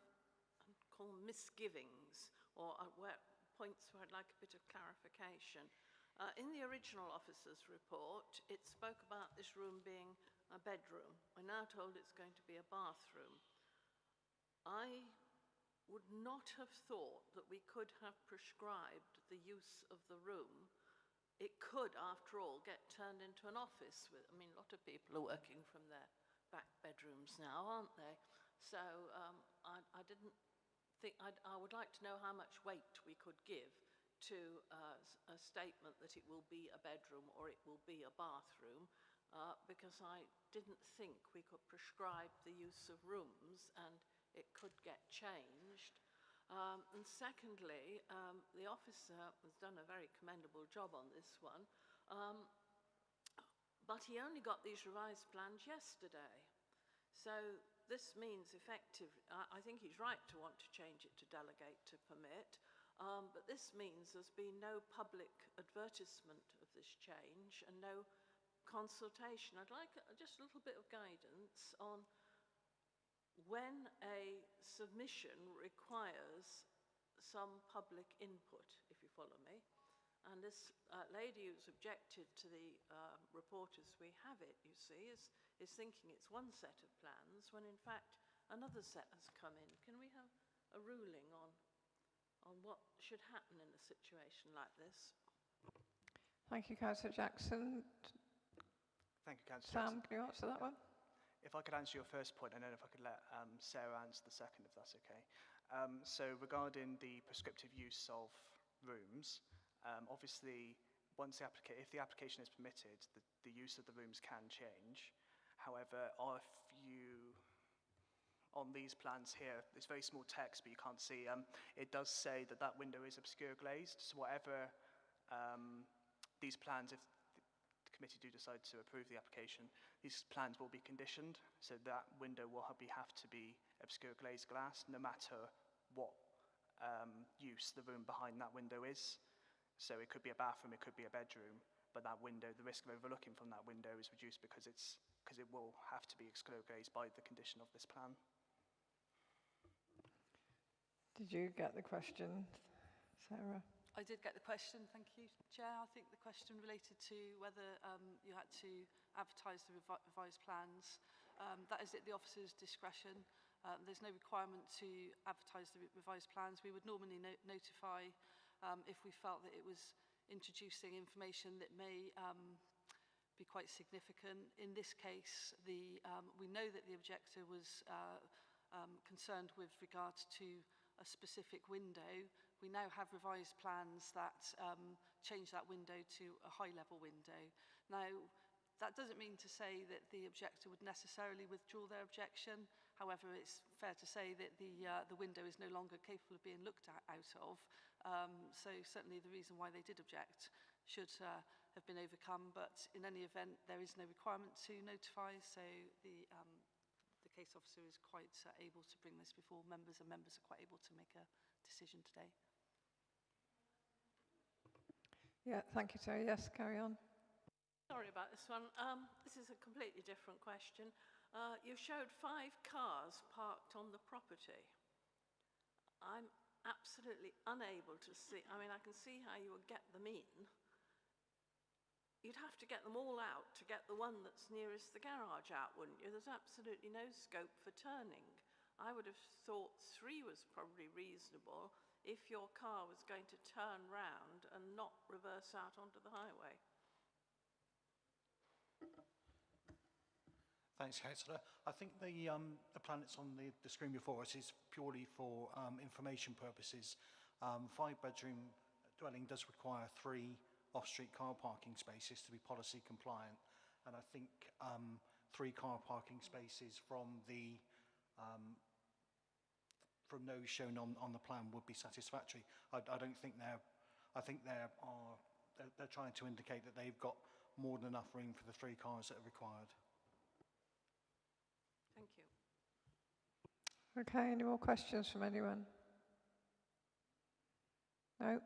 call them misgivings or points where I'd like a bit of clarification. In the original officer's report, it spoke about this room being a bedroom. We're now told it's going to be a bathroom. I would not have thought that we could have prescribed the use of the room. It could, after all, get turned into an office. A lot of people are working from their back bedrooms now, aren't they? So I didn't think, I would like to know how much weight we could give to a statement that it will be a bedroom or it will be a bathroom, because I didn't think we could prescribe the use of rooms, and it could get changed. And secondly, the officer has done a very commendable job on this one, but he only got these revised plans yesterday. So this means I think he's right to want to change it to delegate to permit, but this means there's been no public advertisement of this change and no consultation. I'd like just a little bit of guidance on when a submission requires some public input, if you follow me. And this lady who's objected to the report as we have it, you see, is thinking it's one set of plans when in fact another set has come in. Can we have a ruling on what should happen in a situation like this? Thank you, Councillor Jackson. Thank you, Councillor Sam, Jackson. can you answer that one? If I could answer your first point, and then if I could let Sarah answer the second, if that's okay. So regarding the prescriptive use of rooms, obviously, if the application is permitted, the use of the rooms can change. However, if you, on these plans here, it's very small text, but you can't see, it does say that that window is obscure glazed. So whatever these plans, if the committee do decide to approve the application, these plans will be conditioned. So that window will have to be obscure glazed glass, no matter what use the room behind that window is. So it could be a bathroom, it could be a bedroom, but that window, the risk of overlooking from that window is reduced because it will have to be obscure glazed by the condition of this plan. Did you get the question, Sarah? I did get the question, thank you, Chair. I think the question related to whether you had to advertise the revised plans. That is at the officer's discretion. There's no requirement to advertise the revised plans. We would normally notify if we felt that it was introducing information that may be quite significant. In this case, we know that the objector was concerned with regards to a specific window. We now have revised plans that change that window to a high-level window. Now, that doesn't mean to say that the objector would necessarily withdraw their objection. However, it's fair to say that the window is no longer capable of being looked at out of. So certainly the reason why they did object should have been overcome. But in any event, there is no requirement to notify. So the case officer is quite able to bring this before members, and members are quite able to make a decision today. Yeah, thank you, Sarah. Yes, carry on. Sorry about this one. This is a completely different question. You showed 5 cars parked on the property. I'm absolutely unable to see. I mean, I can see how you would get them in. You'd have to get them all out to get the one that's nearest the garage out, wouldn't you? There's absolutely no scope for turning. I would have thought 3 was probably reasonable if your car was going to turn round and not reverse out onto the highway. Thanks, Councillor. I think the plan that's on the screen before us is purely for information purposes. 5-bedroom dwelling does require 3 off-street car parking spaces to be policy compliant, and I think 3 car parking spaces from those shown on the plan would be satisfactory. I don't think I think they're trying to indicate that they've got more than enough room for the 3 cars that are required. Thank you. Okay, any more questions from anyone? No?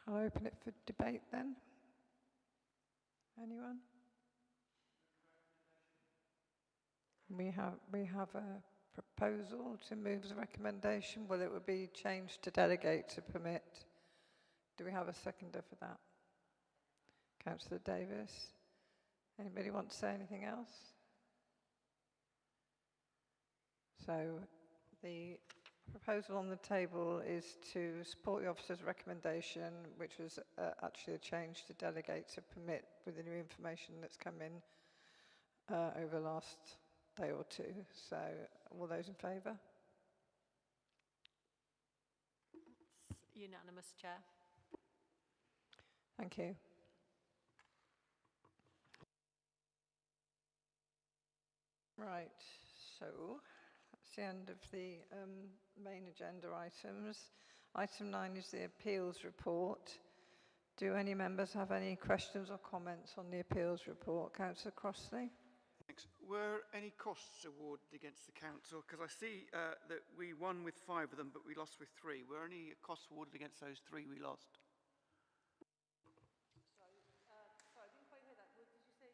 I'll open it for debate then. Anyone? We have a proposal to move the recommendation. Well, it would be changed to delegate to permit. Do we have a seconder for that? Councillor Davis. Anybody want to say anything else? So the proposal on the table is to support the officer's recommendation, which was actually a change to delegate to permit with the new information that's come in over the last day or 2. So all those in favour? Unanimous, Chair. Thank you. Right, so that's the end of the main agenda items. Item 9 is the appeals report. Do any members have any questions or comments on the appeals report? Councillor Crossley. Thanks. Were any costs awarded against the council? Because I see that we won with 5 of them, but we lost with 3. Were any costs awarded against those 3 we lost? Sorry, I didn't quite hear that. What did you say?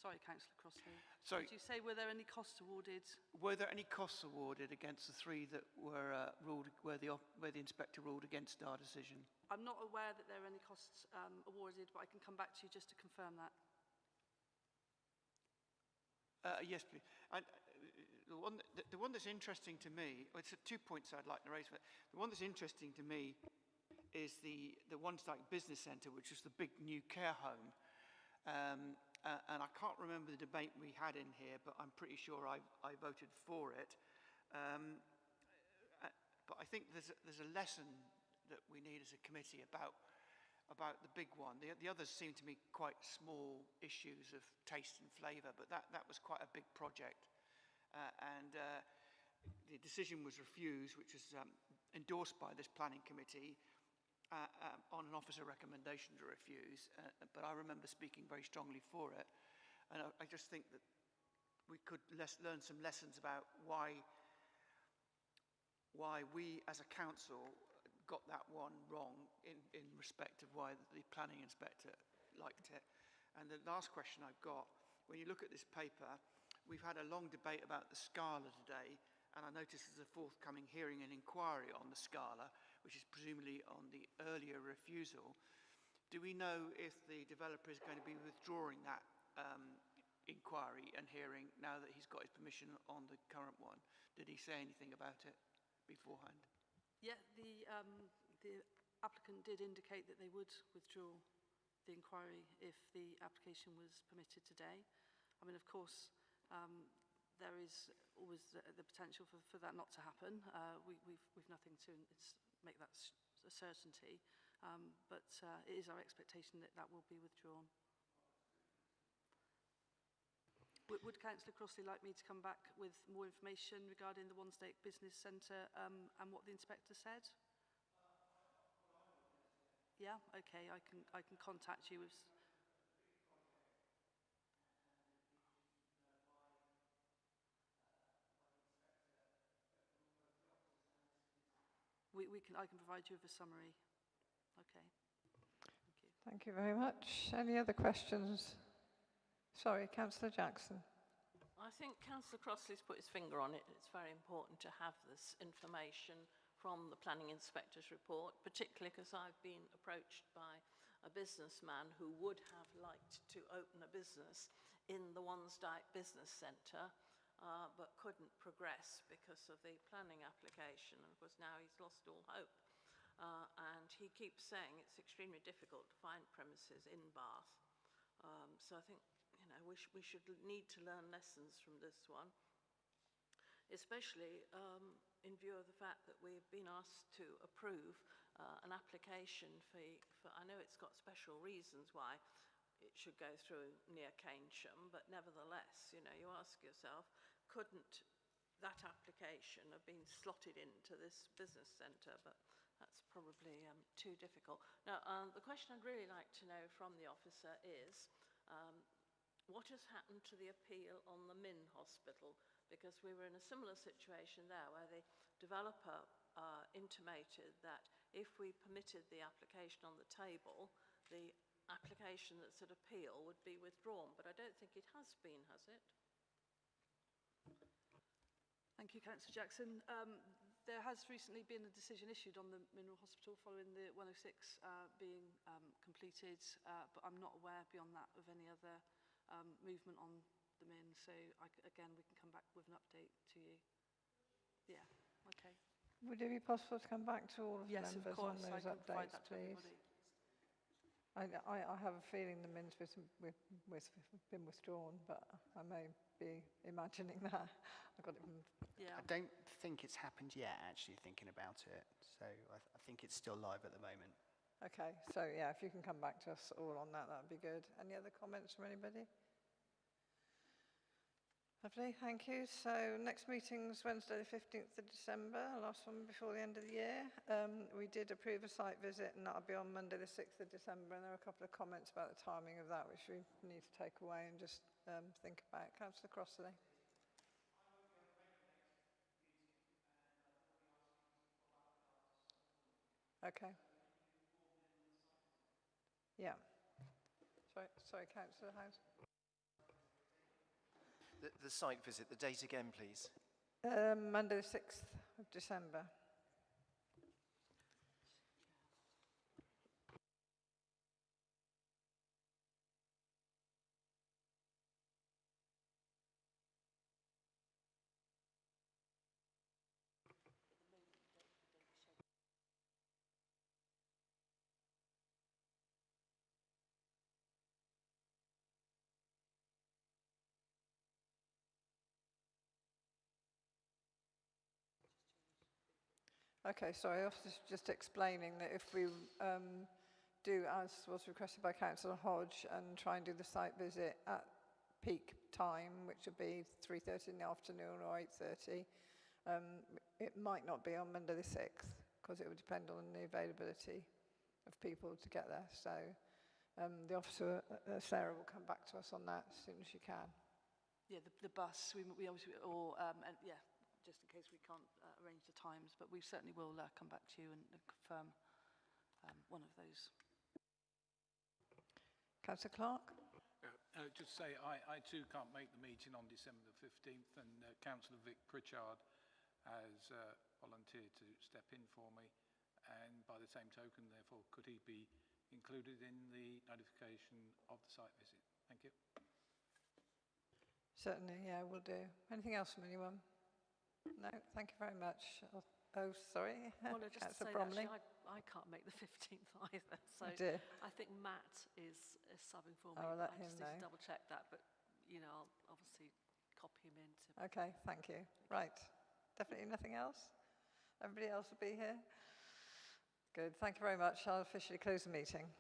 Sorry, Councillor Crossley. Sorry. Did you say, were there any costs awarded? Were there any costs awarded against the three that were ruled, where the inspector ruled against our decision? I'm not aware that there are any costs awarded, but I can come back to you just to confirm that. Yes, please. And the one that's interesting to me, well, it's 2 points I'd like to raise. But the one that's interesting to me is the Wanstead Business Centre, which is the big new care home. And I can't remember the debate we had in here, but I'm pretty sure I voted for it. But I think there's a lesson that we need as a committee about the big one. The others seem to me quite small issues of taste and flavour, but that was quite a big project. And the decision was refused, which was endorsed by this planning committee on an officer recommendation to refuse. But I remember speaking very strongly for it. And I just think that we could learn some lessons about why we as a council got that one wrong in respect of why the planning inspector liked it. And the last question I've got, when you look at this paper, we've had a long debate about the Scala today, and I notice there's a forthcoming hearing and inquiry on the Scala, which is presumably on the earlier refusal. Do we know if the developer is going to be withdrawing that inquiry and hearing now that he's got his permission on the current one? Did he say anything about it beforehand? Yeah, the applicant did indicate that they would withdraw the inquiry if the application was permitted today. I mean, of course, there is always the potential for that not to happen. We've nothing to make that a certainty, but it is our expectation that that will be withdrawn. Would Councillor Crossley like me to come back with more information regarding the Wanstead Business Centre and what the inspector said? Yeah, okay, I can contact you with... I can provide you with a summary. Okay. Thank you. Thank you very much. Any other questions? Sorry, Councillor Jackson. I think Councillor Crossley's put his finger on it. It's very important to have this information from the planning inspector's report, particularly because I've been approached by a businessman who would have liked to open a business in the Wanstead Business Centre, but couldn't progress because of the planning application. And of course now he's lost all hope. And he keeps saying it's extremely difficult to find premises in Bath. So I think, you know, we should need to learn lessons from this one, especially in view of the fact that we've been asked to approve an application for, I know it's got special reasons why it should go through near Keynsham, but nevertheless, you know, you ask yourself, couldn't that application have been slotted into this business centre? But that's probably too difficult. Now, the question I'd really like to know from the officer is, what has happened to the appeal on the Min Hospital? Because we were in a similar situation there where the developer intimated that if we permitted the application on the table, the application that's at appeal would be withdrawn. But I don't think it has been, has it? Thank you, Councillor Jackson. There has recently been a decision issued on the Mineral Hospital following the 106 being completed, but I'm not aware beyond that of any other movement on the Min. So again, we can come back with an update to you. Yeah, okay. Would it be possible to come back to all of the Yes, members of course, on those I can provide updates, that to please? everybody. I have a feeling the Min's been withdrawn, but I may be imagining that. I got it from... Yeah. I don't think it's happened yet, actually, thinking about it. So I think it's still live at the moment. Okay, so yeah, if you can come back to us all on that, that would be good. Any other comments from anybody? Lovely, thank you. So next meeting's Wednesday the 15th of December, last one before the end of the year. We did approve a site visit and that'll be on Monday the 6th of December, and there are a couple of comments about the timing of that which we need to take away and just think about. Councillor Crossley. Okay. Yeah. Sorry, Councillor House. The site visit, the date again, please. Monday the 6th of December. Okay, sorry, I was just explaining that if we do, as was requested by Councillor Hodge, and try and do the site visit at peak time, which would be 3:30 in the afternoon or 8:30, it might not be on Monday the 6th, because it would depend on the availability of people to get there. So the officer, Sarah, will come back to us on that as soon as she can. Yeah, the bus, we obviously, or, and yeah, just in case we can't arrange the times, but we certainly will come back to you and confirm one of those. Councillor Clark? Just say, I too can't make the meeting on December the 15th, and Councillor Vic Pritchard has volunteered to step in for me, and by the same token, therefore, could he be included in the notification of the site visit? Thank you. Certainly, yeah, we'll do. Anything else from anyone? No, thank you very much. Oh, sorry. Well, just to say, Bromley. actually, I can't make the 15th either, so Oh dear. I think Matt is subbing for me. I'll let I him just need to know. double check that, but, you know, I'll obviously copy him into. Okay, thank you. Right, definitely nothing else? Everybody else will be here? Good, thank you very much. I'll officially close the meeting.